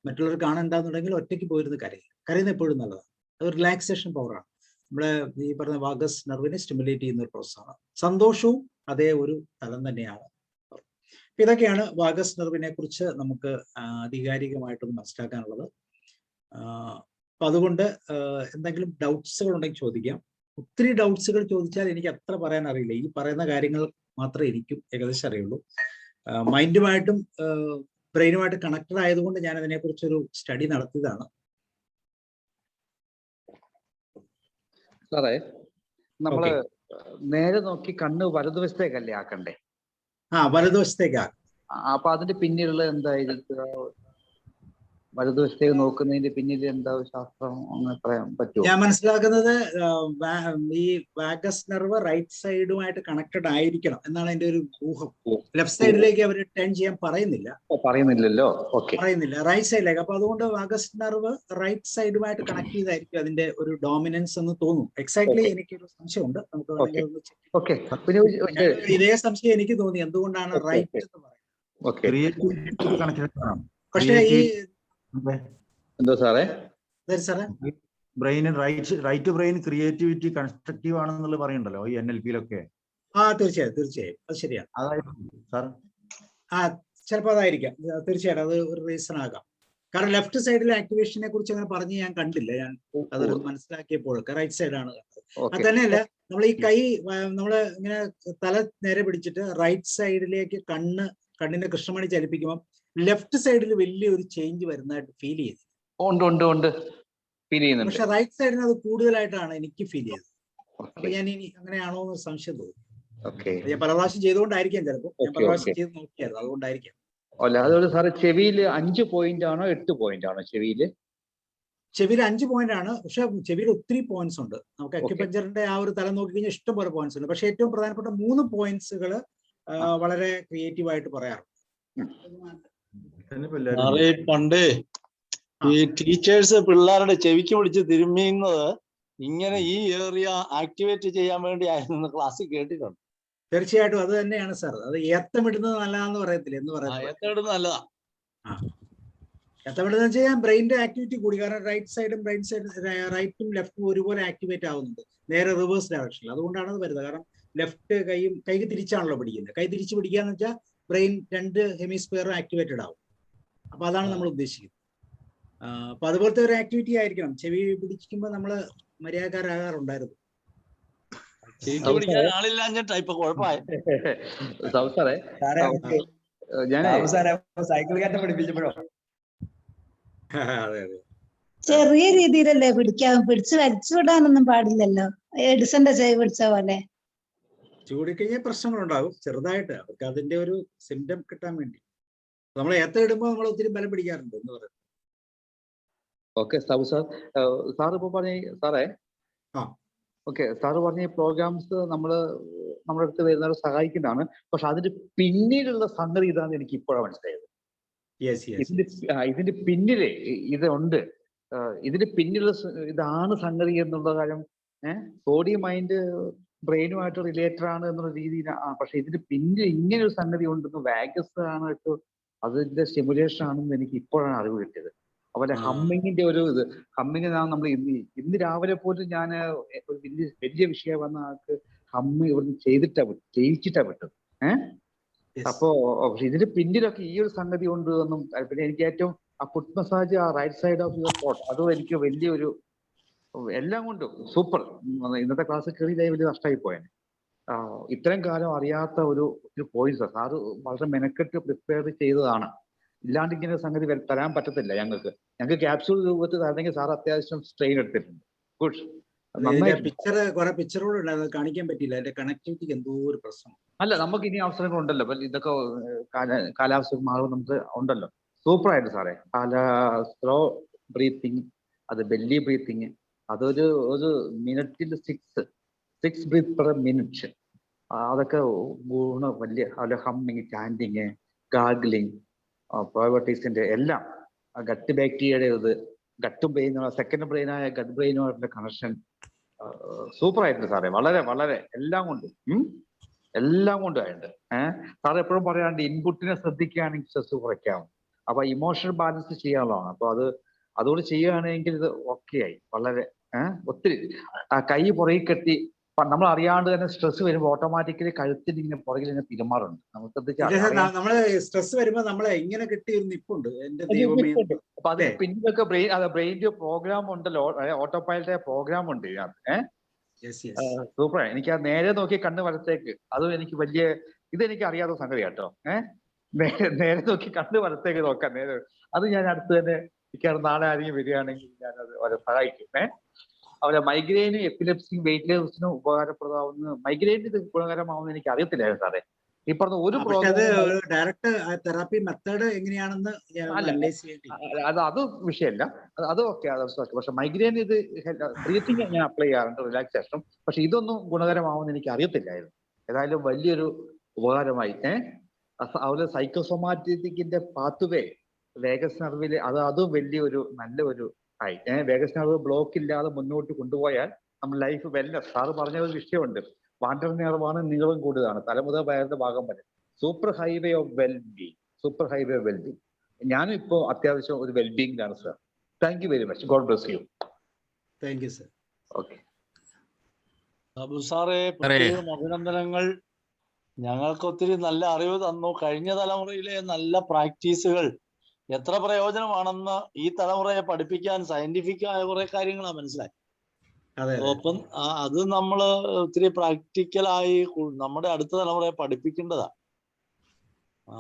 മറ്റുള്ളവർ കാണണ്ടെന്നുണ്ടെങ്കിൽ ഒറ്റയ്ക്ക് പോയിരുന്ന് കരയുന്ന എപ്പോഴും നല്ലതാണ്. അത് റിലാക്സേഷൻ പവറാണ്. നമ്മളെ ഈ പറഞ്ഞ വാഗസ് നെർവിനെ സ്റ്റിമുലേറ്റ് ചെയ്യുന്ന ഒരു പ്രോസസ്സാണ്. സന്തോഷവും അതേ ഒരു തലം തന്നെയാണ്. ഇതൊക്കെയാണ് വാഗസ് നെർവിനെ കുറിച്ച് നമുക്ക് ആധികാരികമായിട്ടൊന്ന് മനസ്സിലാക്കാനുള്ളത്. അപ്പൊ അതുകൊണ്ട് എന്തെങ്കിലും ഡൗട്ട്സുകൾ ഉണ്ടെങ്കിൽ ചോദിക്കാം. ഒത്തിരി ഡൗട്ട്സുകൾ ചോദിച്ചാൽ എനിക്ക് അത്ര പറയാൻ അറിയില്ല. ഈ പറയുന്ന കാര്യങ്ങൾ മാത്രമേ എനിക്കും ഏകദേശം അറിയുള്ളൂ. മൈൻഡുമായിട്ടും ബ്രെയിനുമായിട്ട് കണക്റ്റഡ് ആയതുകൊണ്ട് ഞാൻ അതിനെക്കുറിച്ചൊരു സ്റ്റഡി നടത്തിയതാണ്. സാറേ, നമ്മള് നേരെ നോക്കി കണ്ണ് വലതുവശത്തേക്കല്ലേ ആക്കണ്ടേ? വലതുവശത്തേക്കാ. അപ്പൊ അതിന്റെ പിന്നിലുള്ള എന്തായിരിക്കും? വലതുവശത്തേക്ക് നോക്കുന്നതിന്റെ പിന്നിൽ എന്താ ശാസ്ത്രം അങ്ങനെ പറയാൻ പറ്റുമോ? ഞാൻ മനസ്സിലാക്കുന്നത് ഈ വാഗസ് നെർവ് റൈറ്റ് സൈഡുമായിട്ട് കണക്റ്റഡ് ആയിരിക്കണം എന്നാണ് എന്റെ ഒരു ഊഹം. ലെഫ്റ്റ് സൈഡിലേക്ക് അവർ ടേൺ ചെയ്യാൻ പറയുന്നില്ലല്ലോ. പറയുന്നില്ല, റൈറ്റ് സൈഡിലേക്ക്. അപ്പൊ അതുകൊണ്ട് വാഗസ് നെർവ് റൈറ്റ് സൈഡുമായിട്ട് കണക്ട് ചെയ്തായിരിക്കും അതിന്റെ ഒരു ഡോമിനൻസ് എന്ന് തോന്നുന്നു. എക്സാക്ട്ലി എനിക്കൊരു സംശയമുണ്ട്. നമുക്ക് ഇതേ സംശയം എനിക്ക് തോന്നി, എന്തുകൊണ്ടാണ് റൈറ്റ് എന്ന് പറയുന്നത്. പക്ഷേ ഈ എന്തോ സാറേ brain right brain creativity constructive ആണെന്നുള്ളത് പറയുന്നുണ്ടല്ലോ ഈ NLP-ലൊക്കെ. തീർച്ചയായും അത് ശരിയാണ്. സാർ ചിലപ്പോൾ അതായിരിക്കാം. തീർച്ചയായിട്ടും അത് ഒരു റീസൺ ആകാം. കാരണം ലെഫ്റ്റ് സൈഡിലെ ആക്ടിവേഷനെ കുറിച്ച് അങ്ങനെ പറഞ്ഞ് ഞാൻ കണ്ടില്ല. ഞാൻ അത് മനസ്സിലാക്കിയപ്പോഴൊക്കെ റൈറ്റ് സൈഡാണ് കണ്ടത്. അത് തന്നെയല്ല, നമ്മൾ ഈ കൈ നമ്മള് ഇങ്ങനെ തല നേരെ പിടിച്ചിട്ട് റൈറ്റ് സൈഡിലേക്ക് കണ്ണിന്റെ കൃഷ്ണമണി ചലിപ്പിക്കുമ്പോൾ ലെഫ്റ്റ് സൈഡിൽ വലിയൊരു ചേഞ്ച് വരുന്നതായിട്ട് ഫീൽ ചെയ്തു. ഉണ്ട് ഫീൽ ചെയ്യുന്നുണ്ട്. പക്ഷെ റൈറ്റ് സൈഡിന് അത് കൂടുതലായിട്ടാണ് എനിക്ക് ഫീൽ ചെയ്തത്. അപ്പൊ ഞാൻ ഇനി അങ്ങനെയാണോ എന്ന് സംശയം തോന്നി. ഞാൻ പല പ്രാവശ്യം ചെയ്തുകൊണ്ടായിരിക്കാം, ചിലപ്പോൾ ഞാൻ പല പ്രാവശ്യം ചെയ്ത് നോക്കിയായിരുന്നു, അതുകൊണ്ടായിരിക്കാം. അല്ല, അതുകൊണ്ട് സാറ് ചെവിയിൽ 5 പോയിന്റ് ആണോ 8 പോയിന്റ് ആണോ ചെവിയിൽ? ചെവിയിൽ 5 പോയിന്റ് ആണ്. പക്ഷെ ചെവിയിൽ ഒത്തിരി പോയിന്റ്സ് ഉണ്ട്. നമുക്ക് അക്യുപഞ്ചറിന്റെ ആ ഒരു തലം നോക്കി കഴിഞ്ഞാൽ ഇഷ്ടം പോലെ പോയിന്റ്സ് ഉണ്ട്. പക്ഷെ ഏറ്റവും പ്രധാനപ്പെട്ട 3 പോയിന്റ്സുകൾ വളരെ ക്രിയേറ്റീവ് ആയിട്ട് പറയാറുണ്ട്. പണ്ട് ഈ ടീച്ചേഴ്സ് പിള്ളേരുടെ ചെവിക്ക് പിടിച്ച് തിരുമ്മിയുന്നത് ഇങ്ങനെ ഈ ഏരിയ ആക്ടിവേറ്റ് ചെയ്യാൻ വേണ്ടി ആയിരുന്നു ക്ലാസ്സിൽ കേട്ടിട്ടുണ്ട്. തീർച്ചയായിട്ടും അത് തന്നെയാണ് സാർ. അത് ഏത്തമിടുന്നത് നല്ലതാന്ന് പറയത്തില്ല എന്ന് പറയുന്നത്. ഏത്തമിടുന്നത് നല്ലതാ. ഏത്തമിടുന്നത് വെച്ചാൽ ബ്രെയിനിന്റെ ആക്ടിവിറ്റി കൂടി. കാരണം റൈറ്റും ലെഫ്റ്റും ഒരുപോലെ ആക്ടിവേറ്റ് ആവുന്നുണ്ട്, നേരെ റിവേഴ്സ് ഡയറക്ഷനിൽ. അതുകൊണ്ടാണ് അത് വരുന്നത്. കാരണം ലെഫ്റ്റ് കൈക്ക് തിരിച്ചാണല്ലോ പിടിക്കുന്നത്. കൈ തിരിച്ച് പിടിക്കാന്ന് വെച്ചാൽ ബ്രെയിൻ 2 ഹെമിസ്ഫിയറും ആക്ടിവേറ്റഡ് ആവും. അപ്പൊ അതാണ് നമ്മൾ ഉദ്ദേശിക്കുന്നത്. അപ്പൊ അതുപോലത്തെ ഒരു ആക്ടിവിറ്റി ആയിരിക്കണം. ചെവി പിടിക്കുമ്പോൾ നമ്മള് മര്യാദക്കാരാകാറുണ്ടായിരുന്നു. സൈക്കിൾ കയറ്റം പഠിപ്പിച്ചപ്പോഴോ ചെറിയ രീതിയിലല്ലേ പിടിച്ചു വലിച്ചുവിടാനൊന്നും പാടില്ലല്ലോ, എഡിസന്റെ ചെവി പിടിച്ച പോലെ. ചൂടിക്കഴിഞ്ഞാൽ പ്രശ്നങ്ങളുണ്ടാകും ചെറുതായിട്ട്. അവർക്ക് അതിന്റെ ഒരു സിംറ്റം കിട്ടാൻ വേണ്ടി നമ്മൾ ഇടുമ്പോൾ നമ്മൾ ഒത്തിരി ബലം പിടിക്കാറുണ്ട് എന്ന് പറയുന്നത്. ഓക്കെ സാബു സാർ, സാർ ഇപ്പൊ പറഞ്ഞ സാറേ, ഓക്കെ സാറ് പറഞ്ഞ ഈ പ്രോഗ്രാംസ് നമ്മുടെ അടുത്ത് വരുന്നവരെ സഹായിക്കുന്നതാണ്. പക്ഷെ അതിന്റെ പിന്നിലുള്ള സംഗതി ഇതാണ് എനിക്ക് ഇപ്പോഴാണ് മനസ്സിലായത്. ഇതിന്റെ പിന്നില് ഇതുണ്ട്. ഇതിന്റെ പിന്നിലുള്ള ഇതാണ് സംഗതി എന്നുള്ള കാര്യം. ബോഡി മൈൻഡ് ബ്രെയിനുമായിട്ട് റിലേറ്റഡ് ആണ് എന്നുള്ള രീതിയിൽ. പക്ഷെ ഇതിന്റെ പിന്നിൽ ഇങ്ങനെ ഒരു സംഗതി ഉണ്ടെന്ന് വാഗസ് ആണ് അതിന്റെ സ്റ്റിമുലേഷൻ ആണെന്ന് എനിക്ക് ഇപ്പോഴാണ് അറിവ് കിട്ടിയത്. അതുപോലെ ഹമ്മിങ്ങിന്റെ ഒരു ഹമ്മിങ് നമ്മൾ ഇന്ന് രാവിലെ പോലും ഞാൻ ഒരു വലിയ വിഷയം വന്ന ആൾക്ക് ഹമ്മ് ഇവിടുന്ന് ചെയ്യിച്ചിട്ടാ വിട്ടത്. അപ്പോ ഇതിന്റെ പിന്നിലൊക്കെ ഈ ഒരു സംഗതി ഉണ്ട് എന്നും. പിന്നെ എനിക്ക് ഏറ്റവും ആ ഫുഡ് മസാജ്, ആ right side of your pot, അതും എനിക്ക് വലിയൊരു എല്ലാം കൊണ്ടും സൂപ്പർ. ഇന്നത്തെ ക്ലാസ് കയറി വലിയ നഷ്ടമായി പോയേനെ. ഇത്രയും കാലം അറിയാത്ത ഒരു പോയിന്റ് സാറ് വളരെ മെനക്കെട്ട് പ്രിപ്പയർ ചെയ്തതാണ്. ഇല്ലാണ്ട് ഇങ്ങനെ സംഗതി തരാൻ പറ്റത്തില്ല. ഞങ്ങൾക്ക് ക്യാപ്സ്യൂൾ രൂപത്തിൽ തരണമെങ്കിൽ സാർ അത്യാവശ്യം സ്ട്രെയിൻ എടുത്തിട്ടുണ്ട്. ഗുഡ്. കുറെ പിക്ചറുകൾ കാണിക്കാൻ പറ്റില്ല. അതിന്റെ കണക്ടിവിറ്റിക്ക് എന്തോ ഒരു പ്രശ്നം. അല്ല, നമുക്ക് ഇനി അവസരങ്ങളുണ്ടല്ലോ. ഇതൊക്കെ കാലാവസ്ഥ മാറും നമുക്ക് ഉണ്ടല്ലോ. സൂപ്പർ ആയിട്ട് സാറേ. സ്ലോ ബ്രീത്തിങ്, അത് ബെല്ലി ബ്രീത്തിങ്, അതൊരു മിനിറ്റിൽ 6 ബ്രീത്ത് പെർ മിനിറ്റ്. അതൊക്കെ വലിയ ഹമ്മിങ്, ചാൻഡിങ്, ഗാർഗ്ലിങ്, പ്രോബയോട്ടിക്സിന്റെ എല്ലാം, ഗട്ട് ബാക്ടീരിയയുടെ ഗട്ടും ബ്രെയിനും സെക്കൻഡ് ബ്രെയിനായ ഗട്ട് ബ്രെയിനുമായിട്ടുള്ള കണക്ഷൻ സൂപ്പർ ആയിട്ടുണ്ട് സാറേ. വളരെ വളരെ എല്ലാം കൊണ്ടും ആയിട്ടുണ്ട്. സാറ് എപ്പോഴും പറയാണ്ട് ഇൻപുട്ടിനെ ശ്രദ്ധിക്കുകയാണെങ്കിൽ സ്ട്രെസ് കുറയ്ക്കാം. അപ്പൊ ഇമോഷണൽ ബാലൻസ് ചെയ്യാനുള്ളതാണ്. അപ്പൊ അതുകൊണ്ട് ചെയ്യുകയാണെങ്കിൽ ഇത് ഓക്കെ ആയി. വളരെ ഒത്തിരി കൈ പുറകെ കെട്ടി നമ്മൾ അറിയാണ്ട് തന്നെ സ്ട്രെസ് വരുമ്പോൾ ഓട്ടോമാറ്റിക്കലി കഴുത്തിൽ ഇങ്ങനെ പുറകിൽ ഇങ്ങനെ തിരുമാറുണ്ട്. നമ്മള് സ്ട്രെസ് വരുമ്പോ നമ്മളെ ഇങ്ങനെ കെട്ടിയിരുന്ന് ഇപ്പുണ്ട്. അപ്പൊ അതിന് പിന്നിലൊക്കെ ബ്രെയിനിന്റെ പ്രോഗ്രാം ഉണ്ടല്ലോ, ഓട്ടോ പൈലറ്റ് പ്രോഗ്രാം ഉണ്ട് ഇതിനകത്ത്. സൂപ്പർ. എനിക്ക് ആ നേരെ നോക്കി കണ്ണ് വലത്തേക്ക്, അതും എനിക്ക് ഇതെനിക്ക് അറിയാത്ത സംഗതി കേട്ടോ. നേരെ നോക്കി കണ്ണ് വലത്തേക്ക് നോക്കാം. അത് ഞാൻ അടുത്ത് തന്നെ മിക്കവാറും നാളെ ആരെങ്കിലും വരികയാണെങ്കിൽ ഞാനത് അവരെ സഹായിക്കും. അവരെ മൈഗ്രെയിനും എപ്പിലെപ്സിയും വെയിറ്റ് ലോസിനും ഉപകാരപ്രദമാവുന്ന, മൈഗ്രെയിൻ ഇത് ഗുണകരമാവുന്ന എനിക്ക് അറിയത്തില്ലായിരുന്നു സാറേ. ഈ പറഞ്ഞ ഒരു ഡയറക്റ്റ് തെറാപ്പി മെത്തേഡ് എങ്ങനെയാണെന്ന് അത് വിഷയമല്ല. അത് ഓക്കെ. പക്ഷെ മൈഗ്രെയിൻ ഇത് ബ്രീത്തിങ് ഞാൻ അപ്ലൈ ചെയ്യാറുണ്ട്, റിലാക്സേഷൻ. പക്ഷെ ഇതൊന്നും ഗുണകരമാവുന്ന എനിക്ക് അറിയത്തില്ലായിരുന്നു. ഏതായാലും വലിയൊരു ഉപകാരമായി. അതുപോലെ സൈക്കോസൊമാറ്റിക്കിന്റെ പാത്വേ വേഗസ് നെർവില് അതും വലിയൊരു നല്ലൊരു ആയി. വേഗസ് നെർവ് ബ്ലോക്ക് ഇല്ലാതെ മുന്നോട്ട് കൊണ്ടുപോയാൽ നമ്മൾ ലൈഫ് വെൽനെസ്. സാറ് പറഞ്ഞ ഒരു വിഷയമുണ്ട്. വാണ്ടർ നെർവാണ് നീളം കൂടുതലാണ്, തലമുതൽ വയറിന്റെ ഭാഗം വരെ. Super highway of wellbeing. ഞാനും ഇപ്പോ അത്യാവശ്യം ഒരു വെൽബീങ്ങിലാണ് sir. Thank you very much. God bless you. Thank you sir. Okay സാറേ, പ്രത്യേകം അഭിനന്ദനങ്ങൾ. ഞങ്ങൾക്ക് ഒത്തിരി നല്ല അറിവ് തന്നു. കഴിഞ്ഞ തലമുറയിലെ നല്ല പ്രാക്ടീസുകൾ എത്ര പ്രയോജനമാണെന്ന് ഈ തലമുറയെ പഠിപ്പിക്കാൻ സയന്റിഫിക് ആയ കുറെ കാര്യങ്ങളാണ് മനസ്സിലായി. അതെ അപ്പം അത് നമ്മൾ ഒത്തിരി പ്രാക്ടിക്കലായി നമ്മുടെ അടുത്ത തലമുറയെ പഠിപ്പിക്കേണ്ടതാണ്.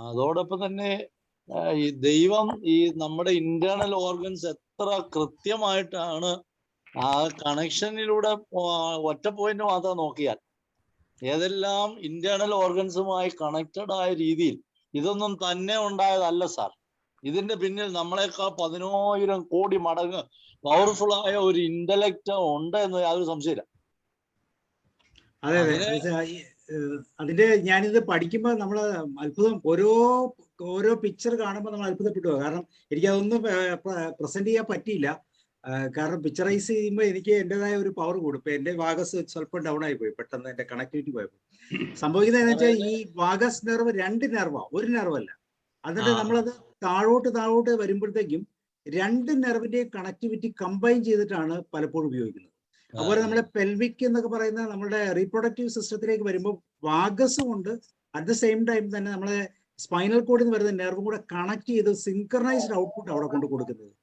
അതോടൊപ്പം തന്നെ ഈ ദൈവം ഈ നമ്മുടെ ഇന്റേണൽ ഓർഗൻസ് എത്ര കൃത്യമായിട്ടാണ് ആ കണക്ഷനിലൂടെ ഒറ്റ പോയിന്റ് മാത്രം നോക്കിയാൽ ഏതെല്ലാം ഇന്റേണൽ ഓർഗൻസുമായി കണക്റ്റഡ് ആയ രീതിയിൽ ഇതൊന്നും തന്നെ ഉണ്ടായതല്ല സാർ. ഇതിന്റെ പിന്നിൽ നമ്മളെക്കാൾ 10,000 കോടി മടങ്ങ് പവർഫുൾ ആയ ഒരു ഇന്റലക്ട് ഉണ്ട് എന്ന് യാതൊരു സംശയമില്ല. അതെ അതിന്റെ ഞാനിത് പഠിക്കുമ്പോൾ നമ്മൾ അത്ഭുതം ഓരോ പിക്ചർ കാണുമ്പോൾ നമ്മൾ അത്ഭുതപ്പെട്ടു പോകും. കാരണം എനിക്കതൊന്നും പ്രസന്റ് ചെയ്യാൻ പറ്റിയില്ല. കാരണം പിക്ചറൈസ് ചെയ്യുമ്പോൾ എനിക്ക് എൻ്റെതായ ഒരു പവർ കൂടും. ഇപ്പൊ എന്റെ വാഗസ് സ്വല്പം ഡൗൺ ആയി പോയി, പെട്ടെന്ന് എന്റെ കണക്ടിവിറ്റി പോയപ്പോൾ. സംഭവിക്കുന്നത് എന്ന് വെച്ചാൽ ഈ വാഗസ് നെർവ് 2 നെർവാ, ഒരു നെർവല്ല. എന്നിട്ട് നമ്മളത് താഴോട്ട് വരുമ്പോഴത്തേക്കും 2 നെർവിന്റെ കണക്ടിവിറ്റി കമ്പൈൻ ചെയ്തിട്ടാണ് പലപ്പോഴും ഉപയോഗിക്കുന്നത്. അതുപോലെ നമ്മുടെ പെൽവിക് എന്നൊക്കെ പറയുന്ന നമ്മുടെ റീപ്രൊഡക്റ്റീവ് സിസ്റ്റത്തിലേക്ക് വരുമ്പോൾ വാഗസ് കൊണ്ട് അറ്റ് ദ സെയിം ടൈം തന്നെ നമ്മളെ സ്പൈനൽ കോഡിൽ നിന്ന് വരുന്ന നെർവും കൂടെ കണക്ട് ചെയ്ത് സിൻക്രണൈസ്ഡ് ഔട്ട്പുട്ട് അവിടെ കൊണ്ട് കൊടുക്കുന്നത്.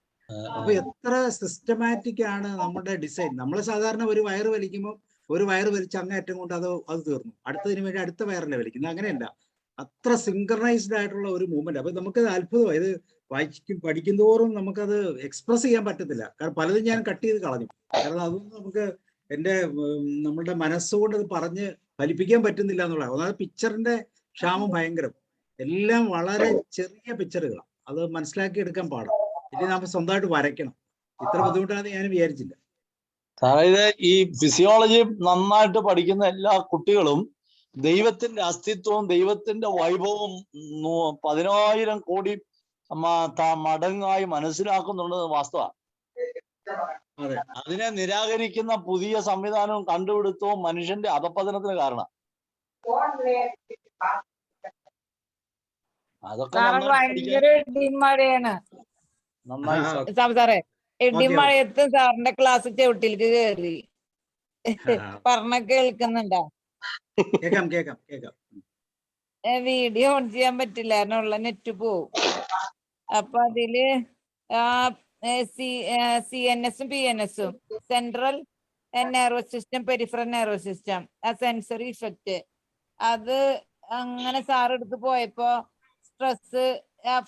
അപ്പൊ എത്ര സിസ്റ്റമാറ്റിക് ആണ് നമ്മുടെ ഡിസൈൻ. നമ്മൾ സാധാരണ ഒരു വയറ് വലിക്കുമ്പോൾ ഒരു വയറ് വലിച്ച് അങ്ങേറ്റം കൊണ്ട് അത് തീർന്നു, അടുത്തതിന് വേണ്ടി അടുത്ത വയറല്ലേ വലിക്കുന്നത്. അങ്ങനെയല്ല, അത്ര സിൻക്രണൈസ്ഡ് ആയിട്ടുള്ള ഒരു മൂവ്മെന്റ്. അപ്പൊ നമുക്കത് അത്ഭുതമായി. ഇത് പഠിക്കുന്തോറും നമുക്കത് എക്സ്പ്രസ് ചെയ്യാൻ പറ്റത്തില്ല. കാരണം പലതും ഞാൻ കട്ട് ചെയ്ത് കളഞ്ഞു. കാരണം അതൊന്നും നമുക്ക് നമ്മളുടെ മനസ്സുകൊണ്ട് അത് പറഞ്ഞ് ഫലിപ്പിക്കാൻ പറ്റുന്നില്ല എന്നുള്ളത്. ഒന്നാമത് പിക്ചറിന്റെ ക്ഷാമം ഭയങ്കരം. എല്ലാം വളരെ ചെറിയ പിക്ചറുകളാണ്, അത് മനസ്സിലാക്കി എടുക്കാൻ പാടാം. ഇനി നമ്മൾ സ്വന്തമായിട്ട് വരയ്ക്കണം. ഇത്ര ബുദ്ധിമുട്ടാണെന്ന് ഞാൻ വിചാരിച്ചില്ല. അതായത് ഈ ഫിസിയോളജി നന്നായിട്ട് പഠിക്കുന്ന എല്ലാ കുട്ടികളും ദൈവത്തിന്റെ അസ്തിത്വവും ദൈവത്തിന്റെ വൈഭവവും 10,000 കോടി മടങ്ങായി മനസ്സിലാക്കുന്നുള്ളത് വാസ്തവമാണ്. അതിനെ നിരാകരിക്കുന്ന പുതിയ സംവിധാനവും കണ്ടുപിടുത്തവും മനുഷ്യന്റെ അധപ്പതനത്തിന് കാരണം. അതൊക്കെ ഭയങ്കര ഇടിമഴയാണ് സാറേ. ഇടിമഴയത്ത് സാറിന്റെ ക്ലാസ് ചവിട്ടിലേക്ക് കയറി പറഞ്ഞ കേൾക്കുന്നുണ്ടോ? വീഡിയോ ഓൺ ചെയ്യാൻ പറ്റില്ല, കാരണം ഉള്ള നെറ്റ് പോവും. അപ്പൊ അതില് CNS ഉം PNS ഉം central nervous system, peripheral nervous system, ആ സെൻസറി ഇഫക്റ്റ്, അത് അങ്ങനെ സാർ എടുത്ത് പോയപ്പോ സ്ട്രെസ്,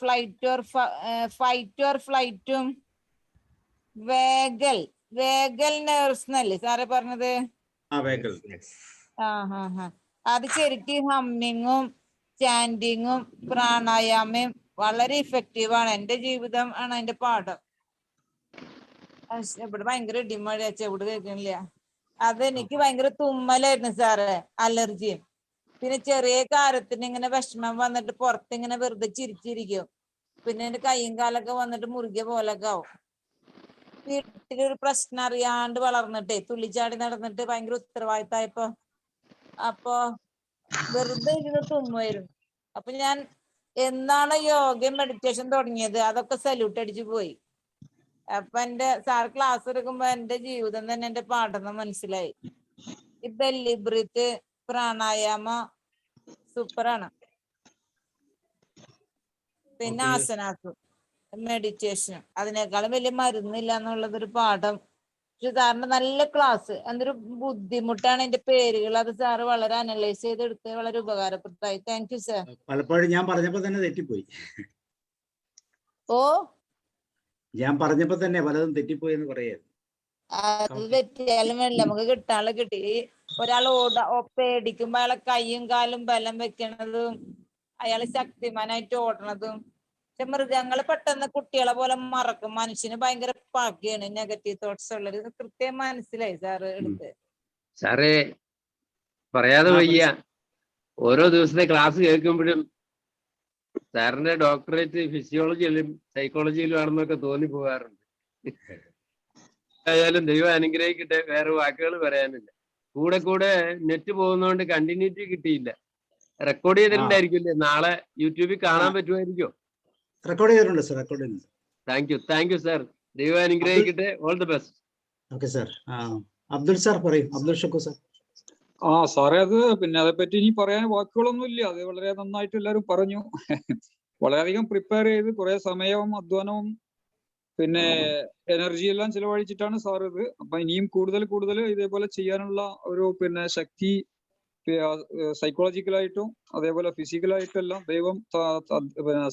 ഫൈറ്റ് ഓർ ഫ്ലൈറ്റും വേഗൽ നെർവ്സ് എന്നല്ലേ സാറേ പറഞ്ഞത്? അത് ശരിക്കും ഹമ്മിങ്ങും ചാൻഡിങ്ങും പ്രാണായാമയും വളരെ ഇഫക്റ്റീവാണ്. എന്റെ ജീവിതം ആണ് അതിന്റെ പാഠം. ഇവിടെ ഭയങ്കര ഇടിമഴ, ചെവിട് കേൾക്കണില്ല. അതെനിക്ക് ഭയങ്കര തുമ്മലായിരുന്നു സാറേ, അലർജിയും. പിന്നെ ചെറിയ കാര്യത്തിന് ഇങ്ങനെ വിഷമം വന്നിട്ട് പുറത്ത് ഇങ്ങനെ വെറുതെ ചിരിച്ചിരിക്കും. പിന്നെ എന്റെ കൈയും കാലൊക്കെ വന്നിട്ട് മുറുകിയ പോലൊക്കെ ആവും. വീട്ടിലൊരു പ്രശ്നം അറിയാണ്ട് വളർന്നിട്ടേ തുള്ളിച്ചാടി നടന്നിട്ട് ഭയങ്കര ഉത്തരവാദിത്തമായപ്പോ അപ്പൊ വെറുതെ ഇരുന്ന് തുമ്മായിരുന്നു. അപ്പൊ ഞാൻ എന്നാണ് യോഗയും മെഡിറ്റേഷൻ തുടങ്ങിയത് അതൊക്കെ സല്യൂട്ട് അടിച്ചു പോയി. അപ്പൊ എന്റെ സാർ ക്ലാസ് എടുക്കുമ്പോ എന്റെ ജീവിതം തന്നെ എന്റെ പാഠം മനസ്സിലായി. ഈ ബെല്ലി ബ്രീത്ത്, പ്രാണായാമ സൂപ്പറാണ്. പിന്നെ ആസനാസും മെഡിറ്റേഷനും അതിനേക്കാളും വലിയ മരുന്നില്ല എന്നുള്ളതൊരു പാഠം. പക്ഷെ സാറിന്റെ നല്ല ക്ലാസ്, എന്തൊരു ബുദ്ധിമുട്ടാണ് എന്റെ പേരുകൾ, അത് സാറ് വളരെ അനലൈസ് ചെയ്തെടുത്ത് വളരെ ഉപകാരപ്രദമായി. Thank you sir. പലപ്പോഴും ഞാൻ പറഞ്ഞപ്പോ തന്നെ തെറ്റിപ്പോയി. ഞാൻ പറഞ്ഞപ്പോ തന്നെ പലതും തെറ്റിപ്പോയി എന്ന് പറയായിരുന്നു. അത് തെറ്റിയാലും വേണ്ട, നമുക്ക് കിട്ടാനുള്ള കിട്ടി. ഒരാൾ പേടിക്കുമ്പോ അയാളെ കൈയും കാലും ബലം വെക്കണതും അയാള് ശക്തിമാനായിട്ട് ഓടണതും. പക്ഷെ മൃഗങ്ങള് പെട്ടെന്ന് കുട്ടികളെ പോലെ മറക്കും. മനുഷ്യന് ഭയങ്കര പകയാണ്, നെഗറ്റീവ് തോട്ട്സ് ഉള്ളത്. കൃത്യം മനസ്സിലായി സാറ് എടുത്ത്. സാറേ പറയാതെ വയ്യ, ഓരോ ദിവസത്തെ ക്ലാസ് കേൾക്കുമ്പോഴും സാറിന്റെ ഡോക്ടറേറ്റ് ഫിസിയോളജിയിലും സൈക്കോളജിയിലും ആണെന്നൊക്കെ തോന്നിപ്പോകാറുണ്ട്. ആയാലും ദൈവം അനുഗ്രഹിക്കട്ടെ, വേറെ വാക്കുകൾ പറയാനില്ല. കൂടെ നെറ്റ് പോകുന്നതുകൊണ്ട് കണ്ടിന്യൂറ്റി കിട്ടിയില്ല. റെക്കോർഡ് ചെയ്തിട്ടുണ്ടായിരിക്കില്ലേ? നാളെ യൂട്യൂബിൽ കാണാൻ പറ്റുമായിരിക്കോ? റെക്കോർഡ് ചെയ്തിട്ടുണ്ട് സർ, റെക്കോർഡ് ചെയ്തിട്ടുണ്ട്. Thank you sir. ദൈവം അനുഗ്രഹിക്കട്ടെ. All the best. Okay sir. Abdul sir പറയും. അബ്ദുൾ ഷക്കൂർ സാർ. സാറേ, അത് പിന്നെ അതേപ്പറ്റി ഇനി പറയാൻ വാക്കുകളൊന്നും ഇല്ല. അത് വളരെ നന്നായിട്ട് എല്ലാവരും പറഞ്ഞു. വളരെയധികം പ്രിപ്പയർ ചെയ്ത് കുറെ സമയവും അധ്വാനവും പിന്നെ എനർജി എല്ലാം ചിലവഴിച്ചിട്ടാണ് സാർ ഇത്. അപ്പൊ ഇനിയും കൂടുതൽ കൂടുതൽ ഇതേപോലെ ചെയ്യാനുള്ള ഒരു പിന്നെ ശക്തി സൈക്കോളജിക്കലായിട്ടും അതേപോലെ ഫിസിക്കലായിട്ടും എല്ലാം ദൈവം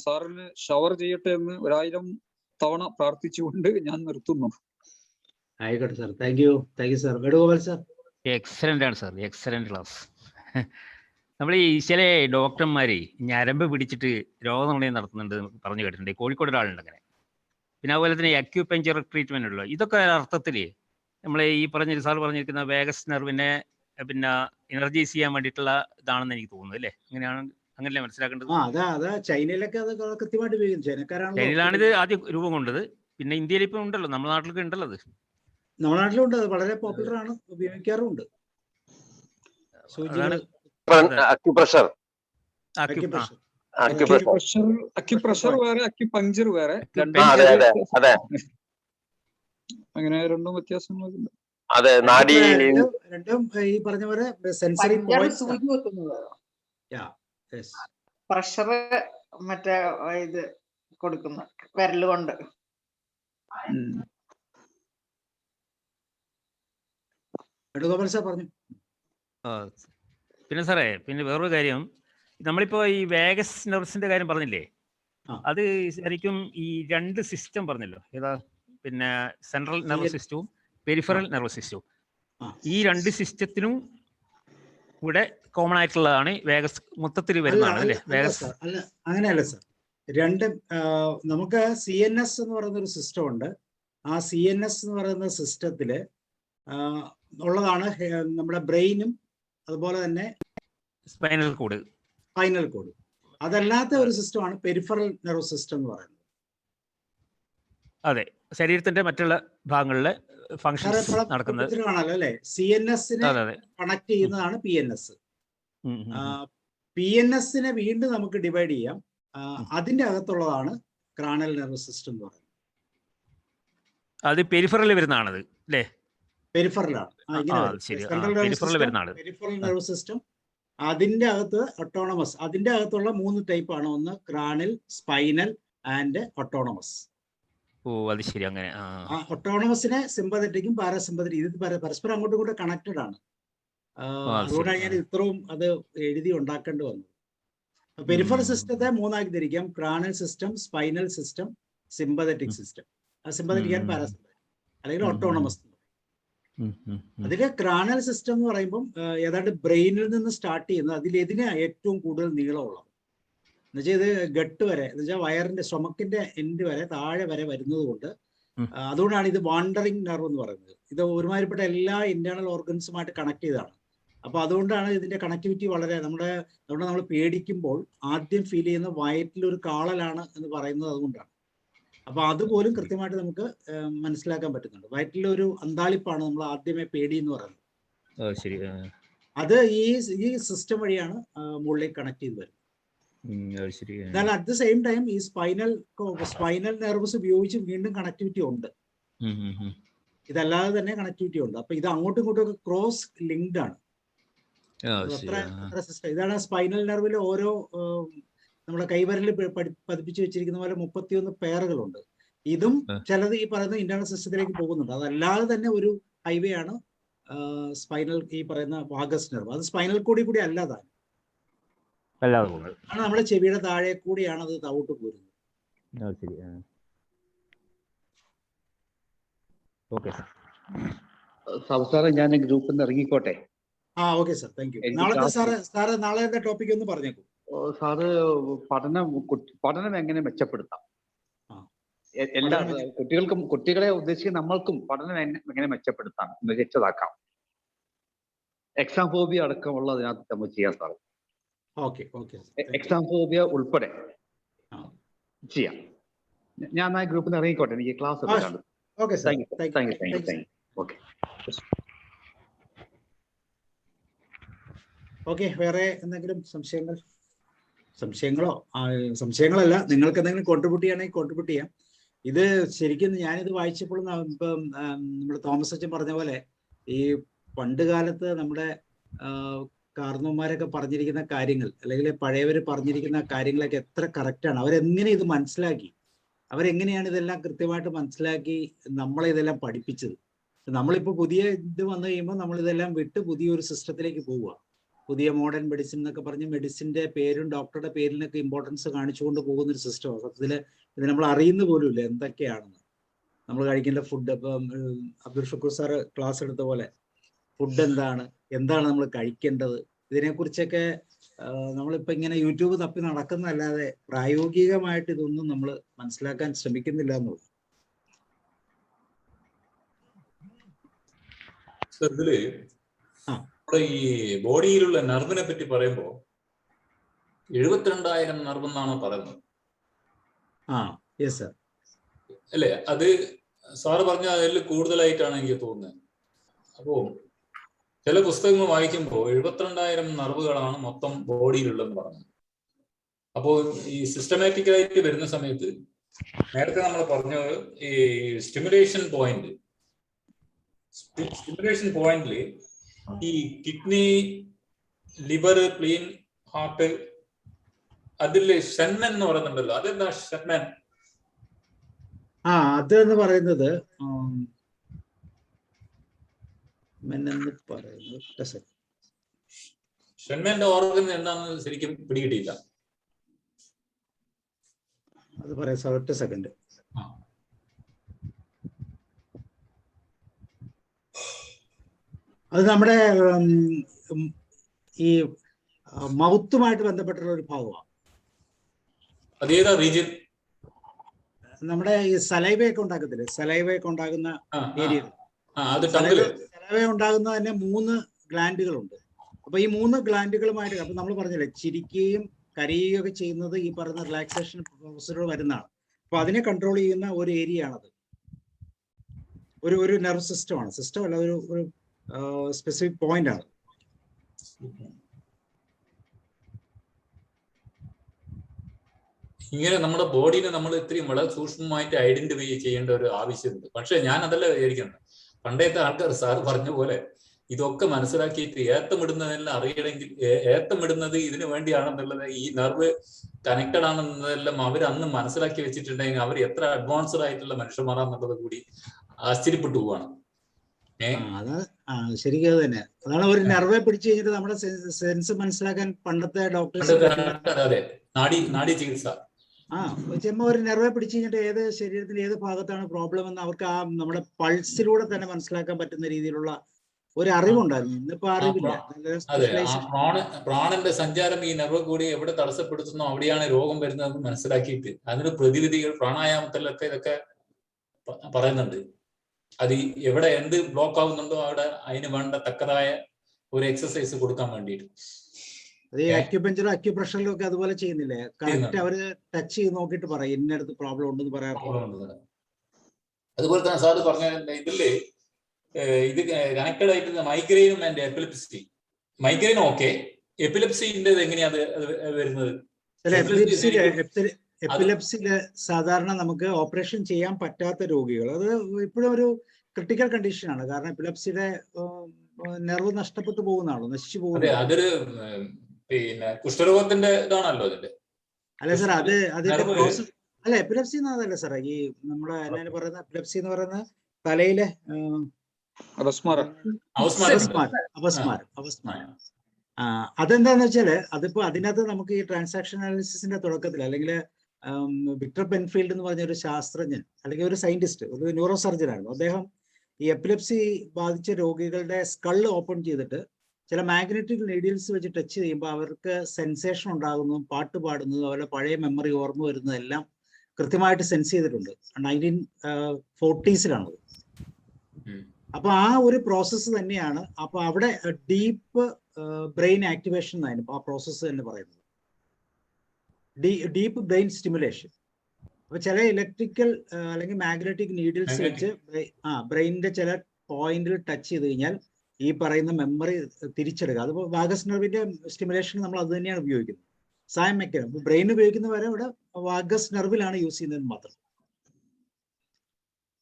സാറിന് ഷവർ ചെയ്യട്ടെ എന്ന് 1000 തവണ പ്രാർത്ഥിച്ചുകൊണ്ട് ഞാൻ നിർത്തുന്നു. ആയിക്കോട്ടെ sir. Thank you sir. Venugopal sir. Excellent ആണ് സാർ, എക്സലന്റ് ക്ലാസ്. നമ്മൾ ഈ ചില ഡോക്ടർമാരെ ഞരമ്പ് പിടിച്ചിട്ട് രോഗനിർണയം നടത്തുന്നുണ്ട് പറഞ്ഞു കേട്ടിട്ടുണ്ട്. കോഴിക്കോട് ഒരാളുണ്ട് അങ്ങനെ. പിന്നെ അതുപോലെ തന്നെ അക്യൂപഞ്ചർ ട്രീറ്റ്മെന്റ് ഉള്ളത്. ഇതൊക്കെ അർത്ഥത്തിൽ നമ്മൾ ഈ സാർ പറഞ്ഞിരിക്കുന്ന വേഗസ് നെർവിനെ പിന്നെ എനർജൈസ് ചെയ്യാൻ വേണ്ടിയിട്ടുള്ള ഇതാണെന്ന് എനിക്ക് തോന്നുന്നു അല്ലേ? അങ്ങനെയല്ലേ മനസ്സിലാക്കേണ്ടത്? അതാ ചൈനയിലൊക്കെ അത് കൃത്യമായിട്ട് ഉപയോഗിക്കും. ചൈനയിലാണിത് ആദ്യം രൂപം കൊണ്ടത്. പിന്നെ ഇന്ത്യയിൽ ഇപ്പം ഉണ്ടല്ലോ, നമ്മുടെ നാട്ടിലൊക്കെ ഉണ്ടല്ലോ അത്. നമ്മുടെ നാട്ടിലുണ്ട്, അത് വളരെ പോപ്പുലർ ആണ്, ഉപയോഗിക്കാറുമുണ്ട്. അക്യുപ്രഷർ വേറെ, അക്യുപഞ്ചർ വേറെ, അങ്ങനെ രണ്ടും വ്യത്യാസങ്ങളുണ്ട്. രണ്ടും ഈ പറഞ്ഞ പോലെ സെൻസറി പ്രഷർ മറ്റേ ഇത് കൊടുക്കുന്ന വിരല് കൊണ്ട്. പിന്നെ സാറേ, പിന്നെ വേറൊരു കാര്യം, നമ്മളിപ്പോ ഈ വേഗസ് നെർവ്സിന്റെ കാര്യം പറഞ്ഞില്ലേ, അത് ശരിക്കും ഈ 2 സിസ്റ്റം പറഞ്ഞല്ലോ, ഏതാ? പിന്നെ സെൻട്രൽ നെർവസ് സിസ്റ്റവും പെരിഫറൽ നെർവസ് സിസ്റ്റവും. ഈ 2 സിസ്റ്റത്തിനും കൂടെ കോമൺ ആയിട്ടുള്ളതാണ് വേഗസ്, മൊത്തത്തിൽ വരുന്നതാണ് അല്ലേ വേഗസ്? അങ്ങനെയല്ല സാർ. രണ്ടും നമുക്ക് CNS എന്ന് പറയുന്ന ഒരു സിസ്റ്റം ഉണ്ട്. ആ CNS എന്ന് പറയുന്ന സിസ്റ്റത്തില് ഉള്ളതാണ് നമ്മുടെ ബ്രെയിനും അതുപോലെ തന്നെ സ്പൈനൽ കോഡ്. അതല്ലാത്ത ഒരു സിസ്റ്റമാണ് പെരിഫറൽ നെർവസ് സിസ്റ്റം എന്ന് പറയുന്നത്. അതെ, ശരീരത്തിന്റെ മറ്റുള്ള ഭാഗങ്ങളിലെ ഫങ്ഷൻസ് നടക്കുന്നത് അല്ലേ? CNS-നെ കണക്ട് ചെയ്യുന്നതാണ് PNS. PNS-നെ വീണ്ടും നമുക്ക് ഡിവൈഡ് ചെയ്യാം. അതിന്റെ അകത്തുള്ളതാണ് ക്രാനൽ നെർവസ് സിസ്റ്റം എന്ന് പറയുന്നത്. അത് പെരിഫറൽ വരുന്നതാണത് അല്ലേ? പെരിഫറലാണ്. Peripheral nervous system. അതിന്റെ അകത്ത് ഓട്ടോണമസ്. അതിന്റെ അകത്തുള്ള 3 ടൈപ്പാണ്. ഒന്ന് ക്രാനൽ, സ്പൈനൽ ആൻഡ് ഓട്ടോണമസ്. അത് ശരി. അങ്ങനെ ഓട്ടോണമസിനെ സിമ്പതറ്റിക്കും പാരാസിമ്പതറ്റിക്കും ഇത് പരസ്പരം അങ്ങോട്ടും ഇങ്ങോട്ടും കണക്റ്റഡ് ആണ്. അതുകൊണ്ടാണ് ഞാൻ ഇത്രയും അത് എഴുതി ഉണ്ടാക്കേണ്ടി വന്നത്. പെരിഫറൽ സിസ്റ്റത്തെ 3 ആക്കി തിരിക്കാം: cranial system, spinal system, sympathetic system. Sympathetic and parasympathetic അല്ലെങ്കിൽ ഓട്ടോണമസ്. അതില് ക്രാനൽ സിസ്റ്റം എന്ന് പറയുമ്പോൾ ഏതാണ്ട് ബ്രെയിനിൽ നിന്ന് സ്റ്റാർട്ട് ചെയ്യുന്നത്. അതിലെതിനെ ഏറ്റവും കൂടുതൽ നീളമുള്ളത് എന്നുവെച്ചാൽ ഇത് ഗട്ട് വരെ, എന്നുവെച്ചാൽ വയറിന്റെ സ്റ്റൊമക്കിന്റെ എൻഡ് വരെ താഴെ വരെ വരുന്നത് കൊണ്ട് അതുകൊണ്ടാണ് ഇത് വാണ്ടറിങ് നെർവ് എന്ന് പറയുന്നത്. ഇത് ഒരുമാതിരിപ്പെട്ട എല്ലാ ഇന്റേണൽ ഓർഗൻസുമായിട്ട് കണക്ട് ചെയ്തതാണ്. അപ്പൊ അതുകൊണ്ടാണ് ഇതിന്റെ കണക്ടിവിറ്റി വളരെ നമ്മൾ പേടിക്കുമ്പോൾ ആദ്യം ഫീൽ ചെയ്യുന്ന വയറ്റിലൊരു കാളലാണ് എന്ന് പറയുന്നത് അതുകൊണ്ടാണ്. അപ്പൊ അതുപോലും കൃത്യമായിട്ട് നമുക്ക് മനസ്സിലാക്കാൻ പറ്റുന്നുണ്ട്. വയറ്റിലൊരു അന്താളിപ്പാണ് നമ്മൾ ആദ്യമേ പേടി എന്ന് പറയുന്നത്. അത് ഈ സിസ്റ്റം വഴിയാണ് മുകളിലേക്ക് കണക്ട് ചെയ്ത് വരുന്നത്. എന്നാൽ അറ്റ് ദ സെയിം ടൈം ഈ സ്പൈനൽ നെർവ്സ് ഉപയോഗിച്ച് വീണ്ടും കണക്ടിവിറ്റി ഉണ്ട്. ഇതല്ലാതെ തന്നെ കണക്ടിവിറ്റി ഉണ്ട്. അപ്പൊ ഇത് അങ്ങോട്ടും ഇങ്ങോട്ടും ഒക്കെ ക്രോസ് ലിങ്ക്ഡ് ആണ്. സിസ്റ്റം ഇതാണ്. സ്പൈനൽ നെർവിലെ ഓരോ നമ്മുടെ കൈവരലിൽ പതിപ്പിച്ച് വെച്ചിരിക്കുന്ന പോലെ 31 പെയറുകളുണ്ട്. ഇതും ചിലത് ഈ പറയുന്ന ഇന്റേണൽ സിസ്റ്റത്തിലേക്ക് പോകുന്നുണ്ട്. അതല്ലാതെ തന്നെ ഒരു ഹൈവേ ആണ് സ്പൈനൽ, ഈ പറയുന്ന വാഗസ് നെർവ്. അത് സ്പൈനൽ കൂടി അല്ലാതാണ്. നമ്മുടെ ചെവിയുടെ താഴെ കൂടിയാണ് അത് തവിട്ട് പോരുന്നത്. ഞാൻ ഗ്രൂപ്പിൽ നിന്ന് ഇറങ്ങിക്കോട്ടെ. Okay sir, thank you. നാളെ ടോപ്പിക് ഒന്ന് പറഞ്ഞേക്കൂ സാറ്. പഠനം എങ്ങനെ മെച്ചപ്പെടുത്താം? എല്ലാ കുട്ടികളെ ഉദ്ദേശിക്കുന്ന നമ്മൾക്കും പഠനം എങ്ങനെ മെച്ചപ്പെടുത്താം, മികച്ചതാക്കാം? എക്സാം ഫോബിയ അടക്കമുള്ള അതിനകത്ത് നമ്മൾ ചെയ്യാം സാറ്. എക്സാം ഫോബിയ ഉൾപ്പെടെ ചെയ്യാം. ഞാൻ ആ ഗ്രൂപ്പിൽ നിന്ന് ഇറങ്ങിക്കോട്ടെ, എനിക്ക് ക്ലാസ് എടുക്കാണ്ട്. ഓക്കെ. വേറെ എന്തെങ്കിലും സംശയങ്ങളല്ല, നിങ്ങൾക്ക് എന്തെങ്കിലും കോൺട്രിബ്യൂട്ട് ചെയ്യണമെങ്കിൽ കോൺട്രിബ്യൂട്ട് ചെയ്യാം. ഇത് ശരിക്കും ഞാനിത് വായിച്ചപ്പോൾ ഇപ്പം നമ്മുടെ തോമസ് അച്ഛൻ പറഞ്ഞ പോലെ ഈ പണ്ട് കാലത്ത് നമ്മുടെ കാരണവന്മാരൊക്കെ പറഞ്ഞിരിക്കുന്ന കാര്യങ്ങൾ അല്ലെങ്കിൽ പഴയവർ പറഞ്ഞിരിക്കുന്ന കാര്യങ്ങളൊക്കെ എത്ര കറക്റ്റാണ്, അവരെങ്ങനെ ഇത് മനസ്സിലാക്കി, അവരെങ്ങനെയാണ് ഇതെല്ലാം കൃത്യമായിട്ട് മനസ്സിലാക്കി നമ്മളെ ഇതെല്ലാം പഠിപ്പിച്ചത്. നമ്മളിപ്പോൾ പുതിയ ഇത് വന്നു കഴിയുമ്പോൾ നമ്മൾ ഇതെല്ലാം വിട്ട് പുതിയൊരു സിസ്റ്റത്തിലേക്ക് പോവുക. പുതിയ മോഡേൺ മെഡിസിൻ എന്നൊക്കെ പറഞ്ഞ് മെഡിസിന്റെ പേരും ഡോക്ടറുടെ പേരിനൊക്കെ ഇമ്പോർട്ടൻസ് കാണിച്ചുകൊണ്ട് പോകുന്ന ഒരു സിസ്റ്റമാണ്. സത്യത്തിൽ ഇത് നമ്മൾ അറിയുന്ന പോലും ഇല്ല എന്തൊക്കെയാണെന്ന്. നമ്മൾ കഴിക്കേണ്ട ഫുഡ്, ഇപ്പം അബ്ദുൾ ഷുക്കൂർ സാറ് ക്ലാസ് എടുത്ത പോലെ ഫുഡ് എന്താണ് നമ്മൾ കഴിക്കേണ്ടത്, ഇതിനെക്കുറിച്ചൊക്കെ നമ്മളിപ്പോൾ ഇങ്ങനെ യൂട്യൂബ് തപ്പി നടക്കുന്നതല്ലാതെ പ്രായോഗികമായിട്ട് ഇതൊന്നും നമ്മൾ മനസ്സിലാക്കാൻ ശ്രമിക്കുന്നില്ല എന്നുള്ളത്. ഇതില് നമ്മുടെ ഈ ബോഡിയിലുള്ള നെർവിനെ പറ്റി പറയുമ്പോൾ 72,000 നെർവ് എന്നാണ് പറയുന്നത്. അല്ലേ? അത് സാറ് പറഞ്ഞ അതിൽ കൂടുതലായിട്ടാണ് എനിക്ക് തോന്നുന്നത്. അപ്പോ ചില പുസ്തകങ്ങൾ വായിക്കുമ്പോൾ 72,000 നെർവുകളാണ് മൊത്തം ബോഡിയിലുള്ളതെന്ന് പറഞ്ഞത്. അപ്പോൾ ഈ സിസ്റ്റമാറ്റിക് ആയിട്ട് വരുന്ന സമയത്ത് നേരത്തെ നമ്മൾ പറഞ്ഞത് ഈ സ്റ്റിമുലേഷൻ പോയിന്റില് ഈ കിഡ്നി, ലിവർ, പ്ലീൻ, ഹാർട്ട്, അതില് ഷെന്മൻ എന്ന് പറയുന്നുണ്ടല്ലോ, അതെന്താ ഷെന്മൻ? അതെന്ന് പറയുന്നത് ഷെന്മന്റെ ഓർഗൻ എന്താണെന്ന് ശരിക്കും പിടികിട്ടിയില്ല. അത് പറയാം സാർ, ഒറ്റ സെക്കൻഡ്. അത് നമ്മുടെ ഈ മൗത്തുമായിട്ട് ബന്ധപ്പെട്ടുള്ള ഒരു ഭാഗമാണ്. അതേതാ റീജിയൻ? നമ്മുടെ ഈ സലൈവയൊക്കെ ഉണ്ടാക്കത്തില്ലേ, സലൈവയൊക്കെ ഉണ്ടാകുന്ന ഏരിയ. സലൈവ ഉണ്ടാകുന്ന തന്നെ 3 ഗ്ലാൻഡുകളുണ്ട്. അപ്പൊ ഈ 3 ഗ്ലാൻഡുകളുമായിട്ട്, അപ്പൊ നമ്മൾ പറഞ്ഞില്ലേ ചിരിക്കുകയും കരയുകയും ഒക്കെ ചെയ്യുന്നത് ഈ പറയുന്ന റിലാക്സേഷൻ പ്രോസസ്സുകൾ വരുന്നതാണ്. അപ്പൊ അതിനെ കൺട്രോൾ ചെയ്യുന്ന ഒരു ഏരിയ ആണത്. ഒരു നെർവ് സിസ്റ്റമാണ്, സിസ്റ്റം അല്ല, ഒരു സ്പെസിഫിക് പോയിന്റ് ആണ്. ഇങ്ങനെ നമ്മുടെ ബോഡീനെ നമ്മൾ ഇത്രയും വളരെ സൂക്ഷ്മമായിട്ട് ഐഡന്റിഫൈ ചെയ്യേണ്ട ഒരു ആവശ്യമുണ്ട്. പക്ഷെ ഞാൻ അതല്ല വിചാരിക്കുന്നത്. പണ്ടത്തെ ആൾക്കാർ സാർ പറഞ്ഞ പോലെ ഇതൊക്കെ മനസ്സിലാക്കിയിട്ട് ഏത്തമിടുന്നതെല്ലാം അറിയണമെങ്കിൽ, ഏത്തമിടുന്നത് ഇതിനു വേണ്ടിയാണെന്നുള്ളത്, ഈ നെർവ് കണക്റ്റഡ് ആണെന്നതെല്ലാം അവർ അന്ന് മനസ്സിലാക്കി വെച്ചിട്ടുണ്ടെങ്കിൽ അവർ എത്ര അഡ്വാൻസ്ഡ് ആയിട്ടുള്ള മനുഷ്യന്മാരാന്നുള്ളത് കൂടി ആശ്ചര്യപ്പെട്ടു പോവാണ്. ശരിക്കും അത് തന്നെ. അതാണ് ഒരു നെർവെ പിടിച്ചു കഴിഞ്ഞിട്ട് നമ്മുടെ സെൻസ് മനസ്സിലാക്കാൻ പണ്ടത്തെ ഡോക്ടേഴ്സ് നാഡി ചികിത്സ ചെമ്മ ഒരു നെർവെ പിടിച്ചു കഴിഞ്ഞിട്ട് ഏത് ശരീരത്തിന്റെ ഏത് ഭാഗത്താണ് പ്രോബ്ലം എന്ന് അവർക്ക് നമ്മുടെ പൾസിലൂടെ തന്നെ മനസ്സിലാക്കാൻ പറ്റുന്ന രീതിയിലുള്ള ഒരു അറിവുണ്ടായിരുന്നു. ഇന്നിപ്പോ അറിവില്ല. പ്രാണന്റെ സഞ്ചാരം ഈ നെർവ് കൂടി എവിടെ തടസ്സപ്പെടുത്തുന്നോ അവിടെയാണ് രോഗം വരുന്നതെന്ന് മനസ്സിലാക്കിയിട്ട് അതിന് പ്രതിവിധികൾ പ്രാണായാമത്തിലൊക്കെ ഇതൊക്കെ പറയുന്നുണ്ട്. അത് എവിടെ എന്ത് ബ്ലോക്ക് ആവുന്നുണ്ടോ അവിടെ അതിന് വേണ്ട തക്കതായ ഒരു എക്സസൈസ് കൊടുക്കാൻ വേണ്ടിയിട്ട്. അത് ഈ അക്യുപഞ്ചറും അക്യുപ്രഷറിലും ഒക്കെ അതുപോലെ ചെയ്യുന്നില്ലേ? കറക്റ്റ് അവര് ടച്ച് ചെയ്ത് നോക്കിയിട്ട് പറയും ഇന്നടുത്ത് പ്രോബ്ലം ഉണ്ടെന്ന് പറയാറുണ്ട്. അതുപോലെ തന്നെ സാറ് പറഞ്ഞ ഇതില് ഇത് കണക്റ്റഡ് ആയിട്ട് മൈഗ്രെയിനും ആൻഡ് എപ്പിലെപ്സി. മൈഗ്രെയിൻ ഓക്കെ, എപ്പിലെപ്സിന്റെ എങ്ങനെയാ വരുന്നത്? എപ്പിലെപ്സിയില് സാധാരണ നമുക്ക് ഓപ്പറേഷൻ ചെയ്യാൻ പറ്റാത്ത രോഗികൾ, അത് ഇപ്പോഴും ഒരു ക്രിട്ടിക്കൽ കണ്ടീഷനാണ്. കാരണം എപ്പിലെപ്സിയുടെ നെർവ് നഷ്ടപ്പെട്ടു പോകുന്നതാണോ, നശിച്ചു പോകുന്നത്. അതൊരു പിന്നെ കുഷ്ഠരോഗത്തിന്റെ ഇതാണല്ലോ അതിന്റെ. അല്ല സാർ, അതിന്റെ പ്രോസസ് അല്ല. എപ്പിലെപ്സി എന്നതല്ല സാറേ, ഈ നമ്മുടെ എന്നാണ് പറയുന്നത്, എപ്പിലെപ്സി എന്ന് പറയുന്ന തലയിലെ അപസ്മാരം. അതെന്താന്ന് വെച്ചാല് അതിപ്പോ അതിനകത്ത് നമുക്ക് ഈ ട്രാൻസാക്ഷൻ അനാലിസിസിന്റെ തുടക്കത്തിൽ അല്ലെങ്കിൽ വിക്ടർ പെൻഫീൽഡ് എന്ന് പറഞ്ഞ ഒരു ശാസ്ത്രജ്ഞൻ അല്ലെങ്കിൽ ഒരു സയന്റിസ്റ്റ്, ഒരു ന്യൂറോ സർജൻ ആയിരുന്നു. അദ്ദേഹം ഈ എപ്പിലെപ്സി ബാധിച്ച രോഗികളുടെ സ്കള്ള് ഓപ്പൺ ചെയ്തിട്ട് ചില മാഗ്നറ്റിക് നീഡിൽസ് വെച്ച് ടച്ച് ചെയ്യുമ്പോൾ അവർക്ക് സെൻസേഷൻ ഉണ്ടാകുന്നതും പാട്ട് പാടുന്നതും അതുപോലെ പഴയ മെമ്മറി ഓർമ്മ വരുന്നതെല്ലാം കൃത്യമായിട്ട് സെൻസ് ചെയ്തിട്ടുണ്ട്. 1940s അപ്പൊ ആ ഒരു പ്രോസസ്സ് തന്നെയാണ്. അപ്പൊ അവിടെ ഡീപ്പ് ബ്രെയിൻ ആക്ടിവേഷൻ എന്നായിരുന്നു ആ പ്രോസസ്സ് തന്നെ പറയുന്നത്, ഡീപ്പ് ബ്രെയിൻ സ്റ്റിമുലേഷൻ. അപ്പൊ ചില ഇലക്ട്രിക്കൽ അല്ലെങ്കിൽ മാഗ്നറ്റിക് നീഡിൽസ് വെച്ച് ബ്രെയിനിന്റെ ചില പോയിന്റിൽ ടച്ച് ചെയ്ത് കഴിഞ്ഞാൽ ഈ പറയുന്ന മെമ്മറി തിരിച്ചെടുക്കുക. അതിപ്പോ വാഗസ് നെർവിന്റെ സ്റ്റിമുലേഷൻ നമ്മൾ അത് തന്നെയാണ് ഉപയോഗിക്കുന്നത്. സായം മെക്കാനിസം ബ്രെയിൻ ഉപയോഗിക്കുന്ന വരെ ഇവിടെ വാഗസ് നെർവിലാണ് യൂസ് ചെയ്യുന്നത് മാത്രം.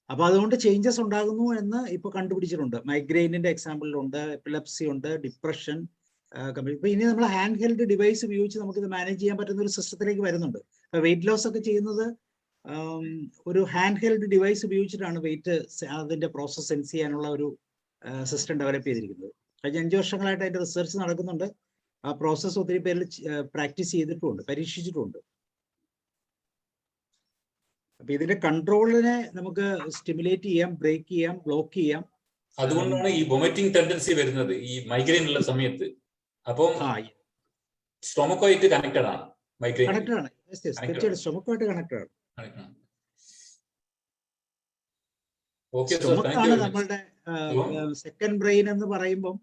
അപ്പൊ അതുകൊണ്ട് ചേഞ്ചസ് ഉണ്ടാകുന്നു എന്ന് ഇപ്പൊ കണ്ടുപിടിച്ചിട്ടുണ്ട്. മൈഗ്രെയിനിന്റെ എക്സാമ്പിളിലുണ്ട്, എപ്പിലെപ്സി ഉണ്ട്, ഡിപ്രഷൻ, ഇപ്പൊ ഇനി നമ്മൾ ഹാൻഡ് ഹെൽഡ് ഡിവൈസ് ഉപയോഗിച്ച് നമുക്കിത് മാനേജ് ചെയ്യാൻ പറ്റുന്ന ഒരു സിസ്റ്റത്തിലേക്ക് വരുന്നുണ്ട്. ഇപ്പൊ വെയിറ്റ് ലോസ് ഒക്കെ ചെയ്യുന്നത് ഒരു ഹാൻഡ് ഹെൽഡ് ഡിവൈസ് ഉപയോഗിച്ചിട്ടാണ് വെയിറ്റ് അതിന്റെ പ്രോസസ് സെൻസ് ചെയ്യാനുള്ള ഒരു സിസ്റ്റം ഡെവലപ്പ് ചെയ്തിരിക്കുന്നത്. കഴിഞ്ഞ 5 വർഷങ്ങളായിട്ട് അതിന്റെ റിസർച്ച് നടക്കുന്നുണ്ട്. ആ പ്രോസസ്സ് ഒത്തിരി പേരിൽ പ്രാക്ടീസ് ചെയ്തിട്ടുമുണ്ട്, പരീക്ഷിച്ചിട്ടുമുണ്ട്. അപ്പൊ ഇതിന്റെ കൺട്രോളിനെ നമുക്ക് സ്റ്റിമുലേറ്റ് ചെയ്യാം, ബ്രേക്ക് ചെയ്യാം, ബ്ലോക്ക് ചെയ്യാം. അതുകൊണ്ടാണ് ഈ വൊമിറ്റിംഗ് ടെൻഡൻസി വരുന്നത് ഈ മൈഗ്രെയിൻ ഉള്ള സമയത്ത്. അപ്പം സ്റ്റൊമക്കുമായിട്ട് കണക്റ്റഡ് ആണ് മൈഗ്രെയിൻ. കണക്റ്റഡ് ആണ്, തീർച്ചയായിട്ടും സ്റ്റൊമക്കുമായിട്ട് കണക്റ്റഡ് ആണ്. സ്റ്റൊമക്കാണ് നമ്മളുടെ സെക്കൻഡ് ബ്രെയിൻ എന്ന് പറയുമ്പം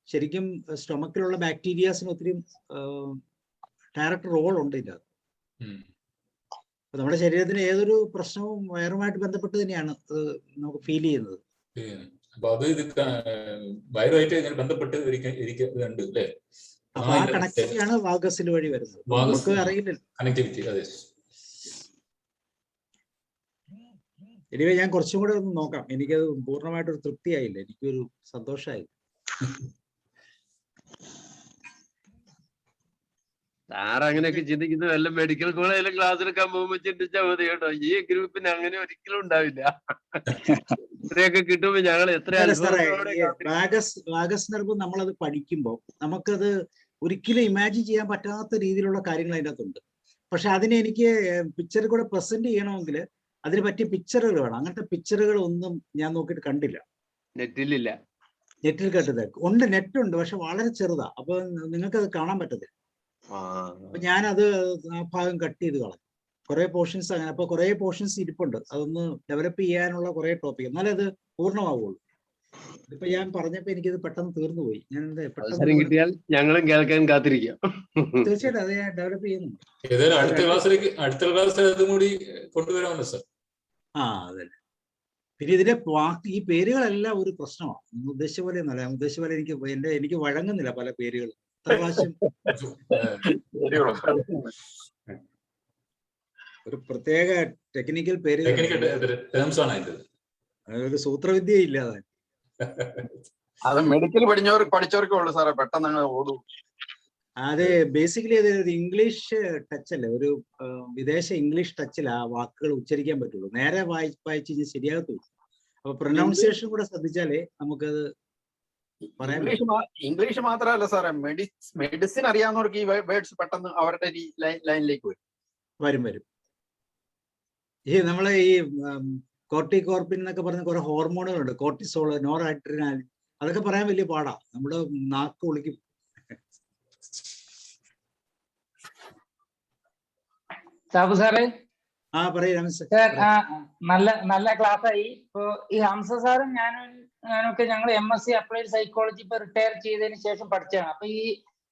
ശരിക്കും സ്റ്റൊമക്കിലുള്ള ബാക്ടീരിയാസിന് ഒത്തിരി ഡയറക്റ്റ് റോൾ ഉണ്ട് ഇതിനകത്ത്. നമ്മുടെ ശരീരത്തിന് ഏതൊരു പ്രശ്നവും വയറുമായിട്ട് ബന്ധപ്പെട്ട് തന്നെയാണ് നമുക്ക് ഫീൽ ചെയ്യുന്നത്. അപ്പൊ അത് ഇത് വയറുമായിട്ട് ഇങ്ങനെ ബന്ധപ്പെട്ട് ഇരിക്കുന്നുണ്ട് അല്ലേ? അപ്പൊ ആ കണക്ടിവിറ്റിയാണ് വാഗസിൽ വഴി വരുന്നത്. നമുക്ക് അറിയില്ലല്ലോ കണക്ടിവിറ്റി. അതെ. എനിവേ ഞാൻ കുറച്ചും കൂടെ ഒന്ന് നോക്കാം. എനിക്കത് പൂർണ്ണമായിട്ടൊരു തൃപ്തിയായില്ല, എനിക്കൊരു സന്തോഷമായി. സാർ അങ്ങനെയൊക്കെ ചിന്തിക്കുന്ന വല്ല മെഡിക്കൽ കോളേജിലും ക്ലാസ് എടുക്കാൻ പോകുമ്പോൾ ചിന്തിച്ചാൽ മതി കേട്ടോ. ഈ ഗ്രൂപ്പിന് അങ്ങനെ ഒരിക്കലും ഉണ്ടാവില്ല. ഇത്രയൊക്കെ കിട്ടുമ്പോ ഞങ്ങൾ എത്ര വാഗസ് നെർവ് നമ്മളത് പഠിക്കുമ്പോൾ നമുക്കത് ഒരിക്കലും ഇമാജിൻ ചെയ്യാൻ പറ്റാത്ത രീതിയിലുള്ള കാര്യങ്ങൾ അതിൻ്റെ അകത്തുണ്ട്. പക്ഷെ അതിനെ എനിക്ക് പിക്ചർ കൂടെ പ്രസന്റ് ചെയ്യണമെങ്കിൽ അതിന് പറ്റിയ പിക്ചറുകൾ വേണം. അങ്ങനത്തെ പിക്ചറുകൾ ഒന്നും ഞാൻ നോക്കിയിട്ട് കണ്ടില്ല. നെറ്റിലില്ല. നെറ്റിൽ കണ്ടത് ഉണ്ട്, നെറ്റ് ഉണ്ട്, പക്ഷെ വളരെ ചെറുതാ. അപ്പൊ നിങ്ങൾക്ക് അത് കാണാൻ പറ്റത്തില്ല. അപ്പൊ ഞാനത് ആ ഭാഗം കട്ട് ചെയ്ത് കളഞ്ഞു. കുറെ പോർഷൻസ് അങ്ങനെ. അപ്പൊ കുറെ പോർഷൻസ് ഇരിപ്പുണ്ട്, അതൊന്ന് ഡെവലപ്പ് ചെയ്യാനുള്ള കുറെ ടോപ്പിക്, എന്നാലേ അത് പൂർണ്ണമാവുള്ളൂ. ഇപ്പൊ ഞാൻ പറഞ്ഞപ്പോ എനിക്കിത് പെട്ടെന്ന് തീർന്നു പോയി. ഞാൻ അവസരം കിട്ടിയാൽ ഞങ്ങളും കേൾക്കാൻ കാത്തിരിക്കാം. തീർച്ചയായിട്ടും അത് ഞാൻ ഡെവലപ്പ് ചെയ്യുന്നുണ്ട്. അടുത്ത ക്ലാസ്സിൽ അതും കൂടി കൊണ്ടുവരാമല്ലോ സർ. അതെ. പിന്നെ ഇതിന്റെ ഈ പേരുകളെല്ലാം ഒരു പ്രശ്നമാണ്. ഉദ്ദേശിച്ച പോലെ ഒന്നല്ല. ഉദ്ദേശിച്ച പോലെ എനിക്ക് വഴങ്ങുന്നില്ല പല പേരുകൾ. ഒരു പ്രത്യേക ടെക്നിക്കൽ പേരുകൾ, ഒരു സൂത്രവിദ്യ ഇല്ലാതെ. അത് മെഡിക്കൽ പഠിച്ചവർക്കേ ഉള്ളൂ സാറേ, പെട്ടെന്ന് ഓടും. അതെ, ബേസിക്കലി അത് ഒരു ഇംഗ്ലീഷ് ടച്ച് അല്ലേ, ഒരു വിദേശ ഇംഗ്ലീഷ് ടച്ചിൽ ആ വാക്കുകൾ ഉച്ചരിക്കാൻ പറ്റുള്ളൂ. നേരെ വായിച്ച് കഴിഞ്ഞാൽ ശരിയാകത്തുള്ളൂ. അപ്പൊ പ്രൊനൗൺസിയേഷൻ കൂടെ ശ്രദ്ധിച്ചാലേ നമുക്കത് പറയാൻ പറ്റും. ഇംഗ്ലീഷ് മാത്രമല്ല സാറേ, മെഡിസിൻ അറിയാവുന്നവർക്ക് ഈ വേർഡ്സ് പെട്ടെന്ന് അവരുടെ ലൈനിലേക്ക് വരും. ഈ നമ്മളെ ഈ കോർട്ടികോർപ്പിൻ എന്നൊക്കെ പറഞ്ഞ കുറെ ഹോർമോണുകളുണ്ട്. കോർട്ടിസോൾ, നോർഅഡ്രിനാലിൻ, അതൊക്കെ പറയാൻ വലിയ പാടാ. നമ്മുടെ നാക്ക് ഒളിക്കും. സാബു സാറേ. പറയൂ രമേശ്. നല്ല ക്ലാസ് ആയി. ഇപ്പൊ ഈ ഹംസ സാറും ഞാനൊക്കെ ഞങ്ങൾ MSc അപ്ലൈഡ് സൈക്കോളജി ഇപ്പൊ റിട്ടയർ ചെയ്തതിന് ശേഷം പഠിച്ചതാണ്. അപ്പൊ ഈ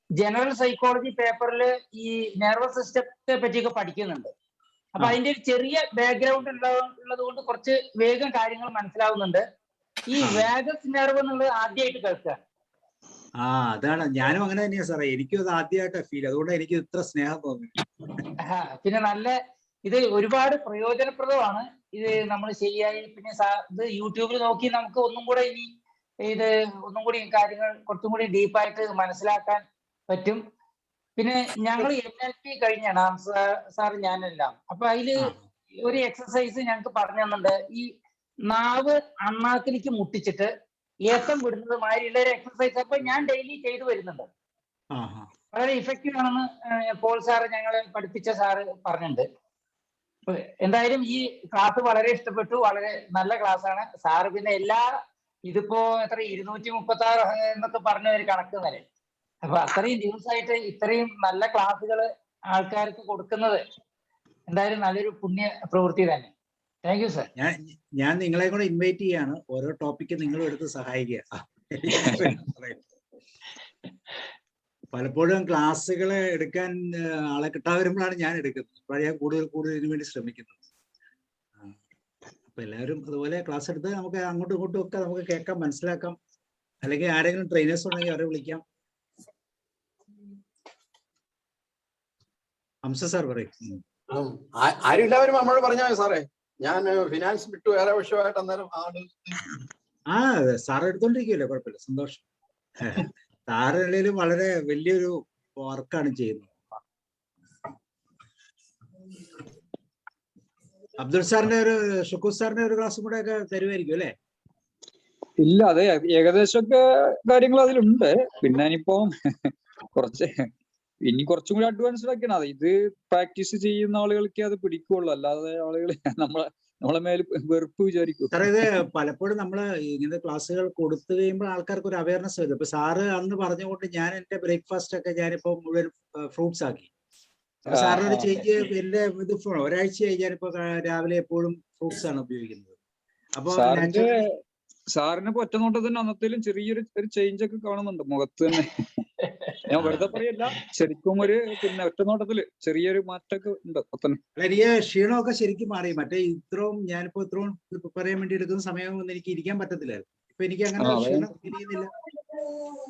ജനറൽ സൈക്കോളജി പേപ്പറിൽ ഈ നെർവസ് സിസ്റ്റത്തെ പറ്റിയൊക്കെ പഠിക്കുന്നുണ്ട്. അപ്പൊ അതിന്റെ ഒരു ചെറിയ ബാക്ക്ഗ്രൗണ്ട് ഉള്ളത് കൊണ്ട് കുറച്ച് വേഗം കാര്യങ്ങൾ മനസ്സിലാവുന്നുണ്ട്. ഈ വാഗസ് നെർവ് എന്നുള്ളത് ആദ്യമായിട്ട് കേൾക്കുക. അതാണ്, ഞാനും അങ്ങനെ തന്നെയാ സാറേ. എനിക്കും അത് ആദ്യമായിട്ടാ ഫീൽ. അതുകൊണ്ട് എനിക്ക് ഇത്ര സ്നേഹം തോന്നി. പിന്നെ ഇത് ഒരുപാട് പ്രയോജനപ്രദമാണ്. ഇത് നമ്മൾ ശരിയായി പിന്നെ ഇത് യൂട്യൂബിൽ നോക്കി നമുക്ക് ഒന്നും കൂടി കാര്യങ്ങൾ കുറച്ചും കൂടി ഡീപ്പായിട്ട് മനസ്സിലാക്കാൻ പറ്റും. പിന്നെ ഞങ്ങൾ NLP കഴിഞ്ഞാണ് സാർ ഞാനെല്ലാം. അപ്പൊ അതില് ഒരു എക്സസൈസ് ഞങ്ങൾക്ക് പറഞ്ഞു തന്നുണ്ട്. ഈ നാവ് അണ്ണാക്കിലേക്ക് മുട്ടിച്ചിട്ട് ഏത്തം വിടുന്നത് മാതിരിയുള്ള ഒരു എക്സസൈസ്. അപ്പൊ ഞാൻ ഡെയിലി ചെയ്തു വരുന്നുണ്ട്. വളരെ ഇഫക്റ്റീവ് ആണെന്ന് പോൾ സാറ് ഞങ്ങളെ പഠിപ്പിച്ച സാറ് പറഞ്ഞിട്ടുണ്ട്. എന്തായാലും ഈ ക്ലാസ് വളരെ ഇഷ്ടപ്പെട്ടു. വളരെ നല്ല ക്ലാസ് ആണ് സാറ്. പിന്നെ ഇതിപ്പോ 236 എന്നൊക്കെ പറഞ്ഞ ഒരു കണക്ക് വരെ. അപ്പൊ അത്രയും ദിവസമായിട്ട് ഇത്രയും നല്ല ക്ലാസ്സുകൾ ആൾക്കാർക്ക് കൊടുക്കുന്നത് എന്തായാലും നല്ലൊരു പുണ്യ പ്രവൃത്തി തന്നെ. Thank you sir. ഞാൻ നിങ്ങളെ കൂടെ ഇൻവൈറ്റ് ചെയ്യാണ്. ഓരോ ടോപ്പിക്ക് നിങ്ങളും എടുത്ത് സഹായിക്കുക. പലപ്പോഴും ക്ലാസ്സുകൾ എടുക്കാൻ ആളെ കിട്ടാതെ വരുമ്പോഴാണ് ഞാൻ എടുക്കുന്നത്. അപ്പോഴാണ് ഞാൻ കൂടുതൽ ഇതിനു വേണ്ടി ശ്രമിക്കുന്നത്. അപ്പൊ എല്ലാവരും അതുപോലെ ക്ലാസ് എടുത്ത് നമുക്ക് അങ്ങോട്ടും ഇങ്ങോട്ടും ഒക്കെ നമുക്ക് കേൾക്കാം, മനസ്സിലാക്കാം. അല്ലെങ്കിൽ ആരെങ്കിലും ട്രെയിനേഴ്സ് ഉണ്ടെങ്കിൽ അവരെ വിളിക്കാം. ഹംസ സാർ പറയും. ആരും എല്ലാവരും നമ്മളോട് പറഞ്ഞാൽ സാറേ, ഞാൻ ഫിനാൻസ് വിട്ടു വേറെ വിഷയമായിട്ട് അന്നേരം സാർ എടുത്തോണ്ടിരിക്കുമല്ലോ, കുഴപ്പമില്ല, സന്തോഷം. സാറിനും വളരെ വലിയൊരു വർക്കാണ് ചെയ്യുന്നത്. അബ്ദുൾ സാറിന്റെ ഷുക്കൂർ സാറിന്റെ ഒരു ക്ലാസ്സും കൂടെ ഒക്കെ തരുമായിരിക്കും അല്ലെ? ഇല്ല, അതെ, ഏകദേശമൊക്കെ കാര്യങ്ങൾ അതിലുണ്ട്. പിന്നെ ഇനിയിപ്പോ കുറച്ചും കൂടി അഡ്വാൻസ്ഡ് ഒക്കെയാണ്. അത് ഇത് പ്രാക്ടീസ് ചെയ്യുന്ന ആളുകൾക്ക് അത് പിടിക്കുള്ളൂ, അല്ലാതെ ആളുകൾ നമ്മളെ മേൽ വെറുപ്പ് വിചാരിക്കും. സാറേ, ഇത് പലപ്പോഴും നമ്മള് ഇങ്ങനത്തെ ക്ലാസ്സുകൾ കൊടുത്തു കഴിയുമ്പോൾ ആൾക്കാർക്ക് ഒരു അവയർനെസ് വരും. ഇപ്പൊ സാറ് അന്ന് പറഞ്ഞുകൊണ്ട് ഞാൻ എന്റെ ബ്രേക്ക്ഫാസ്റ്റ് ഒക്കെ ഞാനിപ്പോ മുഴുവൻ ഫ്രൂട്ട്സ് ആക്കി. അപ്പൊ സാറിനോട് ചേഞ്ച് എന്റെ ഇത് ഒരാഴ്ചയായി ഞാനിപ്പോ രാവിലെ എപ്പോഴും ഫ്രൂട്ട്സ് ആണ് ഉപയോഗിക്കുന്നത്. അപ്പൊ സാറിന് ഒറ്റ നോട്ടത്തിന് അന്നത്തേലും ചെറിയൊരു ചേഞ്ച് ഒക്കെ കാണുന്നുണ്ട് മുഖത്ത് തന്നെ. ഞാൻ വെറുതെ പറയല്ല, ശരിക്കും പിന്നെ ഒറ്റ നോട്ടത്തില് ചെറിയൊരു മാറ്റമൊക്കെ ഉണ്ട്. എനിക്ക് ക്ഷീണമൊക്കെ ശരിക്കും മാറി. മറ്റേ ഞാനിപ്പോ ഇത്രയും പറയാൻ വേണ്ടി എടുക്കുന്ന സമയമൊന്നും എനിക്ക് ഇരിക്കാൻ പറ്റത്തില്ലായിരുന്നു. ഇപ്പൊ എനിക്ക് അങ്ങനെ ക്ഷീണം ഫീൽ ചെയ്യുന്നില്ല.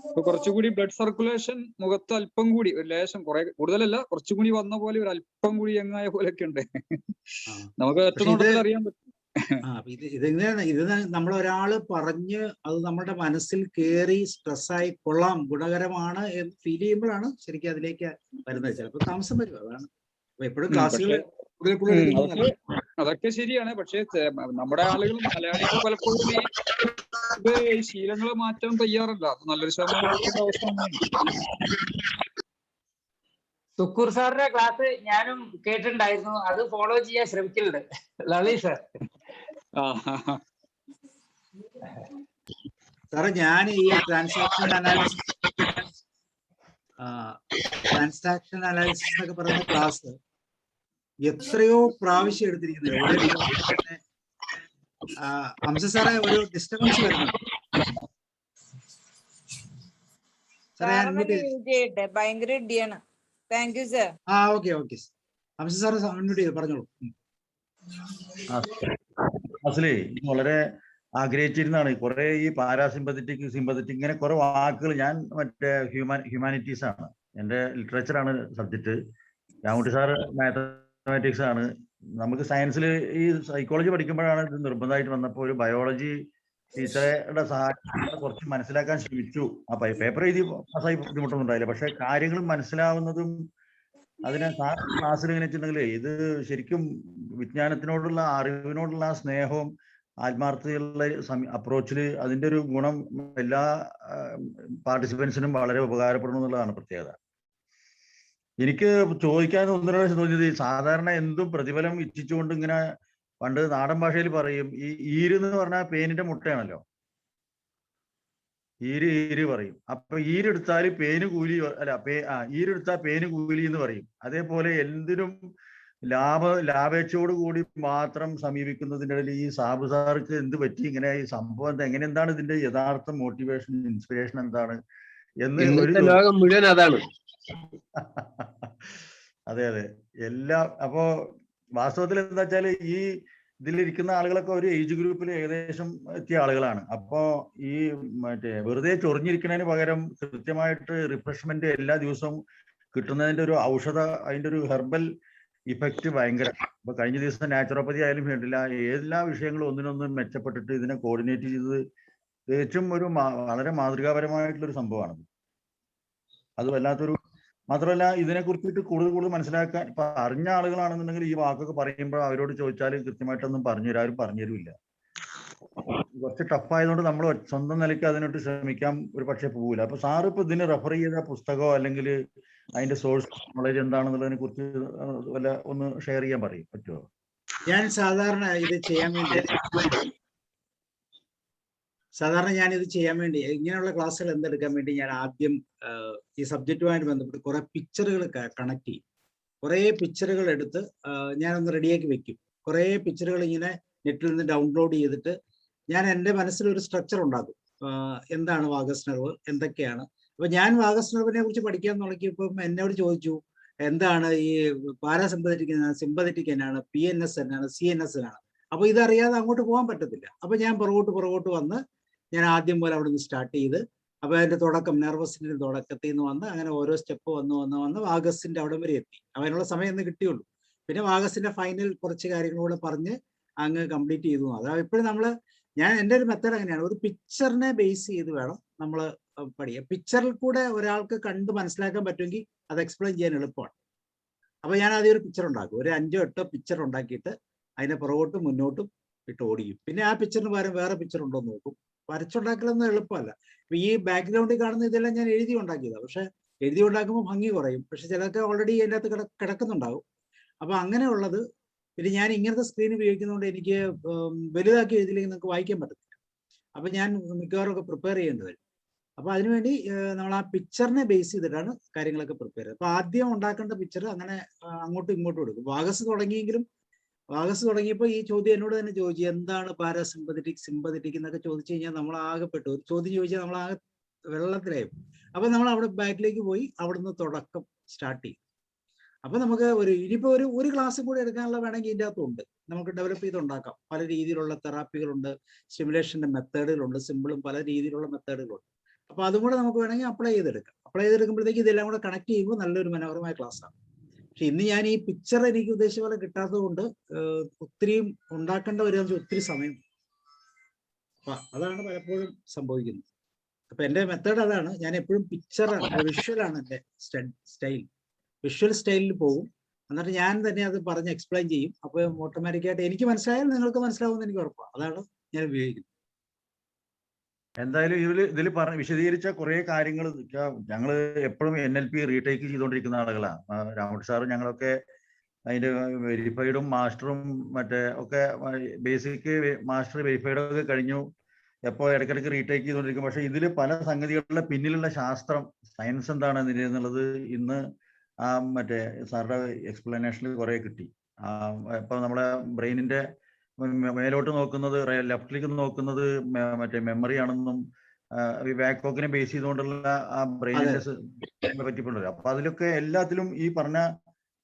ഇപ്പൊ കുറച്ചുകൂടി ബ്ലഡ് സർക്കുലേഷൻ മുഖത്ത് അല്പം കൂടി ഒരു ലേശം, കൂടുതലല്ല, കുറച്ചും കൂടി വന്ന പോലെ ഒരു അല്പം കൂടി യങ്ങായ പോലെയൊക്കെ ഉണ്ട്. നമുക്ക് ഒറ്റ നോട്ടത്തിൽ അറിയാൻ പറ്റും. ഇത് നമ്മളൊരാള് പറഞ്ഞ് അത് നമ്മുടെ മനസ്സിൽ കയറി സ്ട്രെസ്സായി കൊള്ളാം, ഗുണകരമാണ് എന്ന് ഫീൽ ചെയ്യുമ്പോഴാണ് ശരിക്കും അതിലേക്ക് വരുന്നത്. ചിലപ്പോൾ താമസം വരും, അതാണ്. എപ്പോഴും ക്ലാസ്സുകൾ അതൊക്കെ ശരിയാണ്. പക്ഷെ നമ്മുടെ ആളുകൾ, മലയാളികൾ പലപ്പോഴും ഈ ശീലങ്ങൾ മാറ്റാൻ തയ്യാറല്ല. അത് നല്ലൊരു ശതമാനം അവസ്ഥയാണ്. സുക്കൂർ സാറിന്റെ ക്ലാസ് ഞാനും കേട്ടിട്ടുണ്ടായിരുന്നു, അത് ഫോളോ ചെയ്യാൻ ശ്രമിക്കലുണ്ട് ലളിത് സാർ. സാറേ, ഞാൻ ഈ ട്രാൻസാക്ഷൻ അനാലിസിസ് എന്നൊക്കെ പറയുന്ന ക്ലാസ് എത്രയോ പ്രാവശ്യം എടുത്തിരിക്കുന്നത്. ഹംസ സാറേ, ഒരു ഡിസ്റ്റർബൻസ് വരുന്നുണ്ട്. ഭയങ്കര ഇടിയാണ്. Thank you sir. Okay. Hamza sir unmute ചെയ്ത് പറഞ്ഞോളൂ. അസലേ വളരെ ആഗ്രഹിച്ചിരുന്നാണ് കുറെ ഈ പാരാസിമ്പത്തറ്റിക്, സിമ്പത്തറ്റിക്, ഇങ്ങനെ കുറെ വാക്കുകൾ. ഞാൻ മറ്റേ ഹ്യൂമാനിറ്റീസ് ആണ്, എൻ്റെ ലിറ്ററേച്ചറാണ് സബ്ജക്റ്റ്. രാമുട്ടി സാറ് മാത്തമാറ്റിക്സ് ആണ്. നമുക്ക് സയൻസിൽ ഈ സൈക്കോളജി പഠിക്കുമ്പോഴാണ് ഇത് നിർബന്ധമായിട്ട് വന്നപ്പോൾ ഒരു ബയോളജി ടീച്ചറുടെ സഹായം കുറച്ച് മനസ്സിലാക്കാൻ ശ്രമിച്ചു. ആ പേപ്പർ എഴുതി പാസ്സായി ബുദ്ധിമുട്ടൊന്നും ഉണ്ടായില്ല. പക്ഷെ കാര്യങ്ങൾ മനസ്സിലാവുന്നതും അതിനെ ക്ലാസ്സിൽ എങ്ങനെ വെച്ചിട്ടുണ്ടെങ്കിൽ ഇത് ശരിക്കും വിജ്ഞാനത്തിനോടുള്ള, അറിവിനോടുള്ള സ്നേഹവും ആത്മാർത്ഥതയുള്ള അപ്രോച്ചിൽ അതിൻ്റെ ഒരു ഗുണം എല്ലാ പാർട്ടിസിപ്പൻസിനും വളരെ ഉപകാരപ്പെടുന്നു എന്നുള്ളതാണ് പ്രത്യേകത. എനിക്ക് ചോദിക്കാൻ ഒന്നിനോട് തോന്നിയത്, സാധാരണ എന്തും പ്രതിഫലം ഇച്ഛിച്ചുകൊണ്ട് ഇങ്ങനെ പണ്ട് നാടൻ ഭാഷയിൽ പറയും, ഈ ഈരെന്ന് പറഞ്ഞാൽ പേനിന്റെ മുട്ടയാണല്ലോ, ഈര് പറയും. അപ്പൊ ഈരെടുത്താൽ പേന് കൂലി, അല്ല ഈരെടുത്താൽ പേന് കൂലി എന്ന് പറയും. അതേപോലെ എന്തിനും ലാഭേച്ഛയോട് കൂടി മാത്രം സമീപിക്കുന്നതിൻ്റെ ഇടയിൽ ഈ സാബു സാർക്ക് എന്ത് പറ്റി, ഇങ്ങനെ ഈ സംഭവം എന്താണ് ഇതിന്റെ യഥാർത്ഥ മോട്ടിവേഷൻ, ഇൻസ്പിറേഷൻ എന്താണ് എന്ന് ലോകം മുഴുവൻ അതാണ്. അതെ, എല്ലാം. അപ്പോ വാസ്തവത്തിൽ എന്താ വെച്ചാല് ഈ ഇതിലിരിക്കുന്ന ആളുകളൊക്കെ ഒരു ഏജ് ഗ്രൂപ്പിൽ ഏകദേശം എത്തിയ ആളുകളാണ്. അപ്പോ ഈ മറ്റേ വെറുതെ ചൊറിഞ്ഞിരിക്കുന്നതിന് പകരം കൃത്യമായിട്ട് റിഫ്രഷ്മെന്റ് എല്ലാ ദിവസവും കിട്ടുന്നതിന്റെ ഒരു അതിന്റെ ഒരു ഹെർബൽ ഇഫക്റ്റ് ഭയങ്കര. ഇപ്പൊ കഴിഞ്ഞ ദിവസം നാച്ചുറോപ്പതി ആയാലും വേണ്ടില്ല, എല്ലാ വിഷയങ്ങളും ഒന്നിനൊന്നും മെച്ചപ്പെട്ടിട്ട് ഇതിനെ കോർഡിനേറ്റ് ചെയ്തത് തികച്ചും വളരെ മാതൃകാപരമായിട്ടുള്ളൊരു സംഭവമാണ്. അത് വല്ലാത്തൊരു, മാത്രമല്ല ഇതിനെ കുറിച്ചിട്ട് കൂടുതൽ മനസ്സിലാക്കാൻ ഇപ്പൊ അറിഞ്ഞ ആളുകളാണെന്നുണ്ടെങ്കിൽ ഈ വാക്കൊക്കെ പറയുമ്പോൾ അവരോട് ചോദിച്ചാൽ കൃത്യമായിട്ടൊന്നും ആരും പറഞ്ഞു തരില്ല. കുറച്ച് ടഫായതുകൊണ്ട് നമ്മൾ സ്വന്തം നിലയ്ക്ക് അതിനോട്ട് ശ്രമിക്കാൻ ഒരു പക്ഷേ പോകില്ല. അപ്പൊ സാറ് ഇപ്പൊ ഇതിന് റെഫർ ചെയ്ത പുസ്തകമോ അല്ലെങ്കിൽ അതിന്റെ സോഴ്സ് നോളജ് എന്താണെന്നുള്ളതിനെ കുറിച്ച് ഒന്ന് ഷെയർ ചെയ്യാൻ പറ്റുമോ? ഞാൻ സാധാരണ ഇത് ചെയ്യാൻ വേണ്ടി ഇങ്ങനെയുള്ള ക്ലാസ്സുകൾ എന്തെടുക്കാൻ വേണ്ടി ഞാൻ ആദ്യം ഈ സബ്ജക്റ്റുമായിട്ട് ബന്ധപ്പെട്ട് കുറെ പിക്ചറുകൾ കണക്ട് ചെയ്യും. കുറെ പിക്ചറുകൾ എടുത്ത് ഞാനൊന്ന് റെഡിയാക്കി വെക്കും. കുറെ പിക്ചറുകൾ ഇങ്ങനെ നെറ്റിൽ നിന്ന് ഡൗൺലോഡ് ചെയ്തിട്ട് ഞാൻ എൻ്റെ മനസ്സിലൊരു സ്ട്രക്ചർ ഉണ്ടാക്കും. എന്താണ് വാഗസ് നെർവ്, എന്തൊക്കെയാണ്. അപ്പൊ ഞാൻ വാഗസ് നെർവിനെ കുറിച്ച് പഠിക്കാൻ തുടങ്ങിയപ്പം എന്നോട് ചോദിച്ചു, എന്താണ് ഈ പാരാസിമ്പത്തറ്റിക്, സിമ്പത്തറ്റിക് എന്നാണ്, PNS എന്നാണ്, CNS എന്നാണ്. അപ്പൊ ഇതറിയാതെ അങ്ങോട്ട് പോകാൻ പറ്റത്തില്ല. അപ്പൊ ഞാൻ പുറകോട്ട് വന്ന് ഞാൻ ആദ്യം പോലെ അവിടെ നിന്ന് സ്റ്റാർട്ട് ചെയ്ത്, അപ്പൊ അതിന്റെ തുടക്കം നെർവസിന്റെ തുടക്കത്തിൽ നിന്ന് വന്ന് അങ്ങനെ ഓരോ സ്റ്റെപ്പ് വന്ന് വാഗസിന്റെ അവിടെ വരെ എത്തി. അതിനുള്ള സമയം എന്ന് കിട്ടിയുള്ളൂ. പിന്നെ വാഗസിന്റെ ഫൈനൽ കുറച്ച് കാര്യങ്ങളൂടെ പറഞ്ഞ് അങ്ങ് കംപ്ലീറ്റ് ചെയ്തു. അതാ ഇപ്പോഴും എൻ്റെ ഒരു മെത്തേഡ് അങ്ങനെയാണ്, ഒരു പിക്ചറിനെ ബേസ് ചെയ്ത് വേണം നമ്മൾ പഠിക്കുക. പിക്ചറിൽ കൂടെ ഒരാൾക്ക് കണ്ട് മനസ്സിലാക്കാൻ പറ്റുമെങ്കിൽ അത് എക്സ്പ്ലെയിൻ ചെയ്യാൻ എളുപ്പമാണ്. അപ്പൊ ഞാൻ ആദ്യം ഒരു പിക്ചർ ഉണ്ടാക്കും, ഒരു 5 8 പിക്ചർ ഉണ്ടാക്കിയിട്ട് അതിനെ പുറകോട്ടും മുന്നോട്ടും ഇട്ട് ഓടിക്കും. പിന്നെ ആ പിക്ചറിന് പകരം വേറെ പിക്ചർ ഉണ്ടോ എന്ന് നോക്കും. വരച്ചുണ്ടാക്കലൊന്നും എളുപ്പമല്ല. ഇപ്പൊ ഈ ബാക്ക്ഗ്രൗണ്ടിൽ കാണുന്ന ഇതെല്ലാം ഞാൻ എഴുതി ഉണ്ടാക്കിയതാണ്. പക്ഷെ എഴുതി ഉണ്ടാക്കുമ്പോൾ ഭംഗി കുറയും. പക്ഷെ ചിലർക്ക് ഓൾറെഡി അതിൻ്റെ അകത്ത് കിടക്കുന്നുണ്ടാവും. അപ്പൊ അങ്ങനെയുള്ളത്. പിന്നെ ഞാൻ ഇങ്ങനത്തെ സ്ക്രീൻ ഉപയോഗിക്കുന്നതുകൊണ്ട് എനിക്ക് വലുതാക്കി എഴുതിയില്ലെങ്കിൽ നിങ്ങൾക്ക് വായിക്കാൻ പറ്റത്തില്ല. അപ്പൊ ഞാൻ മിക്കവാറും ഒക്കെ പ്രിപ്പയർ ചെയ്യേണ്ടി വരും. അപ്പൊ അതിനുവേണ്ടി നമ്മൾ ആ പിക്ചറിനെ ബേസ് ചെയ്തിട്ടാണ് കാര്യങ്ങളൊക്കെ പ്രിപ്പയർ ചെയ്യുന്നത്. അപ്പൊ ആദ്യം ഉണ്ടാക്കേണ്ട പിക്ചർ അങ്ങനെ അങ്ങോട്ടും ഇങ്ങോട്ടും എടുക്കും. വാഗസ് തുടങ്ങിയപ്പോൾ ഈ ചോദ്യം എന്നോട് തന്നെ ചോദിച്ചു, എന്താണ് പാരാസിമ്പതറ്റിക് സിമ്പതറ്റിക് എന്നൊക്കെ ചോദിച്ചു കഴിഞ്ഞാൽ നമ്മൾ ആകെപ്പെട്ടു. ഒരു ചോദ്യം ചോദിച്ചാൽ നമ്മൾ ആകെ വെള്ളത്തിലായി. അപ്പൊ നമ്മൾ അവിടെ ബാക്കിലേക്ക് പോയി അവിടുന്ന് തുടക്കം സ്റ്റാർട്ട് ചെയ്യും. അപ്പൊ നമുക്ക് ഇനിയിപ്പോ ഒരു ക്ലാസ് കൂടി എടുക്കാനുള്ള വേണമെങ്കിൽ ഇതിൻ്റെ അകത്തുണ്ട്. നമുക്ക് ഡെവലപ്പ് ചെയ്തുണ്ടാക്കാം. പല രീതിയിലുള്ള തെറാപ്പികളുണ്ട്, സ്റ്റിമുലേഷന്റെ മെത്തേഡുകളുണ്ട്, സിമ്പിളും പല രീതിയിലുള്ള മെത്തേഡുകളുണ്ട്. അപ്പൊ അതും കൂടെ നമുക്ക് വേണമെങ്കിൽ അപ്ലൈ ചെയ്തെടുക്കുമ്പോഴത്തേക്ക് ഇതെല്ലാം കൂടെ കണക്ട് ചെയ്യുമ്പോൾ നല്ലൊരു മനോഹരമായ ക്ലാസ്സാണ്. പക്ഷെ ഇന്ന് ഞാൻ ഈ പിക്ചർ എനിക്ക് ഉദ്ദേശിച്ച പോലെ കിട്ടാത്തത് കൊണ്ട് ഒത്തിരിയും ഉണ്ടാക്കേണ്ട ഒത്തിരി സമയം. അപ്പൊ അതാണ് പലപ്പോഴും സംഭവിക്കുന്നത്. അപ്പൊ എന്റെ മെത്തേഡ് അതാണ്. ഞാൻ എപ്പോഴും വിഷ്വലാണ് എന്റെ സ്റ്റൈൽ. വിഷ്വൽ സ്റ്റൈലിൽ പോകും. എന്നിട്ട് ഞാൻ തന്നെ അത് പറഞ്ഞ് എക്സ്പ്ലെയിൻ ചെയ്യും. അപ്പോൾ ഓട്ടോമാറ്റിക്കായിട്ട് എനിക്ക് മനസ്സിലായാൽ നിങ്ങൾക്ക് മനസ്സിലാവുമെന്ന് എനിക്ക് ഉറപ്പാണ്. അതാണ് ഞാൻ ഉപയോഗിക്കുന്നത്. എന്തായാലും ഇതിൽ വിശദീകരിച്ച കുറെ കാര്യങ്ങൾ ഞങ്ങൾ എപ്പോഴും NLP റീടേക്ക് ചെയ്തുകൊണ്ടിരിക്കുന്ന ആളുകളാണ്. രാമോട്ട് സാറ് ഞങ്ങളൊക്കെ അതിന്റെ വെരിഫൈഡും മാസ്റ്ററും മറ്റേ ഒക്കെ ബേസിക് മാസ്റ്റർ വെരിഫൈഡും ഒക്കെ കഴിഞ്ഞു. എപ്പോൾ ഇടയ്ക്കിടയ്ക്ക് റീടേക്ക് ചെയ്തുകൊണ്ടിരിക്കും. പക്ഷെ ഇതിൽ പല സംഗതികളുടെ പിന്നിലുള്ള ശാസ്ത്രം, സയൻസ് എന്താണ് എന്നുള്ളത് ഇന്ന് മറ്റേ സാറുടെ എക്സ്പ്ലനേഷനിൽ കുറെ കിട്ടി. ഇപ്പൊ നമ്മളെ ബ്രെയിനിന്റെ മേലോട്ട് നോക്കുന്നത്, ലെഫ്റ്റിലേക്ക് നോക്കുന്നത് മറ്റേ മെമ്മറി ആണെന്നും വാക്കോക്കിനെ ബേസ് ചെയ്തുകൊണ്ടുള്ള ആ ബ്രെയിനിന്റെ പറ്റിപ്പുള്ളത്. അപ്പൊ അതിലൊക്കെ എല്ലാത്തിലും ഈ പറഞ്ഞ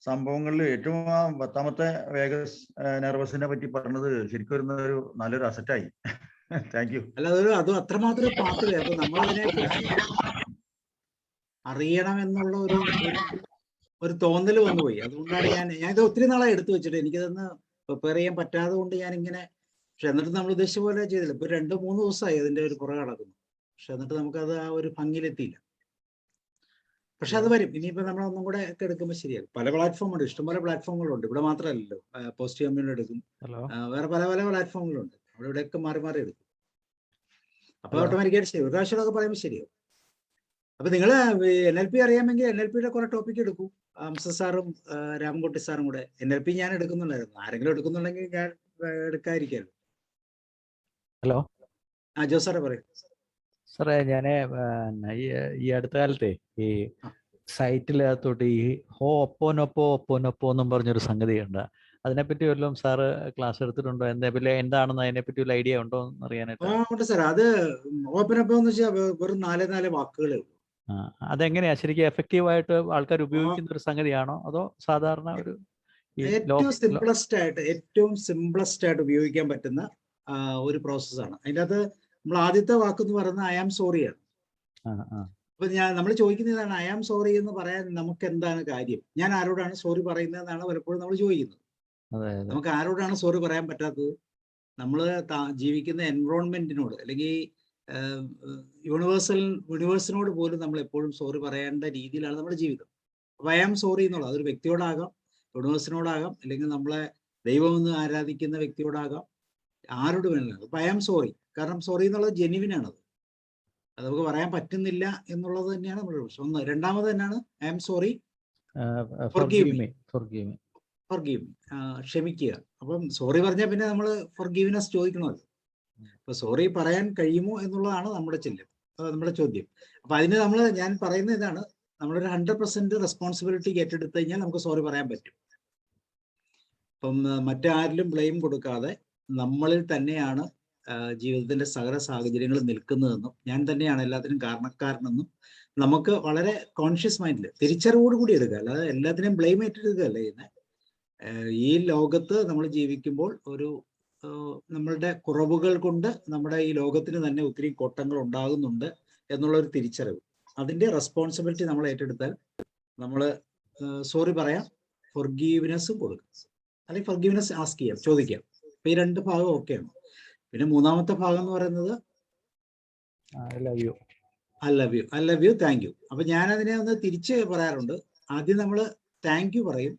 സംഭവങ്ങളിൽ ഏറ്റവും 10ാമത്തെ വേഗസ് നെർവസിനെ പറ്റി പറഞ്ഞത് ശരിക്കും ഒരു നല്ലൊരു അസറ്റായി. Thank you. അല്ല, അത് അത്രമാത്രം പാട്ടില്ല. അപ്പൊ നമ്മളതിനെ അറിയണം എന്നുള്ള ഒരു തോന്നൽ വന്നുപോയി. അതുകൊണ്ടാണ് ഞാനിത് ഒത്തിരി നാളെ എടുത്തു വെച്ചിട്ട് എനിക്കിതൊന്ന് പ്രിപ്പയർ ചെയ്യാൻ പറ്റാതെ കൊണ്ട് ഞാൻ ഇങ്ങനെ. പക്ഷെ എന്നിട്ട് നമ്മൾ ഉദ്ദേശിച്ച പോലെ ചെയ്തില്ല. ഇപ്പൊ 2-3 ദിവസമായി അതിന്റെ ഒരു പുറകെ നടക്കുന്നു. പക്ഷെ എന്നിട്ട് നമുക്കത് ആ ഒരു ഭംഗിയിലെത്തിയില്ല. പക്ഷെ അത് വരും. ഇനിയിപ്പോ നമ്മളൊന്നും കൂടെ ഒക്കെ എടുക്കുമ്പോൾ ശരിയാകും. പല പ്ലാറ്റ്ഫോമുണ്ട്, ഇഷ്ടംപോലെ പ്ലാറ്റ്ഫോമുകളുണ്ട്. ഇവിടെ മാത്രമല്ലല്ലോ, പോസിറ്റീവ് കമ്മ്യൂണിറ്റി എടുക്കും, വേറെ പല പല പ്ലാറ്റ്ഫോമുകളുണ്ട്. അവിടെ ഇവിടെയൊക്കെ മാറി മാറി എടുക്കും. അപ്പൊ ഓട്ടോമാറ്റിക്കായിട്ട് ശരി, ഒരു പ്രാവശ്യമൊക്കെ പറയുമ്പോൾ ശരിയാവും. അപ്പൊ നിങ്ങൾ NLP അറിയാമെങ്കിൽ NLPയുടെ കുറെ ടോപ്പിക് എടുക്കൂ. അംസ സാറും രാമൻകുട്ടി സാറും കൂടെ. NLP ഞാൻ എടുക്കുന്നുണ്ടായിരുന്നു. ആരെങ്കിലും എടുക്കുന്നുണ്ടെങ്കിൽ ഞാൻ എടുക്കാതിരിക്കാമല്ലോ. ഹലോ, ജോസാറെ പറയും. സാറേ ഞാന് ഈ അടുത്ത കാലത്തെ ഈ സൈറ്റിനകത്തോട്ട് ഈ ഒപ്പോനൊപ്പോ എന്നും പറഞ്ഞൊരു സംഗതിയുണ്ട്. അതിനെപ്പറ്റി വല്ലതും സാറ് ക്ലാസ് എടുത്തിട്ടുണ്ടോ? എന്താണെന്ന് അതിനെപ്പറ്റി വല്ല ഐഡിയ ഉണ്ടോ എന്ന് അറിയാനായിട്ട്? ഉണ്ട് സാർ. അത് ഓപ്പനൊപ്പം എന്ന് വെച്ചാൽ വെറും 4 വാക്കുകളേ ഉള്ളൂ. അതെങ്ങനെയാ ശരിക്കും എഫക്റ്റീവ് ആയിട്ട് ആൾക്കാർ ഉപയോഗിക്കുന്ന ഒരു സംഗതിയാണോ, അതോ സാധാരണ ഒരു ഏറ്റവും സിംപ്ലസ്റ്റ് ആയിട്ട് ഉപയോഗിക്കാൻ പറ്റുന്ന ഒരു പ്രോസസ്സാണ്. അതിൻ്റെ അകത്ത് നമ്മൾ ആദ്യത്തെ വാക്ക് എന്ന് പറയുന്നത് ഐ ആം സോറിയാണ്. അപ്പൊ നമ്മൾ ചോദിക്കുന്നതാണ്, ഐ ആം സോറി എന്ന് പറയാൻ നമുക്ക് എന്താണ് കാര്യം? ഞാൻ ആരോടാണ് സോറി പറയുന്നതെന്നാണ് പലപ്പോഴും നമ്മൾ ചോദിക്കുന്നത്. നമുക്ക് ആരോടാണ് സോറി പറയാൻ പറ്റാത്തത്? നമ്മൾ ജീവിക്കുന്ന എൻവറോൺമെന്റിനോട് അല്ലെങ്കിൽ യൂണിവേഴ്സിനോട് പോലും നമ്മൾ എപ്പോഴും സോറി പറയേണ്ട രീതിയിലാണ് നമ്മുടെ ജീവിതം. അപ്പൊ ഐ ആം സോറി എന്നുള്ളത് അതൊരു വ്യക്തിയോടാകാം, യൂണിവേഴ്സിനോടാകാം, അല്ലെങ്കിൽ നമ്മളെ ദൈവമെന്ന് ആരാധിക്കുന്ന വ്യക്തിയോടാകാം, ആരോട് വേണമെങ്കിലും. അപ്പൊ ഐ ആം സോറി. കാരണം സോറി എന്നുള്ളത് ജെന്യുവിനാണത്. അത് നമുക്ക് പറയാൻ പറ്റുന്നില്ല എന്നുള്ളത് തന്നെയാണ് നമ്മുടെ പ്രശ്നം. ഒന്ന്. രണ്ടാമത് തന്നെയാണ് ഐ ആം സോറി, ക്ഷമിക്കുക. അപ്പം സോറി പറഞ്ഞാൽ പിന്നെ നമ്മൾ ഫോർഗീവ്നെസ് ചോദിക്കണമല്ലോ. അപ്പൊ സോറി പറയാൻ കഴിയുമോ എന്നുള്ളതാണ് നമ്മുടെ ചോദ്യം. അപ്പൊ അതിന് ഞാൻ പറയുന്ന ഇതാണ്, നമ്മളൊരു 100% റെസ്പോൺസിബിലിറ്റി ഏറ്റെടുത്ത് കഴിഞ്ഞാൽ നമുക്ക് സോറി പറയാൻ പറ്റും. അപ്പം മറ്റാരിലും ബ്ലെയിം കൊടുക്കാതെ നമ്മളിൽ തന്നെയാണ് ജീവിതത്തിന്റെ സകല സാഹചര്യങ്ങളും നിൽക്കുന്നതെന്നും ഞാൻ തന്നെയാണ് എല്ലാത്തിനും കാരണക്കാരനെന്നും നമുക്ക് വളരെ കോൺഷ്യസ് മൈൻഡിൽ തിരിച്ചറിവോടുകൂടി എടുക്കുക. അല്ലാതെ എല്ലാത്തിനെയും ബ്ലെയിം ഏറ്റെടുക്കുകയല്ല ചെയ്യുന്നത്. ഈ ലോകത്ത് നമ്മൾ ജീവിക്കുമ്പോൾ നമ്മളുടെ കുറവുകൾ കൊണ്ട് നമ്മുടെ ഈ ലോകത്തിന് തന്നെ ഒത്തിരി കോട്ടങ്ങൾ ഉണ്ടാകുന്നുണ്ട് എന്നുള്ളൊരു തിരിച്ചറിവ്, അതിന്റെ റെസ്പോൺസിബിലിറ്റി നമ്മൾ ഏറ്റെടുത്താൽ നമ്മൾ സോറി പറയാം, ഫോർഗീവ്നെസ്സും കൊടുക്കാം, അല്ലെങ്കിൽ ഫോർഗീവ്നെസ് ആസ്ക് ചെയ്യാം, ചോദിക്കാം. അപ്പൊ ഈ 2 ഭാഗം ഓക്കെയാണ്. പിന്നെ 3ാമത്തെ ഭാഗം എന്ന് പറയുന്നത് I love you thank you. അപ്പൊ ഞാൻ അതിനെ ഒന്ന് തിരിച്ച് പറയാറുണ്ട്. ആദ്യം നമ്മൾ താങ്ക് യു പറയും,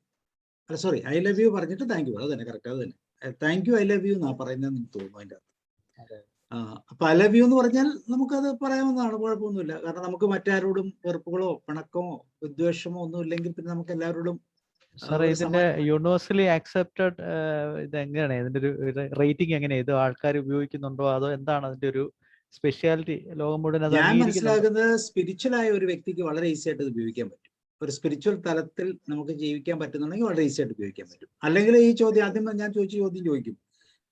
അല്ല സോറി, ഐ ലവ് യു പറഞ്ഞിട്ട് താങ്ക് യു. അത് തന്നെ കറക്റ്റ്, അത് തന്നെ. Thank you I love U എന്നാ പറയുന്നതെന്ന് എനിക്ക് തോന്നുന്നു അതിൻ്റെ അകത്ത്. അപ്പൊ ഐ ലവ് യു എന്ന് പറഞ്ഞാൽ നമുക്കത് പറയാവുന്നതാണ്, കുഴപ്പമൊന്നുമില്ല. കാരണം നമുക്ക് മറ്റാരോടും വെറുപ്പുകളോ പിണക്കമോ വിദ്വേഷമോ ഒന്നും ഇല്ലെങ്കിൽ പിന്നെ നമുക്ക് എല്ലാവരോടും സാറേ ഇതിന്റെ യൂണിവേഴ്സലി ആക്സെപ്റ്റഡ് ഇത് എങ്ങനെയാണ്, ഇതിന്റെ ഒരു റേറ്റിംഗ് എങ്ങനെയാണ്? ഇത് ആൾക്കാർ ഉപയോഗിക്കുന്നുണ്ടോ അതോ എന്താണ് അതിന്റെ ഒരു സ്പെഷ്യാലിറ്റി? ലോകം മുഴുവൻ അത് ഞാൻ മനസ്സിലാക്കുന്നത് സ്പിരിച്വൽ ആയ ഒരു വ്യക്തിക്ക് വളരെ ഈസി ആയിട്ട് ഇത് ഉപയോഗിക്കാൻ പറ്റും. ഒരു സ്പിരിച്വൽ തലത്തിൽ നമുക്ക് ജീവിക്കാൻ പറ്റുന്നുണ്ടെങ്കിൽ വളരെ ഈസി ആയിട്ട് ഉപയോഗിക്കാൻ പറ്റും. അല്ലെങ്കിൽ ഈ ചോദ്യം ആദ്യം ഞാൻ ചോദിച്ച ചോദ്യം ചോദിക്കും,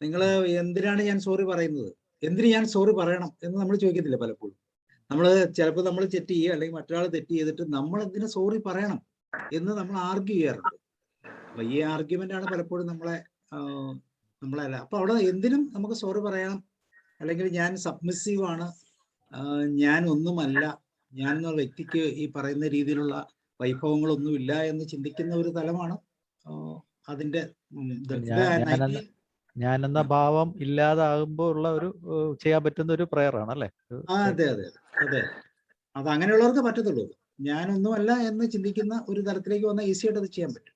നിങ്ങൾ എന്തിനാണ് ഞാൻ സോറി പറയുന്നത്, എന്തിന് ഞാൻ സോറി പറയണം എന്ന് നമ്മൾ ചോദിക്കത്തില്ല പലപ്പോഴും. നമ്മൾ ചിലപ്പോൾ നമ്മൾ തെറ്റ് ചെയ്യുക അല്ലെങ്കിൽ മറ്റൊരാൾ തെറ്റ് ചെയ്തിട്ട് നമ്മൾ എന്തിനു സോറി പറയണം എന്ന് നമ്മൾ ആർഗ്യൂ ചെയ്യാറുണ്ട്. അപ്പൊ ഈ ആർഗ്യുമെന്റ് ആണ് പലപ്പോഴും നമ്മളല്ല. അപ്പൊ അവിടെ എന്തിനും നമുക്ക് സോറി പറയണം, അല്ലെങ്കിൽ ഞാൻ സബ്മിസീവ് ആണ്, ഞാൻ ഒന്നുമല്ല, ഞാൻ എന്ന വ്യക്തിക്ക് ഈ പറയുന്ന രീതിയിലുള്ള വൈഭവങ്ങളൊന്നുമില്ല എന്ന് ചിന്തിക്കുന്ന ഒരു തലമാണ് അതിന്റെ. ഞാൻ എന്ന ഭാവം ഇല്ലാതാകുമ്പോൾ ഉള്ള ഒരു ചെയ്യാൻ പറ്റുന്ന ഒരു പ്രയർ ആണ് അല്ലേ? അതെ അതെ അതെ, അത് അങ്ങനെയുള്ളവർക്ക് പറ്റത്തുള്ളൂ. ഞാനൊന്നുമല്ല എന്ന് ചിന്തിക്കുന്ന ഒരു തലത്തിലേക്ക് വന്നാൽ ഈസി ആയിട്ട് അത് ചെയ്യാൻ പറ്റും.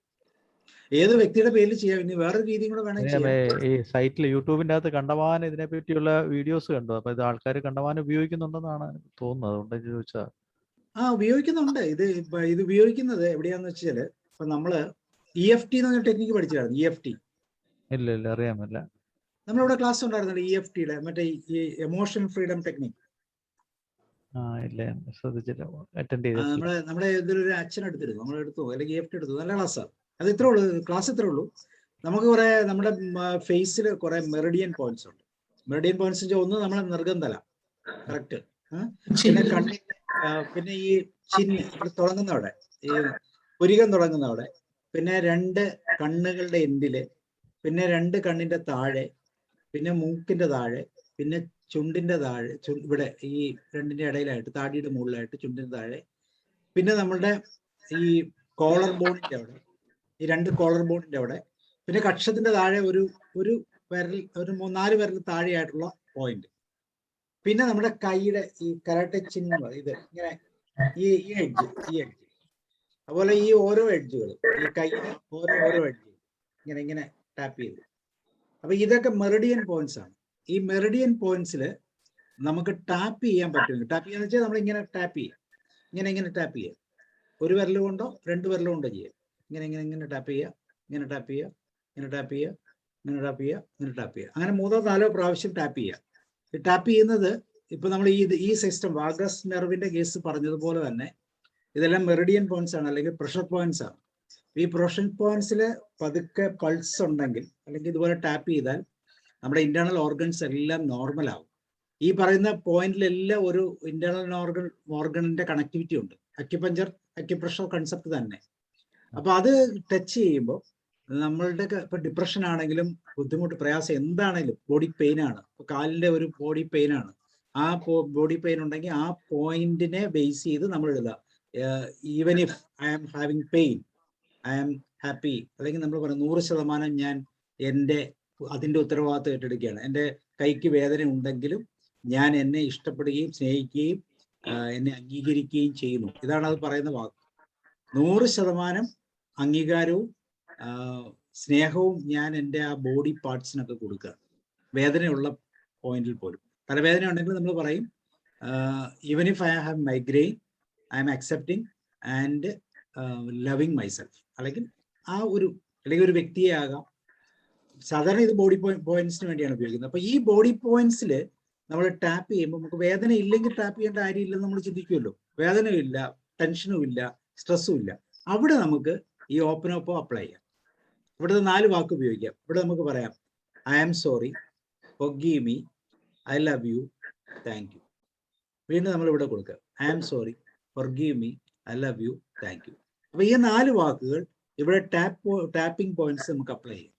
ഏത് വ്യക്തിയുടെ പേരിൽ ചെയ്യാം. ഇനി വേറൊരു രീതിയും കൂടെ വേണമെങ്കിൽ ഈ സൈറ്റിൽ യൂട്യൂബിന്റെ അകത്ത് കണ്ടമാനം ഇതിനെ പറ്റിയുള്ള വീഡിയോസ് കണ്ടു. അപ്പൊ ഇത് ആൾക്കാർ കണ്ടമാനം ഉപയോഗിക്കുന്നുണ്ടെന്നാണ് തോന്നുന്നത്, അതുകൊണ്ട് ചോദിച്ചാ. ഉപയോഗിക്കുന്നുണ്ട്. ഇത് ഉപയോഗിക്കുന്നത് എവിടെയാന്ന് വെച്ചാല്, ഇപ്പൊ നമ്മള് EFT എന്ന് പറഞ്ഞ ടെക്നിക്ക് പഠിച്ചായിരുന്നു. EFT ഇല്ല അറിയാമല്ല. നമ്മളിവിടെ ക്ലാസ് ഉണ്ടായിരുന്നല്ലോ EFTയുടെ, മറ്റേ ഈ എമോഷൻ ഫ്രീഡം ടെക്നിക്ക്. ഇല്ല ശ്രദ്ധിച്ചില്ല, അറ്റൻഡ് ചെയ്തില്ല. നമ്മുടെ ഇതിലൊരു അച്ഛൻ എടുത്തിരുന്നു, നമ്മൾ എടുത്തു, അല്ലെങ്കിൽ EFT എടുത്തു. നല്ല ക്ലാസ്സാണ്. അത് ഇത്രേ ഉള്ളൂ, ക്ലാസ് ഇത്രേ ഉള്ളൂ. നമുക്ക് കുറെ നമ്മുടെ ഫേസിൽ കുറെ മെറിഡിയൻ പോയിന്റ്സ് ഉണ്ട്. മെറിഡിയൻ പോയിന്റ്സ് വെച്ചാൽ ഒന്ന് നമ്മളെ നെറുകന്തല കറക്റ്റ്, പിന്നെ കണ്ണിന്റെ, പിന്നെ ഈ ചിന്ന് തുടങ്ങുന്ന അവിടെ, ഈ പുരികം തുടങ്ങുന്ന അവിടെ, പിന്നെ 2 കണ്ണുകളുടെ എൻഡില്, പിന്നെ 2 കണ്ണിന്റെ താഴെ, പിന്നെ മൂക്കിന്റെ താഴെ, പിന്നെ ചുണ്ടിന്റെ താഴെ, ഇവിടെ ഈ 2ന്റെ ഇടയിലായിട്ട് താടിയുടെ മുകളിലായിട്ട് ചുണ്ടിന്റെ താഴെ, പിന്നെ നമ്മളുടെ ഈ കോളർ ബോണിന്റെ അവിടെ, ഈ 2 കോളർ ബോണിന്റെ അവിടെ, പിന്നെ കക്ഷത്തിന്റെ താഴെ ഒരു വിരൽ, ഒരു 4 വിരൽ താഴെയായിട്ടുള്ള പോയിന്റ്, പിന്നെ നമ്മുടെ കൈയുടെ ഈ കരാട്ടെ ചിഹ്നം, ഇത് ഇങ്ങനെ ഈ എഡ്ജ്, അതുപോലെ ഈ ഓരോ എഡ്ജുകൾ, ഈ കൈയുടെ ഓരോ എഡ്ജ് ഇങ്ങനെ ടാപ്പ് ചെയ്ത്. അപ്പൊ ഇതൊക്കെ മെറിഡിയൻ പോയിന്റ്സ് ആണ്. ഈ മെറിഡിയൻ പോയിന്റ്സിൽ നമുക്ക് ടാപ്പ് ചെയ്യാൻ പറ്റും. ടാപ്പ് ചെയ്യാന്ന് വെച്ചാൽ നമ്മൾ ഇങ്ങനെ ടാപ്പ് ചെയ്യാം, ഇങ്ങനെ ടാപ്പ് ചെയ്യാം. ഒരു വിരൽ കൊണ്ടോ 2 വിരൽ കൊണ്ടോ ചെയ്യാം. ഇങ്ങനെ ടാപ്പ് ചെയ്യുക, ഇങ്ങനെ ടാപ്പ് ചെയ്യുക, ഇങ്ങനെ ടാപ്പ് ചെയ്യുക, ഇങ്ങനെ ടാപ്പ് ചെയ്യുക, ഇങ്ങനെ ടാപ്പ് ചെയ്യുക. അങ്ങനെ 3ഓ 4ഓ പ്രാവശ്യം ടാപ്പ് ചെയ്യുക. ഈ ടാപ്പ് ചെയ്യുന്നത് ഇപ്പൊ നമ്മൾ ഈ സിസ്റ്റം വാഗസ് നെർവിന്റെ കേസ് പറഞ്ഞതുപോലെ തന്നെ ഇതെല്ലാം മെറിഡിയൻ പോയിന്റ്സ് ആണ്, അല്ലെങ്കിൽ പ്രഷർ പോയിന്റ്സ് ആണ്. ഈ പ്രഷർ പോയിന്റ്സിൽ പതുക്കെ പൾസ് ഉണ്ടെങ്കിൽ, അല്ലെങ്കിൽ ഇതുപോലെ ടാപ്പ് ചെയ്താൽ നമ്മുടെ ഇന്റേണൽ ഓർഗൻസ് എല്ലാം നോർമൽ ആവും. ഈ പറയുന്ന പോയിന്റിലെല്ലാം ഒരു ഇന്റേണൽ ഓർഗണിന്റെ കണക്ടിവിറ്റി ഉണ്ട്. അക്യുപ്രഷർ കൺസെപ്റ്റ് തന്നെ. അപ്പൊ അത് ടച്ച് ചെയ്യുമ്പോൾ നമ്മളുടെ ഇപ്പൊ ഡിപ്രഷൻ ആണെങ്കിലും ബുദ്ധിമുട്ട്, പ്രയാസം എന്താണെങ്കിലും, ബോഡി പെയിൻ ആണ്, ഇപ്പൊ കാലിന്റെ ഒരു ബോഡി പെയിൻ ആണ്, ആ ബോഡി പെയിൻ ഉണ്ടെങ്കിൽ ആ പോയിന്റിനെ ബേസ് ചെയ്ത് നമ്മൾ എഴുതുക, even if I am having pain I am happy. അല്ലെങ്കിൽ നമ്മൾ പറയും 100% ഞാൻ അതിന്റെ ഉത്തരവാദിത്വം ഏറ്റെടുക്കുകയാണ്. എൻ്റെ കൈക്ക് വേദന ഉണ്ടെങ്കിലും ഞാൻ എന്നെ ഇഷ്ടപ്പെടുകയും സ്നേഹിക്കുകയും എന്നെ അംഗീകരിക്കുകയും ചെയ്യുന്നു. ഇതാണ് അത് പറയുന്ന വാക്ക്. 100% അംഗീകാരവും സ്നേഹവും ഞാൻ എൻ്റെ ആ ബോഡി പാർട്സിനൊക്കെ കൊടുക്കുക, വേദനയുള്ള പോയിന്റിൽ പോലും. തലവേദന ഉണ്ടെങ്കിൽ നമ്മൾ പറയും even if I have migraine I am accepting and loving myself. അല്ലെങ്കിൽ ഒരു വ്യക്തിയെ ആകാം. സാധാരണ ഇത് ബോഡി പോയിന്റ്സിന് വേണ്ടിയാണ് ഉപയോഗിക്കുന്നത്. അപ്പൊ ഈ ബോഡി പോയിന്റ്സിൽ നമ്മൾ ടാപ്പ് ചെയ്യുമ്പോൾ നമുക്ക് വേദന ഇല്ലെങ്കിൽ ടാപ്പ് ചെയ്യേണ്ട കാര്യമില്ലെന്ന് നമ്മൾ ചിന്തിക്കുമല്ലോ. വേദനയും ഇല്ല, ടെൻഷനും ഇല്ല, സ്ട്രെസ്സും ഇല്ല. അവിടെ നമുക്ക് ഈ ഓപ്പൺ അപ്ലൈ ചെയ്യാം. ഇവിടുത്തെ 4 വാക്ക് ഉപയോഗിക്കാം. ഇവിടെ നമുക്ക് പറയാം I am sorry, forgive me, I love you, thank you. വീണ്ടും നമ്മൾ ഇവിടെ കൊടുക്കുക I am sorry, forgive me, I love you, thank you. അപ്പൊ ഈ 4 വാക്കുകൾ ഇവിടെ ടാപ്പിംഗ് പോയിന്റ്സ് നമുക്ക് അപ്ലൈ ചെയ്യാം.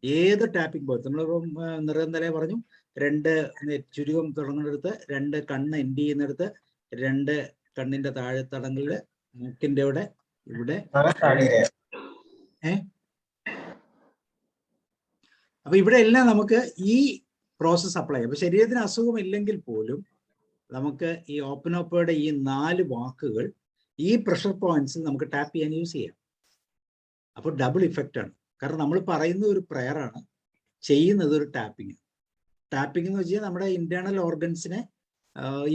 ഏത് ടാപ്പിംഗ് പോയിന്റ് നമ്മളിപ്പം നിറന്തലേ പറഞ്ഞു, 2 ചുരുക്കം തുടങ്ങുന്നിടത്ത്, 2 കണ്ണ് എൻഡ് ചെയ്യുന്നിടത്ത്, 2 കണ്ണിന്റെ താഴെ തടങ്ങളില്, മൂക്കിന്റെ ഇവിടെ അപ്പൊ ഇവിടെ എല്ലാം നമുക്ക് ഈ പ്രോസസ് അപ്ലൈ ചെയ്യാം. അപ്പൊ ശരീരത്തിന് അസുഖമില്ലെങ്കിൽ പോലും നമുക്ക് ഈ ഓപ്പനോപ്പയുടെ ഈ 4 വാക്കുകൾ ഈ പ്രഷർ പോയിന്റ്സിൽ നമുക്ക് ടാപ്പ് ചെയ്യാൻ യൂസ് ചെയ്യാം. അപ്പോൾ ഡബിൾ ഇഫക്റ്റ് ആണ്. കാരണം നമ്മൾ പറയുന്ന ഒരു prayer ആണ്, ചെയ്യുന്നത് ഒരു ടാപ്പിംഗ്. ടാപ്പിംഗ് എന്ന് വെച്ചാൽ നമ്മുടെ ഇന്റേണൽ ഓർഗൻസിനെ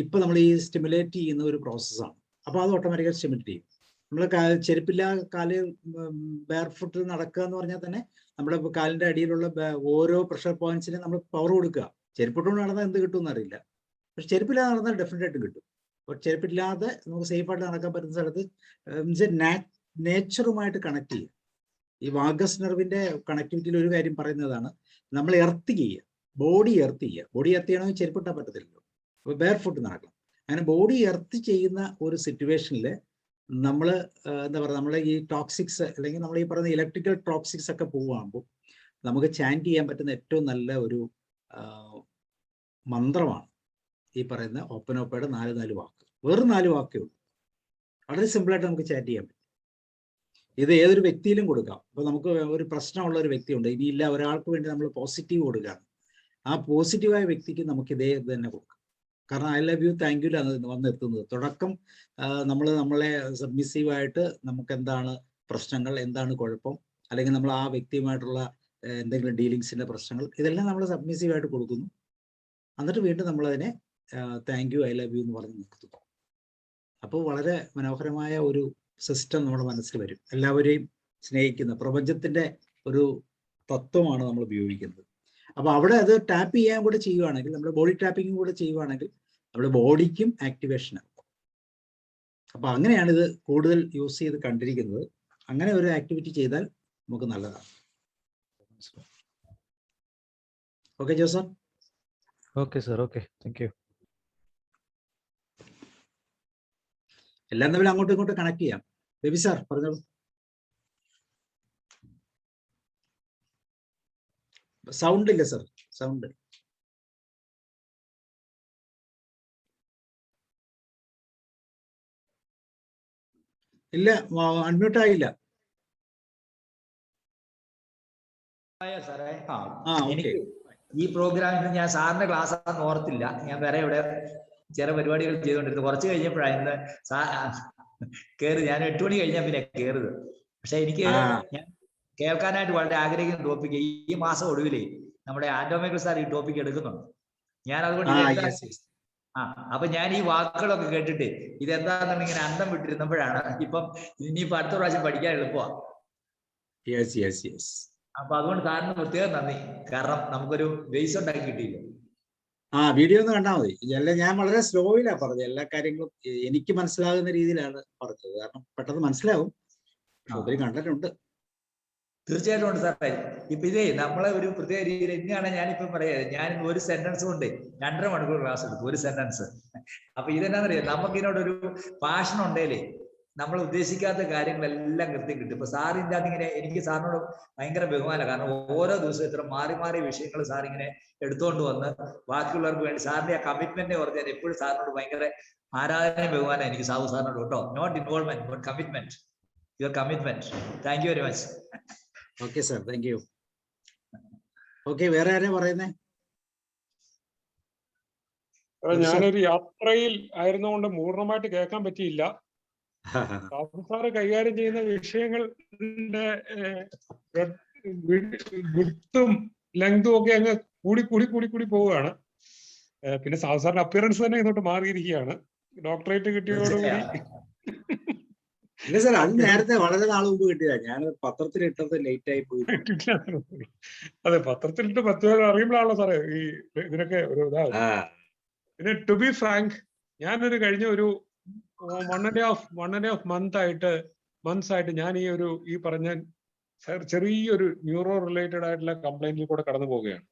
ഇപ്പൊ നമ്മൾ ഈ സ്റ്റിമുലേറ്റ് ചെയ്യുന്ന ഒരു പ്രോസസ്സാണ്. അപ്പോൾ അത് ഓട്ടോമാറ്റിക്കായി സ്റ്റിമുലേറ്റ് ചെയ്യും. നമ്മൾ ചെരുപ്പില്ല കാല് ബെയർ ഫുട്ടിൽ നടക്കുക എന്ന് പറഞ്ഞാൽ തന്നെ നമ്മുടെ കാലിന്റെ അടിയിലുള്ള ഓരോ പ്രഷർ പോയിന്റ്സിനെ നമ്മൾ പവർ കൊടുക്കുക. ചെരുപ്പിട്ടുകൊണ്ട് നടന്നാൽ എന്ത് കിട്ടും എന്നറിയില്ല, പക്ഷെ ചെരുപ്പില്ലാതെ നടന്നാൽ ഡെഫിനറ്റ് ആയിട്ട് കിട്ടും. അപ്പോൾ ചെരുപ്പില്ലാതെ നമുക്ക് സേഫായിട്ട് നടക്കാൻ പറ്റുന്ന സ്ഥലത്ത് നേച്ചറുമായിട്ട് കണക്ട് ചെയ്യുക. ഈ വാഗസ് നെർവിന്റെ കണക്ടിവിറ്റിയിൽ ഒരു കാര്യം പറയുന്നതാണ്, നമ്മൾ എർത്ത് ചെയ്യുക, ബോഡി എർത്ത് ചെയ്യുക. ബോഡി എർത്ത് ചെയ്യണമെങ്കിൽ ചെരുപ്പിട്ടാൻ പറ്റത്തില്ലല്ലോ, അപ്പോൾ ബെയർ ഫുട്ട് നടക്കണം. അങ്ങനെ ബോഡി എർത്ത് ചെയ്യുന്ന ഒരു സിറ്റുവേഷനിൽ നമ്മൾ എന്താ പറയുക, നമ്മൾ ഈ ടോക്സിക്സ് അല്ലെങ്കിൽ നമ്മൾ ഈ പറയുന്ന ഇലക്ട്രിക്കൽ ടോക്സിക്സ് ഒക്കെ പോവുകയാകുമ്പോൾ നമുക്ക് ചാൻറ്റ് ചെയ്യാൻ പറ്റുന്ന ഏറ്റവും നല്ല ഒരു മന്ത്രമാണ് ഈ പറയുന്ന ഓപ്പനോപ്പയുടെ 4 വാക്ക്. വെറും 4 വാക്കേ ഉള്ളൂ. വളരെ സിമ്പിളായിട്ട് നമുക്ക് ചാറ്റ് ചെയ്യാൻ പറ്റും. ഇത് ഏതൊരു വ്യക്തിയിലും കൊടുക്കാം. അപ്പോൾ നമുക്ക് ഒരു പ്രശ്നമുള്ള ഒരു വ്യക്തിയുണ്ട്, ഇനിയില്ല ഒരാൾക്ക് വേണ്ടി നമ്മൾ പോസിറ്റീവ് കൊടുക്കുകയാണ്, ആ പോസിറ്റീവായ വ്യക്തിക്ക് നമുക്ക് ഇതേ ഇത് തന്നെ കൊടുക്കാം. കാരണം I love you thank you വന്നെത്തുന്നത്. തുടക്കം നമ്മളെ സബ്മിസീവായിട്ട് നമുക്ക് എന്താണ് പ്രശ്നങ്ങൾ, എന്താണ് കുഴപ്പം, അല്ലെങ്കിൽ നമ്മൾ ആ വ്യക്തിയുമായിട്ടുള്ള എന്തെങ്കിലും ഡീലിങ്സിന്റെ പ്രശ്നങ്ങൾ, ഇതെല്ലാം നമ്മൾ സബ്മിസീവായിട്ട് കൊടുക്കുന്നു. എന്നിട്ട് വീണ്ടും നമ്മളതിനെ thank you I love U എന്ന് പറഞ്ഞ് നിർത്തുന്നു. അപ്പോൾ വളരെ മനോഹരമായ ഒരു സിസ്റ്റം നമ്മുടെ മനസ്സിൽ വരും. എല്ലാവരെയും സ്നേഹിക്കുന്ന പ്രപഞ്ചത്തിന്റെ ഒരു തത്വമാണ് നമ്മൾ ഉപയോഗിക്കുന്നത്. അപ്പോൾ അവിടെ അത് ടാപ്പ് ചെയ്യാൻ കൂടെ ചെയ്യുവാണെങ്കിൽ, നമ്മുടെ ബോഡി ടാപ്പിംഗ് കൂടെ ചെയ്യുവാണെങ്കിൽ നമ്മുടെ ബോഡിക്കും ആക്ടിവേഷൻ ആകും. അപ്പോൾ അങ്ങനെയാണ് ഇത് കൂടുതൽ യൂസ് ചെയ്ത് കണ്ടിരിക്കുന്നത്. അങ്ങനെ ഒരു ആക്ടിവിറ്റി ചെയ്താൽ നമുക്ക് നല്ലതാണ്. ഓക്കെ ജോസർ? Okay sir, okay, thank you. എല്ലാം തമ്മിൽ അങ്ങോട്ടും ഇങ്ങോട്ടും കണക്ട് ചെയ്യാം. ബേബി സാർ പറഞ്ഞോളൂ. സൗണ്ട് ഇല്ല സർ, സൗണ്ട് ഇല്ല, അൺമ്യൂട്ട് ആയില്ല. സാറേ, ഓക്കെ. എനിക്ക് ഈ പ്രോഗ്രാമിന് ഞാൻ സാറിന്റെ ക്ലാസ് ആണെന്ന് ഓർത്തില്ല. ഞാൻ വേറെ ഇവിടെ ചില പരിപാടികൾ ചെയ്തുകൊണ്ടിരുന്നു. കുറച്ച് കഴിഞ്ഞപ്പോഴാണ് ഇന്ന് കയറി. ഞാൻ 8 മണി കഴിഞ്ഞാൽ പിന്നെ കയറുന്നത്. പക്ഷെ എനിക്ക് ഞാൻ കേൾക്കാനായിട്ട് വളരെ ആഗ്രഹിക്കുന്ന ടോപ്പിക് ഈ മാസം ഒടുവിലേ നമ്മുടെ ആന്റോമൈക്കിൾ സാർ ഈ ടോപ്പിക് എടുക്കുന്നുണ്ട്. ഞാൻ അതുകൊണ്ട് അപ്പൊ ഞാൻ ഈ വാക്കുകളൊക്കെ കേട്ടിട്ട് ഇതെന്താണെന്ന് ഇങ്ങനെ അന്തം വിട്ടിരുന്നപ്പോഴാണ് ഇപ്പം ഇനിയിപ്പോ അടുത്ത പ്രാവശ്യം പഠിക്കാൻ എളുപ്പമാണ്. അപ്പൊ അതുകൊണ്ട് സാറിന് പ്രത്യേകം നന്ദി. കാരണം നമുക്കൊരു ബേസ് ഉണ്ടാക്കി കിട്ടിയില്ല. വീഡിയോ ഒന്ന് കണ്ടാൽ മതി. ഞാൻ വളരെ സ്ലോയിലാണ് പറഞ്ഞത്. എല്ലാ കാര്യങ്ങളും എനിക്ക് മനസ്സിലാകുന്ന രീതിയിലാണ് പറഞ്ഞത്. കാരണം പെട്ടെന്ന് മനസ്സിലാവും, ഒത്തിരി കണ്ടിട്ടുണ്ട്. തീർച്ചയായിട്ടും ഉണ്ട് സാറേ. ഇപ്പൊ ഇതേ നമ്മളെ ഒരു പ്രത്യേക രീതിയിൽ എന്നെയാണ് ഞാനിപ്പോ പറയാ. ഞാൻ ഒരു സെന്റൻസ് കൊണ്ട് 2.5 മണിക്കൂർ ക്ലാസ് എടുത്തു, ഒരു സെന്റൻസ്. അപ്പൊ ഇതെന്നാന്നറിയാം, നമുക്കിതിനോടൊരു പാഷൻ ഉണ്ടേലേ നമ്മൾ ഉദ്ദേശിക്കാത്ത കാര്യങ്ങളെല്ലാം കൃത്യം കിട്ടും. ഇപ്പൊ സാറിൻ്റെ അതിങ്ങനെ എനിക്ക് സാറിനോട് ഭയങ്കര ബഹുമാനം. കാരണം ഓരോ ദിവസവും ഇത്ര മാറി മാറി വിഷയങ്ങൾ സാറിങ്ങനെ എടുത്തുകൊണ്ട് വന്ന് ബാക്കിയുള്ളവർക്ക് വേണ്ടി സാറിന്റെ ആ കമ്മിറ്റ്മെന്റിനെ ഓർത്ത് ഞാൻ എപ്പോഴും സാറിനോട് ഭയങ്കര ആരാധന ബഹുമാനം എനിക്ക് സാബു സാറിനോട് കേട്ടോ. Not involvement but commitment, your commitment. Thank you very much. Okay sir, thank you. Okay, വേറെ ആരാ പറയുന്നേ? ഞാനൊരു യാത്രയിൽ ആയിരുന്നുകൊണ്ട് പൂർണ്ണമായിട്ട് കേൾക്കാൻ പറ്റിയില്ല. സാറ് കൈകാര്യം ചെയ്യുന്ന വിഷയങ്ങളുടെ വിഡ്ത്തും ലെങ്തും ഒക്കെ അങ്ങ് കൂടി പോവുകയാണ്. പിന്നെ സാറിന്റെ അപ്പിയറൻസ് തന്നെ ഇങ്ങോട്ട് മാറിയിരിക്കുകയാണ്. ഡോക്ടറേറ്റ് കിട്ടിയതോടുകൂടി. ഇല്ല സാർ, അത് നേരത്തെ വളരെ നാൾ മുമ്പ് കിട്ടിയതാ. ഞാൻ പത്രത്തിൽ ഇട്ടത് ലേറ്റ് ആയി പോയി. അതെ, പത്രത്തിലിട്ട് 10 പേര് അറിയുമ്പോഴാണല്ലോ സാറേ ഈ ഇതിനൊക്കെ ഒരു ഇതാവും. പിന്നെ ടു ബി ഫ്രാങ്ക്, ഞാനൊരു കഴിഞ്ഞ ഒരു 1.5 മന്ത്സ് ആയിട്ട് ഞാൻ ഈ പറഞ്ഞ ചെറിയൊരു ന്യൂറോ റിലേറ്റഡ് ആയിട്ടുള്ള കംപ്ലൈന്റിൽ കൂടെ കടന്നു പോവുകയാണ്.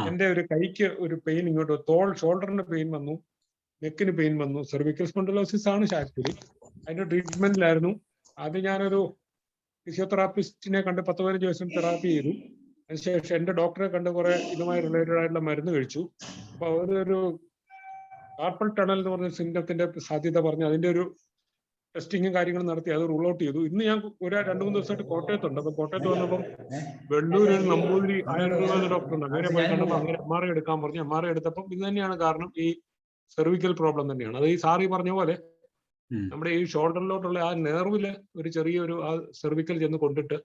എന്റെ ഒരു കൈക്ക് ഒരു പെയിൻ, ഇങ്ങോട്ട് ഷോൾഡറിന് പെയിൻ വന്നു, നെക്കിന് പെയിൻ വന്നു. സെർവിക്കൽ സ്പോണ്ടിലോസിസ് ആണ് ആക്ച്വലി. അതിന്റെ ട്രീറ്റ്മെന്റിലായിരുന്നു. ആദ്യം ഞാനൊരു ഫിസിയോതെറാപ്പിസ്റ്റിനെ കണ്ട് 10-15 ദിവസം തെറാപ്പി ചെയ്തു. അതിനുശേഷം എന്റെ ഡോക്ടറെ കണ്ട് കുറെ ഇതുമായി റിലേറ്റഡ് ആയിട്ടുള്ള മരുന്ന് കഴിച്ചു. അപ്പൊ അവരൊരു കാർപ്പൽ ടണൽ എന്ന് പറഞ്ഞ സിംറ്റത്തിന്റെ സാധ്യത പറഞ്ഞ് അതിന്റെ ഒരു ടെസ്റ്റിങ്ങും കാര്യങ്ങളും നടത്തി അത് റൂൾ ഔട്ട് ചെയ്തു. ഇന്ന് ഞാൻ 2-3 ദിവസമായിട്ട് കോട്ടയത്തുണ്ട്. അപ്പൊ കോട്ടയത്ത് വന്നപ്പം വെള്ളൂര് നമ്പൂതിരി ആയുർവേദ ഡോക്ടറുണ്ട്. അങ്ങനെ പോയി കണ്ടപ്പോൾ അങ്ങനെ MRI എടുക്കാൻ പറഞ്ഞു. MRI എടുത്തപ്പം ഇത് തന്നെയാണ് കാരണം. ഈ സെർവിക്കൽ പ്രോബ്ലം തന്നെയാണ്. അത് ഈ സാറി പറഞ്ഞ പോലെ നമ്മുടെ ഈ ഷോൾഡറിലോട്ടുള്ള ആ നെർവില് ഒരു ചെറിയൊരു ആ സെർവിക്കൽ ചെന്ന് കൊണ്ടിട്ട്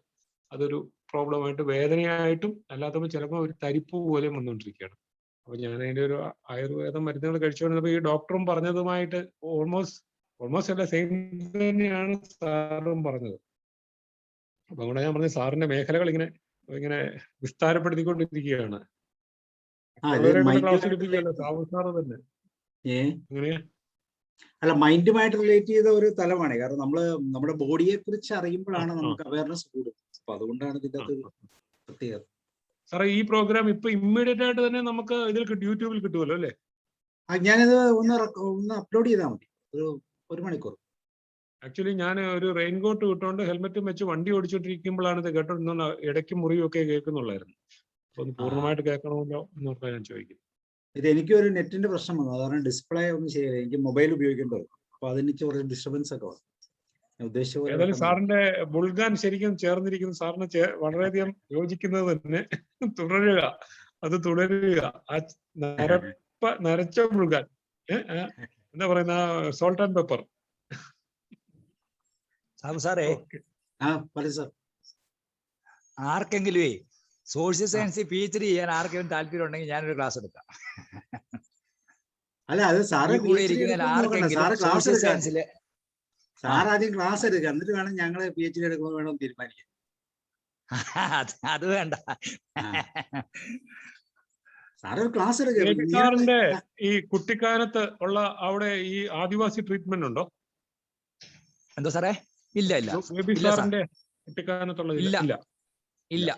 അതൊരു പ്രോബ്ലമായിട്ട് വേദനയായിട്ടും അല്ലാത്തപ്പോൾ ചിലപ്പോൾ ഒരു തരിപ്പ് പോലെയും വന്നുകൊണ്ടിരിക്കുകയാണ്. അപ്പൊ ഞാൻ അതിന്റെ ഒരു ആയുർവേദ മരുന്നുകൾ കഴിച്ചുകൊണ്ടിരുന്നപ്പോൾ ഈ ഡോക്ടറും പറഞ്ഞതുമായിട്ട് ഓൾമോസ്റ്റ് അല്ല സെയിം തന്നെയാണ് സാറും പറഞ്ഞത്. അപ്പൊ അതുകൊണ്ട് ഞാൻ പറഞ്ഞ സാറിന്റെ മേഖലകൾ ഇങ്ങനെ വിസ്താരപ്പെടുത്തിക്കൊണ്ടിരിക്കുകയാണ്. ക്ലാസ് എടുപ്പിക്കുകയല്ലോ സാബു സാറ് തന്നെ. എങ്ങനെയാ? അല്ല, മൈൻഡുമായിട്ട് റിലേറ്റ് ചെയ്ത ഒരു തലമാണ്. കാരണം നമ്മുടെ ബോഡിയെ കുറിച്ച് അറിയുമ്പോഴാണ് നമുക്ക് അവയർനെസ് കൂടുന്നത്. അപ്പൊ അതുകൊണ്ടാണ് ഇതിന്റെ പ്രത്യേകത. സാറേ ഈ പ്രോഗ്രാം ഇപ്പൊ ഇമ്മീഡിയറ്റ് ആയിട്ട് തന്നെ നമുക്ക് ഇതിൽ യൂട്യൂബിൽ കിട്ടുമല്ലോ അല്ലേ? ഞാനിത് ഒന്ന് അപ്ലോഡ് ചെയ്താൽ മതി, ഒരു മണിക്കൂർ. ആക്ച്വലി ഞാൻ ഒരു റെയിൻകോട്ട് ഇട്ടുകൊണ്ട് ഹെൽമെറ്റും വെച്ച് വണ്ടി ഓടിച്ചോണ്ടിരിക്കുമ്പോഴാണ് ഇത് കേട്ടോണ്ടിരുന്ന ഇടയ്ക്ക് മുറിയൊക്കെ കേൾക്കുന്നുള്ളായിരുന്നു. അപ്പൊ ഒന്ന് പൂർണ്ണമായിട്ട് കേൾക്കണമല്ലോ എന്നോർത്താ ഞാൻ ചോദിക്കുന്നത്. ഇത് എനിക്കൊരു നെറ്റിന്റെ പ്രശ്നം വന്നു, അതാണ് ഡിസ്പ്ലേ ഒന്നും ശരിയല്ല. എനിക്ക് മൊബൈൽ ഉപയോഗിക്കേണ്ടി വരും. അപ്പൊ അതിന് കുറച്ച് ഡിസ്റ്റർബൻസ് ഒക്കെ വന്നു. ഉദ്ദേശിച്ച പോലെ ഏതായാലും സാറിന്റെ ബുൾഗാൻ ശരിക്കും ചേർന്നിരിക്കുന്നു. സാറിന് വളരെയധികം യോജിക്കുന്നത് തന്നെ. തുടരുക, അത് തുടരുക. ആ നരച്ച ബുൾഗാൻ, എന്താ പറയുന്ന സോൾട്ട് ആൻഡ് പെപ്പർ. സാറേ സാർ, ആർക്കെങ്കിലും സോഷ്യൽ സയൻസ് PhD ചെയ്യാൻ ആർക്കെങ്കിലും താല്പര്യം ഉണ്ടെങ്കിൽ ഞാനൊരു ക്ലാസ് എടുക്കാം. അല്ല, അത് സാറ് സോഷ്യൽ സയൻസിലെ സാർ ആദ്യം ക്ലാസ് എടുക്കുക, എന്നിട്ട് വേണം ഞങ്ങളെ PhD എടുക്കുമ്പോൾ വേണം തീരുമാനിക്കാൻ. അത് വേണ്ട, സാറ് ക്ലാസ് എടുക്കുക. സാറിന്റെ ഈ കുട്ടിക്കാലത്ത് ഉള്ള അവിടെ ഈ ആദിവാസി ട്രീറ്റ്മെന്റ് ഉണ്ടോ? എന്തോ സാറേ? ഇല്ല സാറിന്റെ കുട്ടിക്കാലത്തുള്ള ഇല്ല.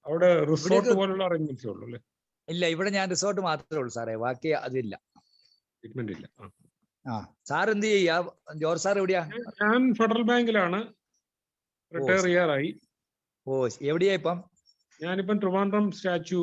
അവിടെ റിസോർട്ട് പോലുള്ള അറേഞ്ച്മെന്റ്സ് ഉള്ളൂ അല്ലേ? ഇല്ല, ഇവിടെ ഞാൻ റിസോർട്ട് മാത്രമേ ഉള്ളൂ സാറേ, ബാക്കി അതില്ല, ട്രീറ്റ്മെന്റ് ഇല്ല. സാർ എന്ത് ചെയ്യാ? ജോർജ് സാർ എവിടെയാ? ഞാൻ ഫെഡറൽ ബാങ്കിലാണ്, റിട്ടയർ ചെയ്യാറായി. എവിടെയാ ഇപ്പം? ഞാനിപ്പം ട്രിവാൻഡ്രം സ്റ്റാച്യു